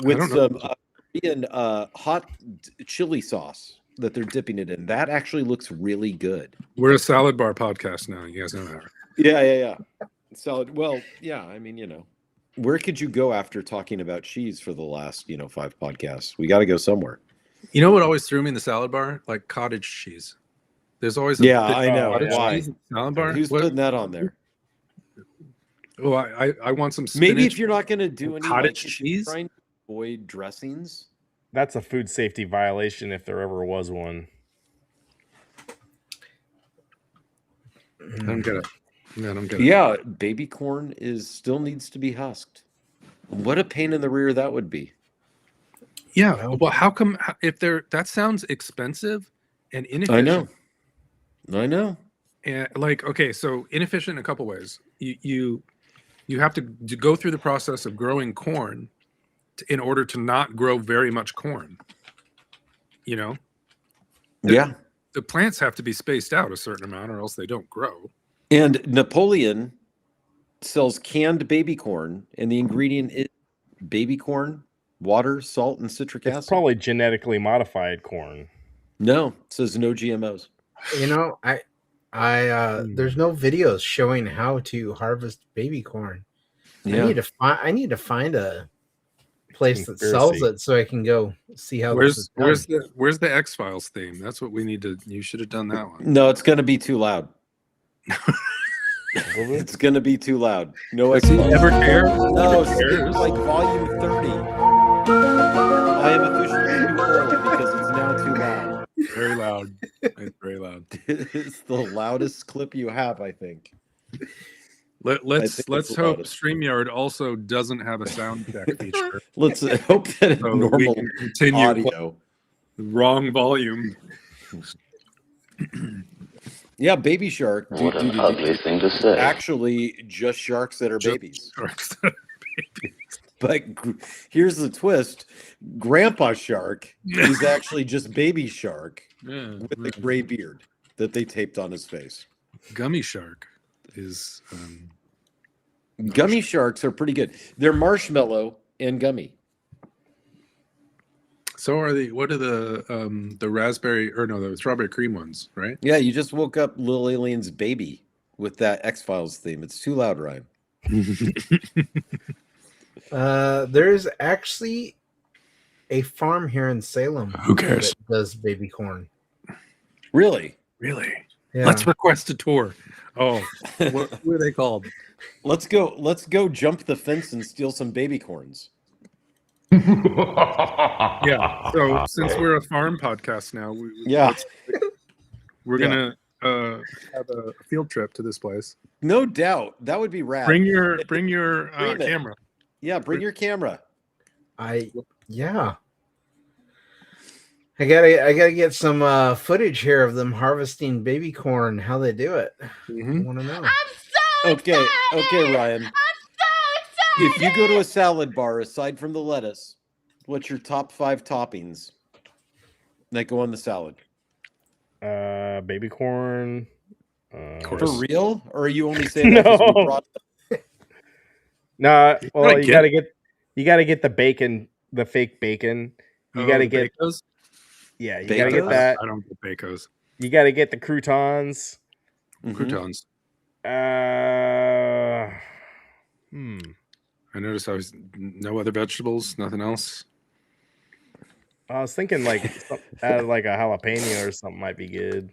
with
don't know.
some Korean hot chili sauce that they're dipping it in. That actually looks really good.
We're a salad bar podcast now. You guys know that.
Yeah. Salad. Well, yeah. I mean, where could you go after talking about cheese for the last, 5 podcasts? We got to go somewhere.
You know what always threw me in the salad bar? Like cottage cheese. There's always a
Yeah,
bit
I know.
cottage
Why?
cheese in the salad bar.
Who's putting that on there?
Oh, I want some spinach.
Maybe if you're not going to do any
cottage
if
cheese?
you're trying to avoid dressings.
That's a food safety violation if there ever was one.
I don't get it. No, I don't get it.
Yeah, baby corn still needs to be husked. What a pain in the rear that would be.
Yeah. Well, how come if that sounds expensive and inefficient?
I know.
And okay, so inefficient in a couple ways. You have to go through the process of growing corn in order to not grow very much corn.
Yeah.
The plants have to be spaced out a certain amount or else they don't grow.
And Napoleon sells canned baby corn, and the ingredient is baby corn, water, salt, and citric acid.
It's probably genetically modified corn.
No, it says no GMOs.
There's no videos showing how to harvest baby corn.
Yeah.
I need to find a place that
Conspiracy.
sells it so I can go see how this is
Where's
done.
where's the X-Files theme? That's what we need to. You should have done that one.
No, it's going to be too loud. It's going to be too loud. No
Does he
X-Files.
ever care?
No,
Never
skip
cares.
like volume 30. I am officially too old because it's now too loud.
Very loud. It's very loud.
It's the loudest clip you have, I think.
Let's
think it's the
hope
loudest.
StreamYard also doesn't have a sound check feature.
Let's hope that
So we
normal
can continue
audio.
wrong volume.
Yeah, baby shark.
What an ugly thing to say.
Actually, just sharks that are
Just
babies.
sharks.
But here's the twist: Grandpa Shark is actually just baby shark
Yeah.
with a gray beard that they taped on his face.
Gummy shark is
Gummy sharks are pretty good. They're marshmallow and gummy.
so are the raspberry the strawberry cream ones, right?
Yeah, you just woke up Little Alien's baby with that X-Files theme. It's too loud, Ryan.
There's actually a farm here in Salem.
Who cares?
That does baby corn.
Really?
Really?
Yeah.
Let's request a tour. Oh, what are they called?
Let's go jump the fence and steal some baby corns.
Yeah. So since we're a farm podcast now,
Yeah.
we're
Yeah.
gonna have a field trip to this place.
No doubt. That would be rad.
Bring your
Stream it.
camera.
Yeah, bring your camera.
Yeah. I gotta get some footage here of them harvesting baby corn. How they do it.
Mhm.
I want to know.
Okay, Ryan. If you go to a salad bar, aside from the lettuce, what's your top 5 toppings that go on the salad?
Baby corn.
For real? Or are you only saying that because we
No.
brought
Nah, well,
I
you
get-
gotta get the bacon, the fake bacon. You gotta
the
get
Bacos?
you gotta
Bacos?
get that.
I don't get Bacos.
You gotta get the croutons.
Mhm.
Croutons. I noticed no other vegetables, nothing else.
I was thinking like add like a jalapeno or something might be good.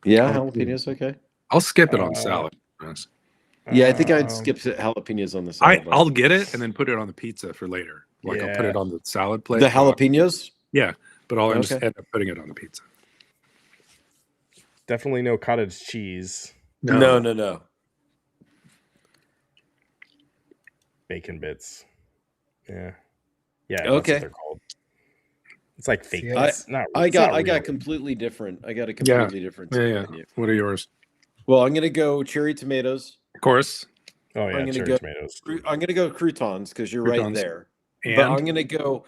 Yeah, jalapenos, okay.
I'll skip it on salad. Yes.
Yeah, I think I'd
Um,
skip jalapenos on the salad bar.
I'll get it and then put it on the pizza for later. Like I'll put
Yeah.
it on the salad plate.
The jalapenos?
Yeah, but I'll just
Okay.
end up putting it on the pizza.
Definitely no cottage cheese.
No.
Bacon bits. Yeah. Yeah.
Okay.
That's what they're called. It's like fake.
Yeah.
It's not,
I
it's not
got
real.
completely different. I got a completely different
Yeah.
menu.
What are yours?
Well, I'm gonna go cherry tomatoes.
Of course.
Oh yeah,
I'm gonna
cherry
go-
tomatoes.
I'm gonna go croutons because you're right
Croutons.
there.
And
But I'm gonna go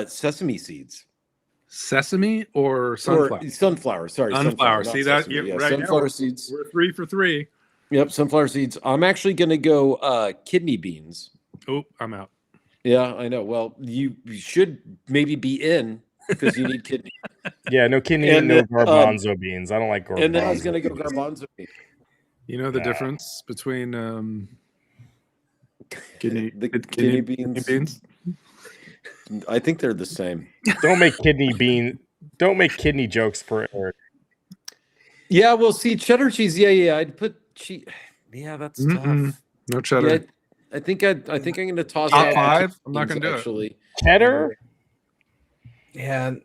Sesame seeds.
Sesame or sunflower?
Or sunflower. Sorry,
Sunflower.
not
See that?
sesame. Yeah,
Right
sunflower
now,
seeds.
we're 3 for 3.
Yep, sunflower seeds. I'm actually going to go kidney beans.
Oh, I'm out.
Yeah, I know. Well, you should maybe be in because you need kidney.
Yeah, no kidney,
And
no
then,
garbanzo beans. I don't like garbanzo.
And then I was going to go garbanzo beans.
You know the
Nah.
difference between kidney
beans? I think they're the same.
Don't make kidney jokes for Eric.
Yeah, well, see, cheddar cheese. Yeah. I'd put cheese. Yeah, that's tough.
No cheddar.
Yeah, I think I'm going to toss
Top
out
5. I'm not going to do
actually.
Cheddar?
Yeah,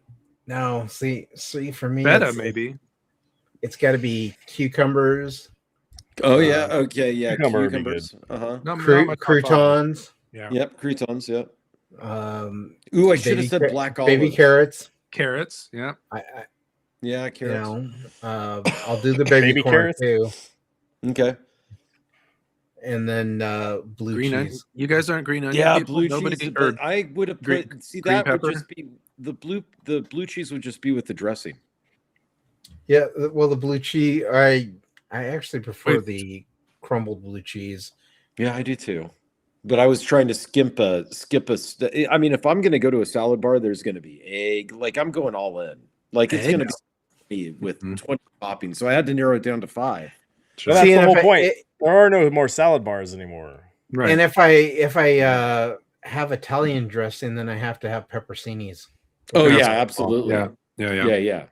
no. See, for me,
Feta maybe.
It's got to be cucumbers.
Oh yeah, okay, yeah,
cucumber would be
cucumbers.
Croutons.
Yeah.
Yep, croutons. Yep.
Ooh,
I should have said black olives.
Baby carrots.
Carrots. Yeah.
Yeah, carrots.
You know, I'll do the baby corn
carrots
too.
Okay.
And then blue
Green
cheese.
onion. You guys aren't green onion.
Yeah,
people?
blue
Nobody,
cheese.
or
But I would have
green-
put. See,
green
that
pepper?
would just be the blue cheese would just be with the dressing.
Yeah, well, the blue cheese. I actually prefer the crumbled blue cheese.
Yeah, I do too. But I was trying to skip a. I mean, if I'm going to go to a salad bar, there's going to be egg. Like I'm going all in. Like it's going to be with 20 toppings. So I had to narrow it down to 5.
But that's the whole point. There are no more salad bars anymore.
Right.
And if I have Italian dressing, then I have to have pepperoncinis.
Oh yeah, absolutely.
Yeah.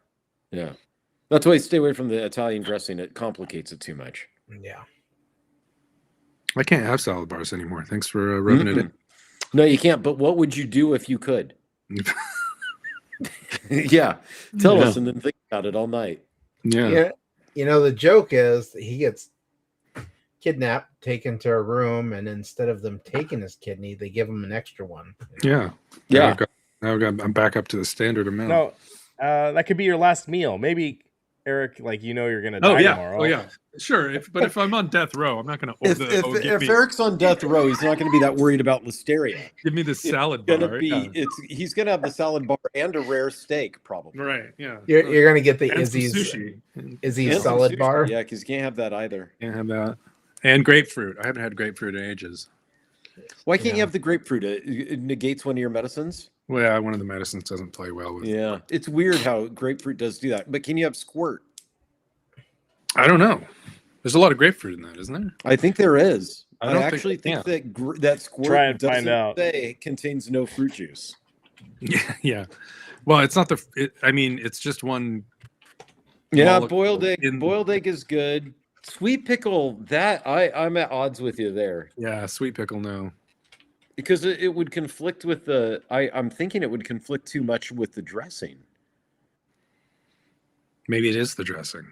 That's why I stay away from the Italian dressing. It complicates it too much.
Yeah.
I can't have salad bars anymore. Thanks for rubbing it in.
No, you can't. But what would you do if you could? Yeah, tell us and then think about it all night.
Yeah.
You know, the joke is that he gets kidnapped, taken to a room, and instead of them taking his kidney, they give him an extra one.
Yeah.
Yeah.
I'm back up to the standard amount.
No, that could be your last meal. Maybe, Eric, like you're gonna die tomorrow.
Oh yeah. Sure. But if I'm on death row, I'm not gonna order
If Eric's on death row, he's not going to be that worried about listeria.
give me the salad
It's
bar.
gonna be, he's going to have the salad bar and a rare steak, probably.
Right. Yeah.
You're gonna get the
And some
Izzy's
sushi.
Izzy's
And some
salad
sushi.
bar.
Yeah, because you can't have that either.
Can't have that. And grapefruit. I haven't had grapefruit in ages.
Why can't you have the grapefruit? It negates one of your medicines.
Well, yeah, one of the medicines doesn't play well with.
Yeah, it's weird how grapefruit does do that. But can you have squirt?
I don't know. There's a lot of grapefruit in that, isn't there?
I think there is.
I
I,
don't
actually think that that squirt
Try and
doesn't
find out.
say it contains no fruit juice.
Yeah. Well, it's not I mean, it's just one.
Yeah,
molecule
boiled egg.
in-
Boiled egg is good. Sweet pickle. That I'm at odds with you there
Yeah, sweet pickle. No.
because it would conflict with the. I'm thinking it would conflict too much with the dressing.
Maybe it is the dressing.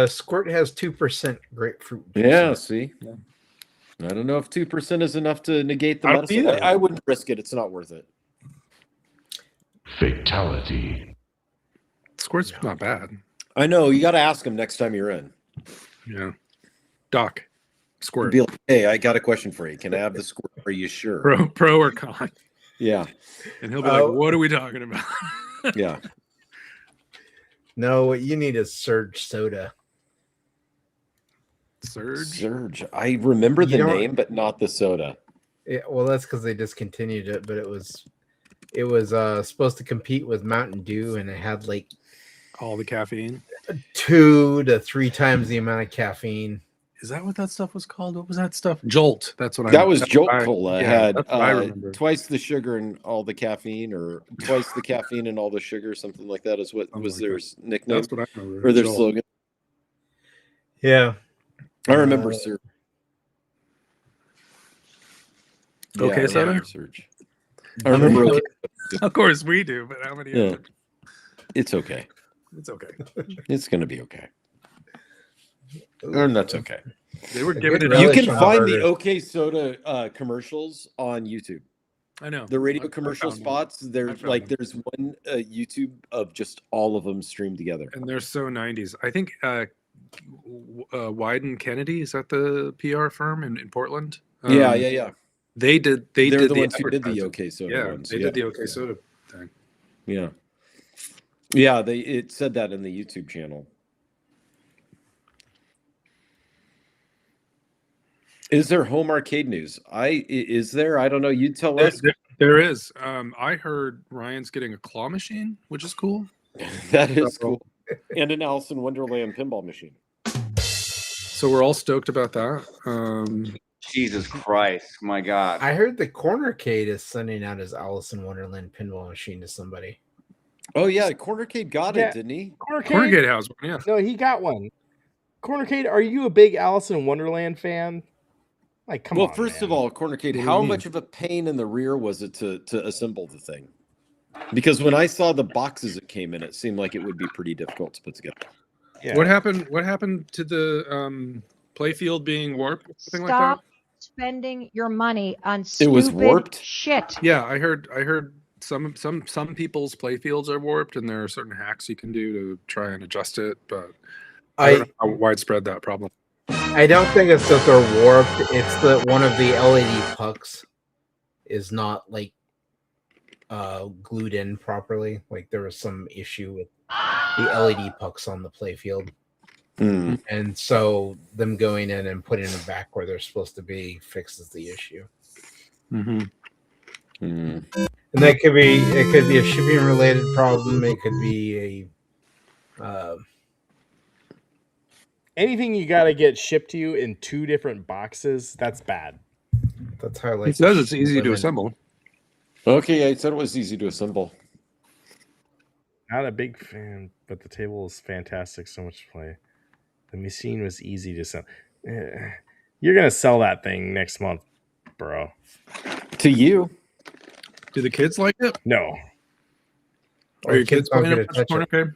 Squirt has 2% grapefruit juice.
Yeah. See. I don't know if 2% is enough to negate the
I don't
medicine.
either.
I wouldn't risk it. It's not worth it.
Fatality.
Squirt's not bad.
I know. You got to ask him next time you're in.
Yeah. Doc, squirt.
Be like, hey, I got a question for you. Can I have the squirt? Are you sure?
Pro or con?
Yeah.
And he'll be like, "What are we talking about?"
Yeah.
No, what you need is Surge soda.
Surge.
I remember the
You don't-
name, but not the soda.
Yeah, well, that's because they discontinued it, but it was supposed to compete with Mountain Dew, and it had like
All the caffeine.
2 to 3 times the amount of caffeine.
Is that what that stuff was called? What was that stuff? Jolt. That's what I.
That was
that's
Jolt
what I-
Cola.
yeah,
Had
that's what I remember.
twice the sugar and all the caffeine, or twice the caffeine and all the sugar, something like that is what
Something
was
like
their
that.
nickname
That's what I remember.
or their
Jolt.
slogan.
Yeah.
I remember Surge.
Okay,
I
soda?
remember Surge. I remember. Okay.
Of course we do, but how many?
Yeah.
Other...
It's okay.
It's okay.
It's gonna be okay. Or that's okay.
They were giving it.
Relish
You
out.
can
on
find
burgers.
the OK Soda commercials on YouTube.
I know
The radio
I
commercial
found them.
spots. There's
found
like
them.
there's one YouTube of just all of them streamed together.
And they're so 90s. I think Wyden Kennedy, is that the PR firm in Portland?
Yeah.
They did. They
They're
did
the ones who did the
advertising.
OK Soda
Yeah,
ones.
they did the OK Soda thing.
Yeah. Yeah, it said that in the YouTube channel. Is there home arcade news? Is there? I don't know. You tell us.
There is. I heard Ryan's getting a claw machine, which is cool.
That is cool. And an Alice in Wonderland pinball machine.
So we're all stoked about that.
Jesus Christ, my God.
I heard the Cornercade is sending out his Alice in Wonderland pinball machine to somebody.
Oh yeah, Cornercade got it, didn't he?
Cornergate has one, yeah.
No, he got one. Cornercade, are you a big Alice in Wonderland fan? Like, come on.
Well, first
man.
of all, Cornercade,
What do you
how
mean?
much of a pain in the rear was it to assemble the thing? Because when I saw the boxes it came in, it seemed like it would be pretty difficult to put together.
Yeah.
What happened to the playfield being warped? Something
Stop
like
spending your money on
It
stupid
was warped?
shit.
that? Yeah, I heard some people's playfields are warped, and there are certain hacks you can do to try and adjust it, but I don't know how widespread that problem.
I don't think it's that they're warped. It's that one of the LED pucks is not like glued in properly. Like there was some issue with the LED pucks on the playfield.
Hmm.
And so them going in and putting them back where they're supposed to be fixes the issue.
Mm-hmm.
Hmm.
And that could be a shipping related problem. It could be a
anything you got to get shipped to you in 2 different boxes, that's bad.
that's how
He says it's easy to assemble.
Okay, yeah, I said it was easy to assemble.
Not a big fan, but the table is fantastic. So much to play. The machine was easy to sell. You're going to sell that thing next month, bro.
To you.
Do the kids like it?
No.
Are your kids
aren't
playing
gonna
it?
touch it.
Okay.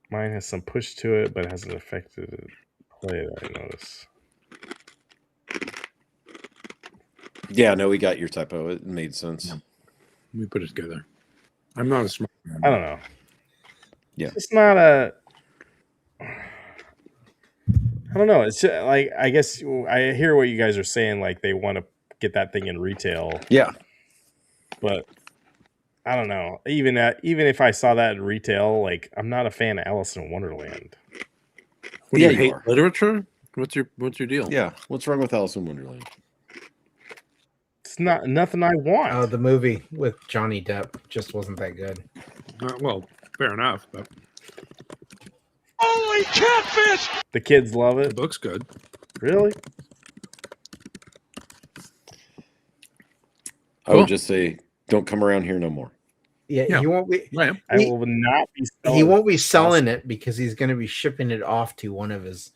Mine has some push to it, but hasn't affected it. Play that I notice.
Yeah, no, we got your typo. It made sense.
We put it together. I'm not a smart man.
I don't know.
Yeah.
It's not a. I don't know. It's just, like, I guess I hear what you guys are saying. Like they want to get that thing in retail,
Yeah.
but I don't know. Even if I saw that in retail, like I'm not a fan of Alice in Wonderland.
What, do
Yeah,
you
you
hate
are.
literature? What's your deal?
Yeah. What's wrong with Alice in Wonderland?
It's not nothing I want.
the movie with Johnny Depp just wasn't that good.
Well, fair enough, but
Holy catfish!
The kids love
the
it.
book's good.
Really?
I would just say, don't come around here no more.
Yeah,
Yeah.
he won't be.
Right.
I will not be.
He won't be selling it because he's going to be shipping it off to one of his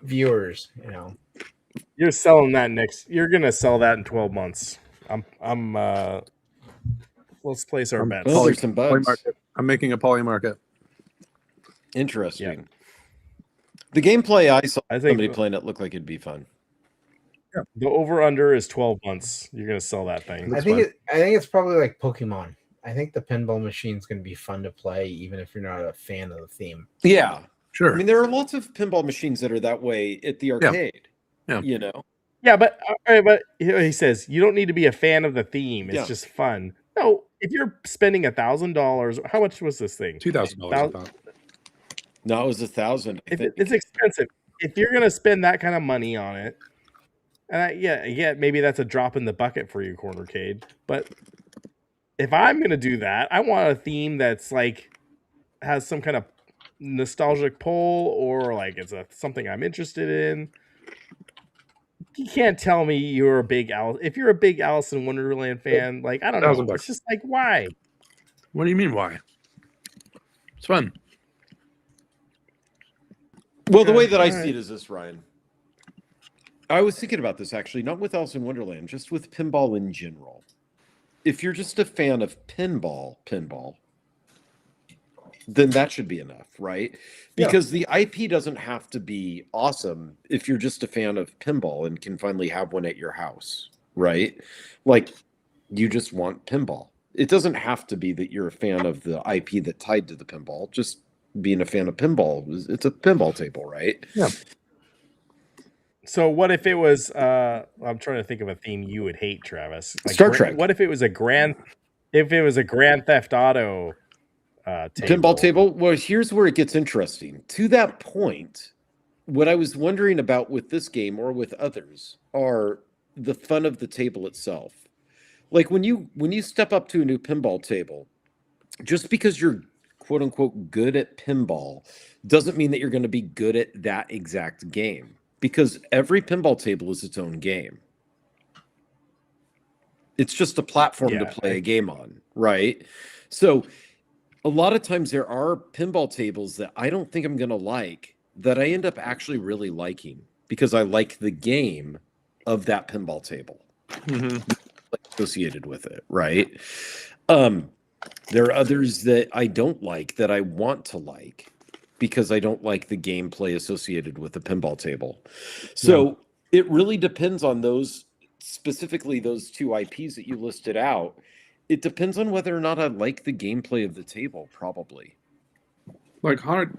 viewers. You know,
You're selling that next. You're gonna sell that in 12 months. Let's place our bets.
Oh, there's some bugs.
Polymarket. I'm making a polymarket.
Interesting. The gameplay I saw
I think
somebody playing it looked like it'd be fun.
the over under is 12 months. You're gonna sell that thing.
I think it's probably like Pokemon. I think the pinball machine's going to be fun to play, even if you're not a fan of the theme.
Yeah.
Sure.
I mean, there are lots of pinball machines that are that way at the arcade.
Yeah.
You know?
Yeah, but he says you don't need to be a fan of the theme. It's
Yeah.
just fun. No, if you're spending $1,000, how much was this thing?
$2,000.
No, it was 1,000. I think.
It's expensive. If you're gonna spend that kind of money on it, and maybe that's a drop in the bucket for you, Cornercade. But if I'm gonna do that, I want a theme that's like has some kind of nostalgic pull, or like it's something I'm interested in. You can't tell me you're a big Alice. If you're a big Alice in Wonderland fan, like I don't know,
$1,000.
it's just like why?
What do you mean why? It's fun.
Well, the way
Okay,
that I
all
see
right.
it is this, Ryan. I was thinking about this actually, not with Alice in Wonderland, just with pinball in general. If you're just a fan of pinball, then that should be enough, right? Because the IP doesn't have to be awesome if you're just a fan of pinball and can finally have one at your house, right? Like, you just want pinball. It doesn't have to be that you're a fan of the IP that tied to the pinball. Just being a fan of pinball, it's a pinball table, right?
Yeah.
So what if it was? I'm trying to think of a theme you would hate, Travis.
Star Trek.
What if it was a Grand Theft Auto
Pinball table? Well, here's where it gets interesting. To that point, what I was wondering about with this game or with others are the fun of the table itself. Like when you step up to a new pinball table, just because you're quote unquote good at pinball doesn't mean that you're going to be good at that exact game, because every pinball table is its own game. It's just a platform to play a game on, right? So a lot of times there are pinball tables that I don't think I'm going to like that I end up actually really liking because I like the game of that pinball table associated with it, right? There are others that I don't like that I want to like because I don't like the gameplay associated with the pinball table. So it really depends on those, specifically those two IPs that you listed out. It depends on whether or not I like the gameplay of the table, probably.
Like haunted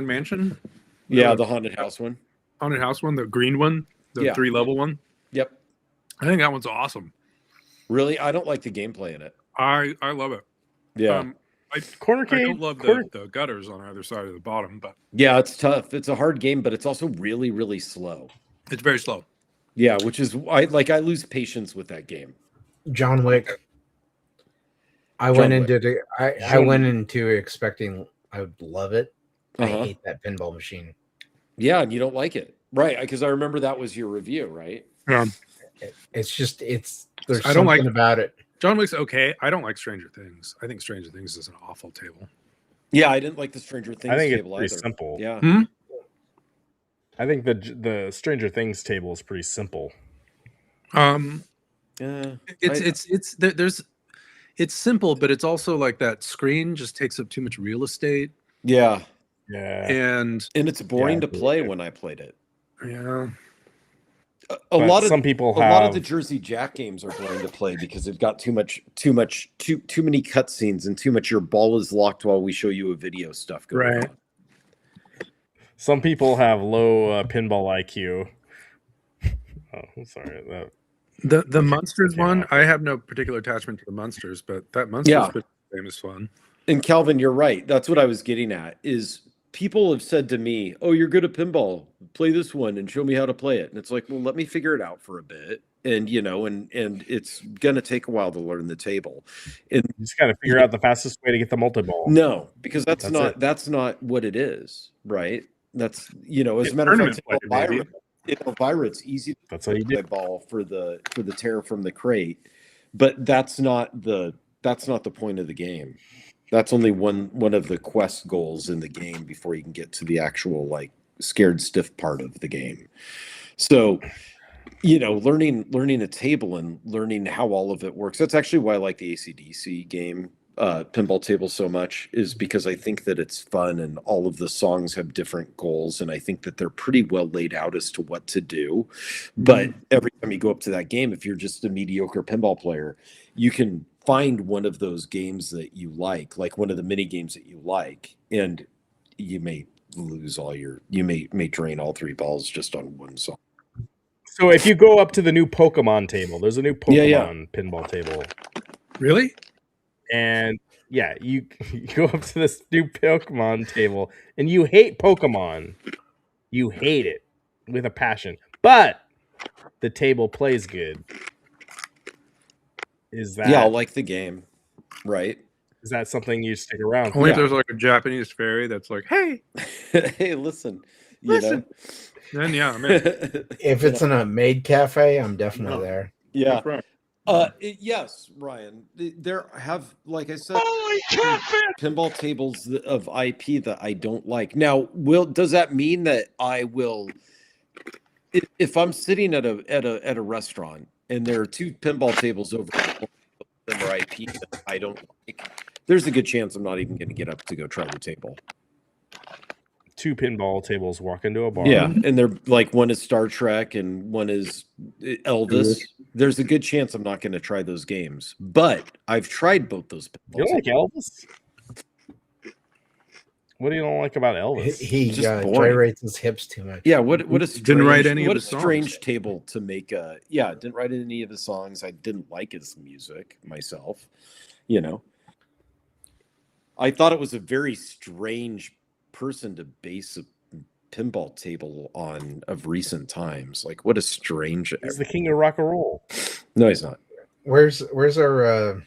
mansion.
Yeah, the haunted house one.
Haunted house one, the green one, the 3-level one.
Yep.
I think that one's awesome.
Really, I don't like the gameplay in it.
I love it.
Yeah.
I
Cornercade.
don't love the gutters on either side of the bottom, but
yeah, it's tough. It's a hard game, but it's also really, really slow.
It's very slow.
Yeah, which is I lose patience with that game.
John Wick. I went into expecting I would love it. I hate that pinball machine.
Yeah, and you don't like it, right? Because I remember that was your review, right?
Yeah.
There's I don't
something
like about it.
John Wick's okay. I don't like Stranger Things. I think Stranger Things is an awful table.
Yeah, I didn't like the Stranger Things table
it's pretty
either.
simple.
Yeah.
I think the Stranger Things table is pretty simple.
It's simple, but it's also like that screen just takes up too much real estate.
Yeah.
And
it's boring to play when I played it.
Yeah.
A lot of
the
Jersey Jack games are boring to play because they've got too many cutscenes and too much your ball is locked while we show you a video stuff going on.
Some people have low pinball IQ. Oh, sorry.
The Munsters one, I have no particular attachment to the Munsters, but that Munsters game is fun.
And Calvin, you're right. That's what I was getting at is people have said to me, "Oh, you're good at pinball. Play this one and show me how to play it." And it's like, well, let me figure it out for a bit. And and it's gonna take a while to learn the table. And
you just gotta figure out the fastest way to get the multi-ball.
No, because that's not what it is, right? That's as a matter of fact, Elvira, it's easy to play ball for the tear from the crate, but that's not the point of the game. That's only one of the quest goals in the game before you can get to the actual scared stiff part of the game. So, learning a table and learning how all of it works. That's actually why I like the AC/DC game pinball table so much, is because I think that it's fun and all of the songs have different goals, and I think that they're pretty well laid out as to what to do. But every time you go up to that game, if you're just a mediocre pinball player, you can find one of those games that you like one of the mini games that you like, and you may lose you may drain all three balls just on one song.
So if you go up to the new Pokemon table, there's a new Pokemon pinball table.
Really?
And you go up to this new Pokemon table and you hate Pokemon. You hate it with a passion. But the table plays good. Is that
I'll like the game, right?
Is that something you stick around for?
Only if there's a Japanese fairy that's like, hey,
hey, listen.
Then I'm in.
If it's in a maid cafe, I'm definitely there.
Yeah. Yes, Ryan. There have, like I said, pinball tables of IP that I don't like. Now, does that mean that I will, if I'm sitting at a restaurant and there are two pinball tables over them are IP that I don't like, there's a good chance I'm not even going to get up to go try the table.
Two pinball tables walk into a bar.
Yeah, and they're one is Star Trek and one is Elvis. There's a good chance I'm not going to try those games, but I've tried both those pinball
You like Elvis? What do you don't like about Elvis?
He
just boring.
gyrates his hips too much.
Yeah, what a strange,
Didn't write any of
what a
his songs.
strange table to make. Didn't write any of his songs. I didn't like his music myself. You know, I thought it was a very strange person to base a pinball table on of recent times. Like, what a strange.
He's the king of rock and roll.
No, he's not.
Where's our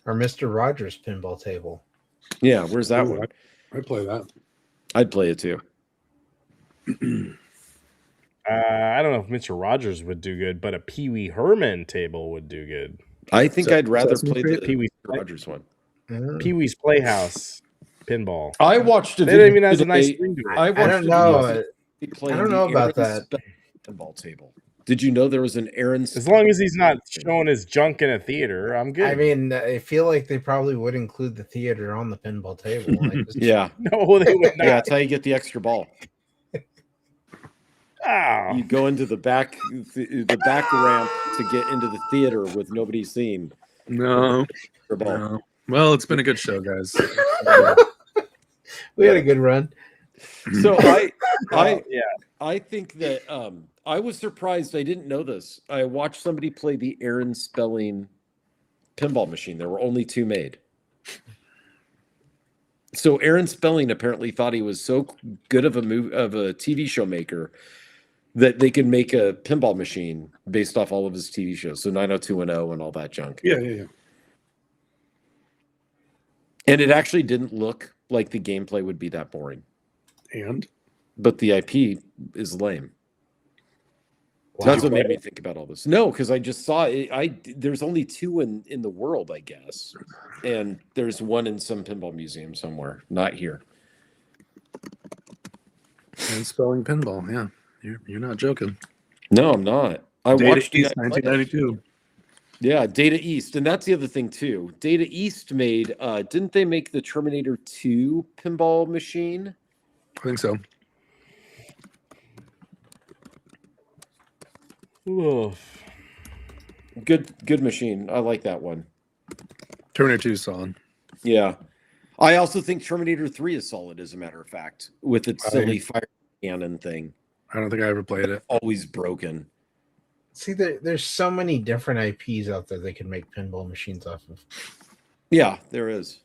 Mr. Rogers pinball table?
Yeah, where's that
Ooh,
one?
I'd play that.
I'd play it too.
I don't know if Mr. Rogers would do good, but a Pee Wee Herman table would do good.
I think I'd rather
Sesame
play
Street?
the
Pee Wee's
Rogers one.
Pee Wee's Playhouse pinball.
I watched a
It even has a
today.
nice screen to it.
I watched
I don't
a
know.
video playing
I don't know
the
about
Aaron
that.
pinball table. Did you know there was an Aaron?
As long as he's not showing his junk in a theater, I'm good.
I mean, I feel like they probably would include the theater on the pinball table.
Yeah,
no, they would not.
yeah. That's how you get the extra ball.
Oh.
You go into the back ramp to get into the theater with nobody seeing.
No.
Extra ball.
No. Well, it's been a good show, guys.
We had a good run.
So
Yeah.
I think that I was surprised. I didn't know this. I watched somebody play the Aaron Spelling pinball machine. There were only 2 made. So Aaron Spelling apparently thought he was so good of a TV show maker that they could make a pinball machine based off all of his TV shows. So 90210 and all that junk.
Yeah.
And it actually didn't look like the gameplay would be that boring.
And
But the IP is lame. So that's what made me think about all this. No, because I just saw it. There's only 2 in the world, I guess, and there's one in some pinball museum somewhere, not here.
and spelling pinball, yeah. You're not joking.
No, I'm not. I
Data
watched
East,
the guy play it.
1992.
Yeah, Data East, and that's the other thing too. Data East made. Didn't they make the Terminator 2 pinball machine?
I think so.
Oof.
Good machine. I like that one.
Terminator 2 is solid.
Yeah. I also think Terminator 3 is solid, as a matter of fact, with its silly fire cannon thing.
I don't think I ever played it.
Always broken.
See, there's so many different IPs out there they can make pinball machines off of.
Yeah, there is.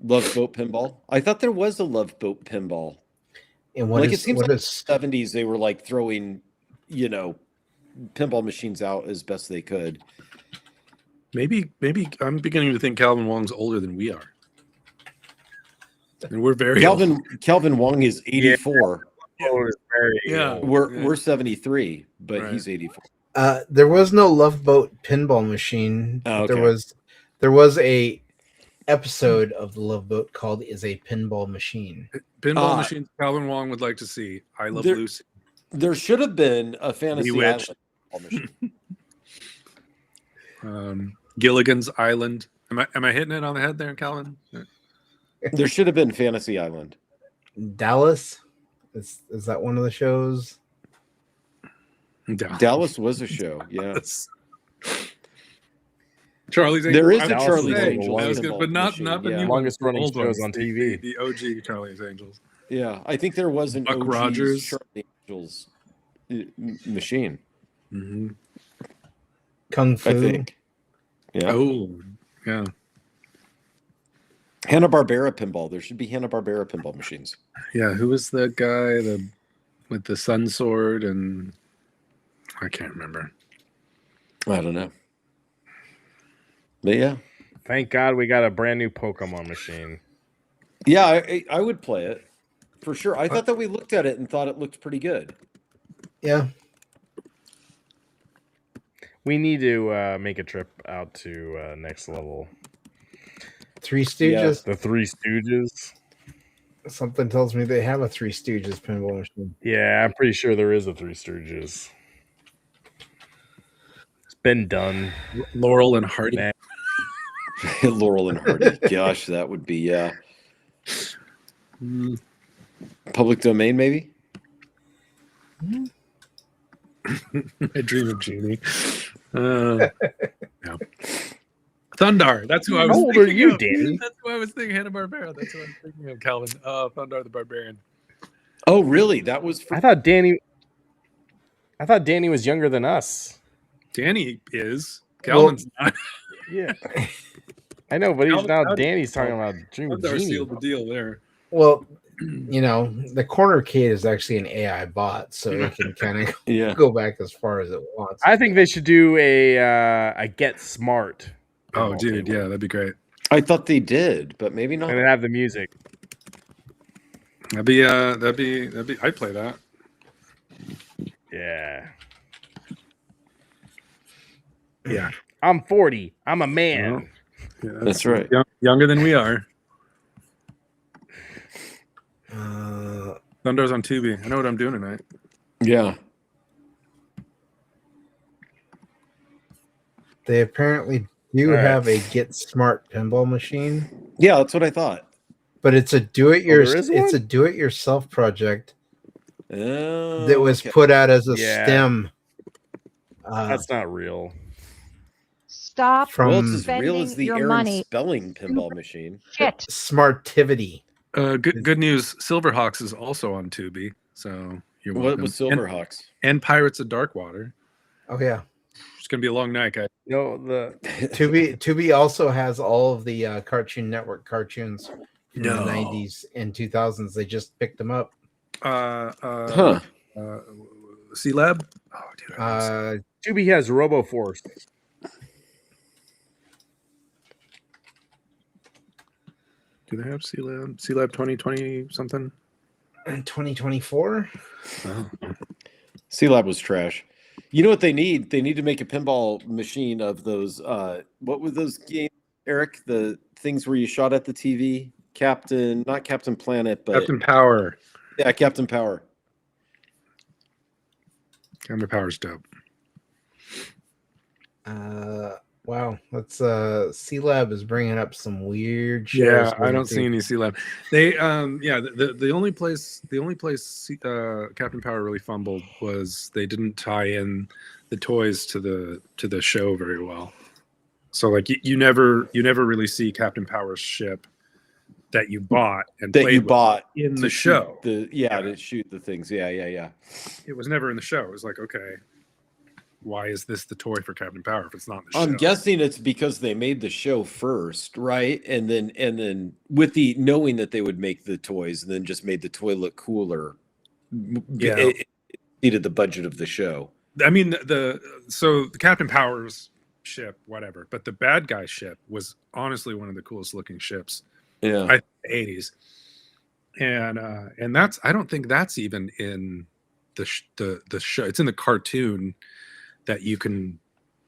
Love Boat Pinball. I thought there was a Love Boat Pinball.
And what
Like
is,
it seems
what
like
is-
in the 70s they were like throwing, pinball machines out as best they could.
Maybe I'm beginning to think Calvin Wong's older than we are. And we're very old.
Calvin Wong is 84.
Yeah.
We're 73, but
Right.
he's 84.
there was no Love Boat pinball machine.
Oh,
But
okay.
there was a episode of the Love Boat called "Is a Pinball Machine."
Pinball machines Calvin Wong would like to see. I Love
There-
Lucy.
There should have been a Fantasy
Bewitched.
Island pinball machine.
Gilligan's Island. Am I hitting it on the head there, Calvin?
There should have been Fantasy Island.
Dallas is that one of the shows?
Dallas was a show, yeah.
Charlie's
There
Angels.
is a
I was
Charlie's
gonna say,
Angels
I was gonna- but not
machine,
the
yeah.
new
Longest
ones,
running
old
shows
ones,
on
the-
TV.
The OG Charlie's Angels.
Yeah, I think there was an
Buck
OG
Rogers.
Charlie Angels machine.
Mm-hmm.
Kung Fu.
I think. Yeah.
Oh, yeah.
Hanna-Barbera pinball. There should be Hanna-Barbera pinball machines.
Yeah, who was the guy with the sun sword and I can't remember.
I don't know. But yeah.
Thank God we got a brand new Pokemon machine.
Yeah, I would play it. For sure. I thought that we looked at it and thought it looked pretty good.
Yeah.
We need to make a trip out to Next Level.
Three Stooges.
The Three Stooges.
Something tells me they have a Three Stooges pinball machine.
Yeah, I'm pretty sure there is a Three Stooges. It's been done.
Laurel and Hardy.
Man.
Laurel and Hardy. Gosh, that would be public domain, maybe?
I dream of Genie. No. I thought Thundar. That's who I was
How old
thinking
are you,
of.
Danny?
That's who I was thinking. Hanna-Barbera. That's who I was thinking of, Calvin. Thundar the Barbarian.
Oh, really? That was for
I thought Danny was younger than us.
Danny is. Calvin's not.
Yeah. I know, but he's now
Calvin-
Danny's talking about Dream
Thundar
Genie.
sealed the deal there.
Well, the corner Kate is actually an AI bot, so it can kind of go back as far as it wants.
I think they should do a Get Smart.
Oh, dude, yeah, that'd be great.
I thought they did, but maybe not.
And have the music.
That'd be. I'd play that.
Yeah.
Yeah.
I'm 40. I'm a man.
Well, yeah,
that's right.
Younger than we are. Thundar's on Tubi. I know what I'm doing tonight.
Yeah.
They apparently do
All right.
have a Get Smart pinball machine.
Yeah, that's what I thought.
But it's a
there is one?
do-it-yourself project
Oh,
that was
okay.
put out as a
Yeah.
STEM.
That's not real.
Stop
From
Well, it's as real
spending
as the
your
Aaron
money.
spelling pinball machine.
Shit.
Smartivity.
Good news. Silverhawks is also on Tubi, so you're
What
welcome.
was Silverhawks?
And Pirates of Darkwater.
Oh yeah.
It's gonna be a long night, guys.
No, the
Tubi also has all of the Cartoon Network cartoons from
No.
the 90s and 2000s. They just picked them up.
Huh.
C-Lab? Oh, dude.
Tubi has RoboForce.
Do they have C-Lab? C-Lab 2020 something?
2024?
Oh.
C-Lab was trash. You know what they need? They need to make a pinball machine of those. What were those games, Eric? The things where you shot at the TV? Not Captain Planet, but
Captain Power.
Yeah, Captain Power.
Captain Power's dope.
Wow. Let's C-Lab is bringing up some weird shows.
Yeah, I don't see any C-Lab. They the only place Captain Power really fumbled was they didn't tie in the toys to the show very well. So like you never really see Captain Power's ship that you bought and
That
played
you
with
bought
in
to
the show.
To shoot the things. Yeah.
It was never in the show. It was like, okay, why is this the toy for Captain Power if it's not in the show?
I'm guessing it's because they made the show first, right? And then with the knowing that they would make the toys and then just made the toy look cooler.
Yeah.
It exceeded the budget of the show.
I mean, the Captain Power's ship, whatever, but the bad guy ship was honestly one of the coolest looking ships.
Yeah,
I think the 80s, and that's I don't think that's even in the show. It's in the cartoon that you can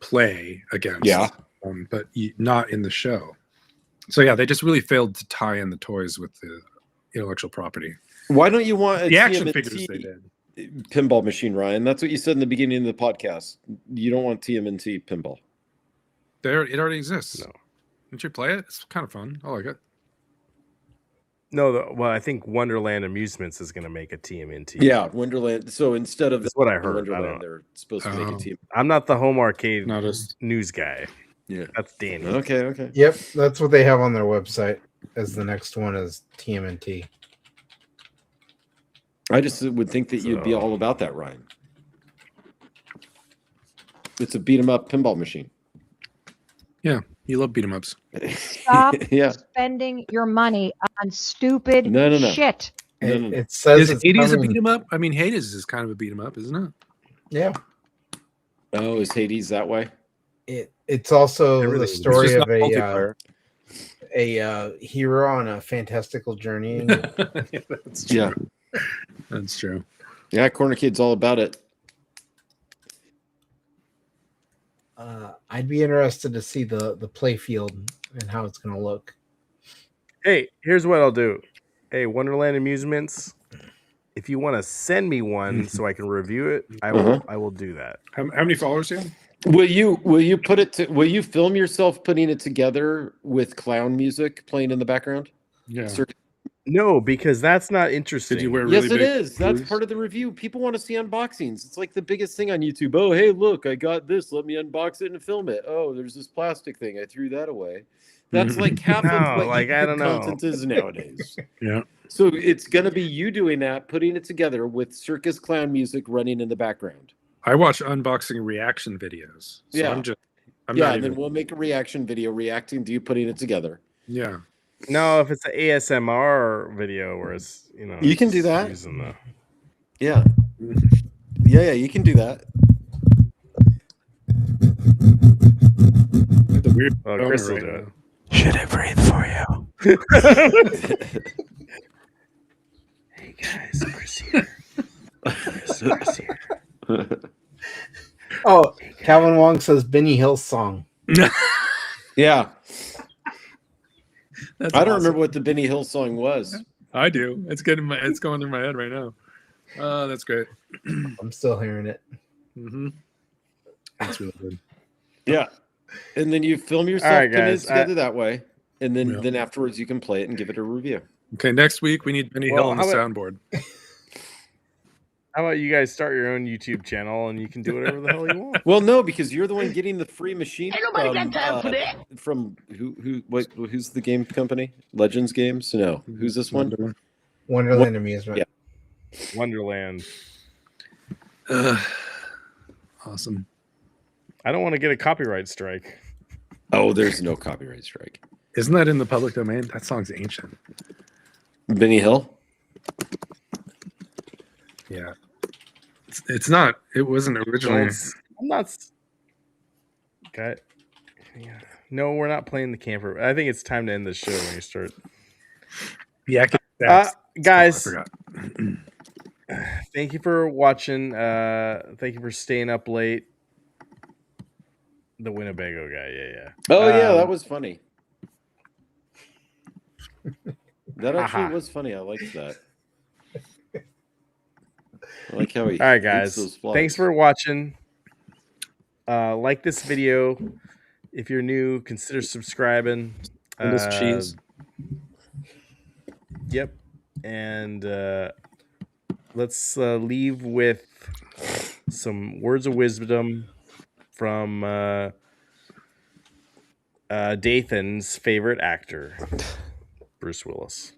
play against.
Yeah,
but not in the show. So yeah, they just really failed to tie in the toys with the intellectual property.
Why don't you want
The action
TMNT
figures they did?
pinball machine, Ryan? That's what you said in the beginning of the podcast. You don't want TMNT pinball.
It already exists.
No.
Didn't you play it? It's kind of fun. I like it.
No, well, I think Wonderland Amusements is going to make a TMNT.
Yeah, Wonderland. So instead of
That's what I heard. I don't
Wonderland,
know.
they're supposed to make a team.
I'm not the home arcade
Not as
news guy.
Yeah,
That's Danny.
Okay.
Yep, that's what they have on their website as the next one is TMNT.
I just would think that you'd be all about that, Ryan. It's a beat 'em up pinball machine.
yeah. You love beat 'em ups.
Stop
Yeah.
spending your money on stupid
No.
shit.
No.
It says
Is
it's
Hades a
coming-
beat 'em up? I mean, Hades is kind of a beat 'em up, isn't it?
Yeah.
Oh, is Hades that way?
It's also
It really
the
is.
story
It's just
of
not multiplayer.
a hero on a fantastical journey.
Yeah, that's true.
Yeah.
That's true.
Yeah, Corner Kid's all about it.
I'd be interested to see the play field and how it's going to look.
Hey, here's what I'll do. Hey, Wonderland Amusements, if you want to send me one so I can review it, I will do that.
How many followers do you have?
Will you put it to? Will you film yourself putting it together with clown music playing in the background?
Yeah.
No, because that's not interesting.
Did you wear really
Yes, it
big
is. That's
boots?
part of the review. People want to see unboxings. It's like the biggest thing on YouTube. Oh, hey, look, I got this. Let me unbox it and film it. Oh, there's this plastic thing. I threw that away. That's like half of
No,
what
like, I
YouTube
don't know.
content is nowadays.
Yeah.
So it's going to be you doing that, putting it together with circus clown music running in the background.
I watch unboxing reaction videos. So
Yeah.
I'm
Yeah,
not
and then
even.
we'll make a reaction video reacting to you putting it together.
Yeah.
No, if it's an ASMR video where it's, you know,
You can do
it's
that.
using the...
Yeah. Yeah, you can do that.
The weird
Well,
boner
Chris will
right
do it.
now.
Should I breathe for you?
Hey guys, Chris here. Chris here.
Oh, Calvin Wong says Benny Hill's song.
Yeah.
That's
I don't
awesome.
remember what the Benny Hill song was.
I do. It's going through my head right now. That's great.
I'm still hearing it.
Mm-hmm. That's really good.
Yeah. And then you film yourself
All right,
putting it
guys,
together that way. And
Yeah.
then afterwards you can play it and give it a review.
Okay, next week we need Benny
Well,
Hill on the
how about-
soundboard.
How about you guys start your own YouTube channel and you can do whatever the hell you want?
Well, no, because you're the one getting the free machine
for
who's the game company? Legends Games? No. Who's this one?
Wonderland Amusement.
Yeah.
Wonderland.
Awesome.
I don't want to get a copyright strike.
Oh, there's no copyright strike.
Isn't that in the public domain? That song's ancient.
Benny Hill?
Yeah. It's not. It wasn't originally.
I'm not. Okay. Yeah. No, we're not playing the camper. I think it's time to end the show when you start.
Yeah.
Guys,
I forgot.
thank you for watching. Thank you for staying up late. The Winnebago guy, yeah.
Oh yeah, that was funny. That actually
Haha.
was funny. I liked that. I like how he.
All right,
eats
guys.
those flies.
Thanks for watching. Like this video. If you're new, consider subscribing.
And this cheese.
Yep. And let's leave with some words of wisdom from Dathan's favorite actor, Bruce Willis.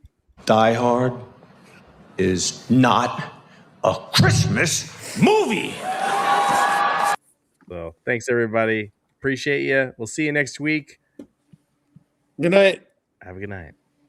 Die Hard is not a Christmas movie.
So thanks, everybody. Appreciate you. We'll see you next week.
Good night.
Have a good night.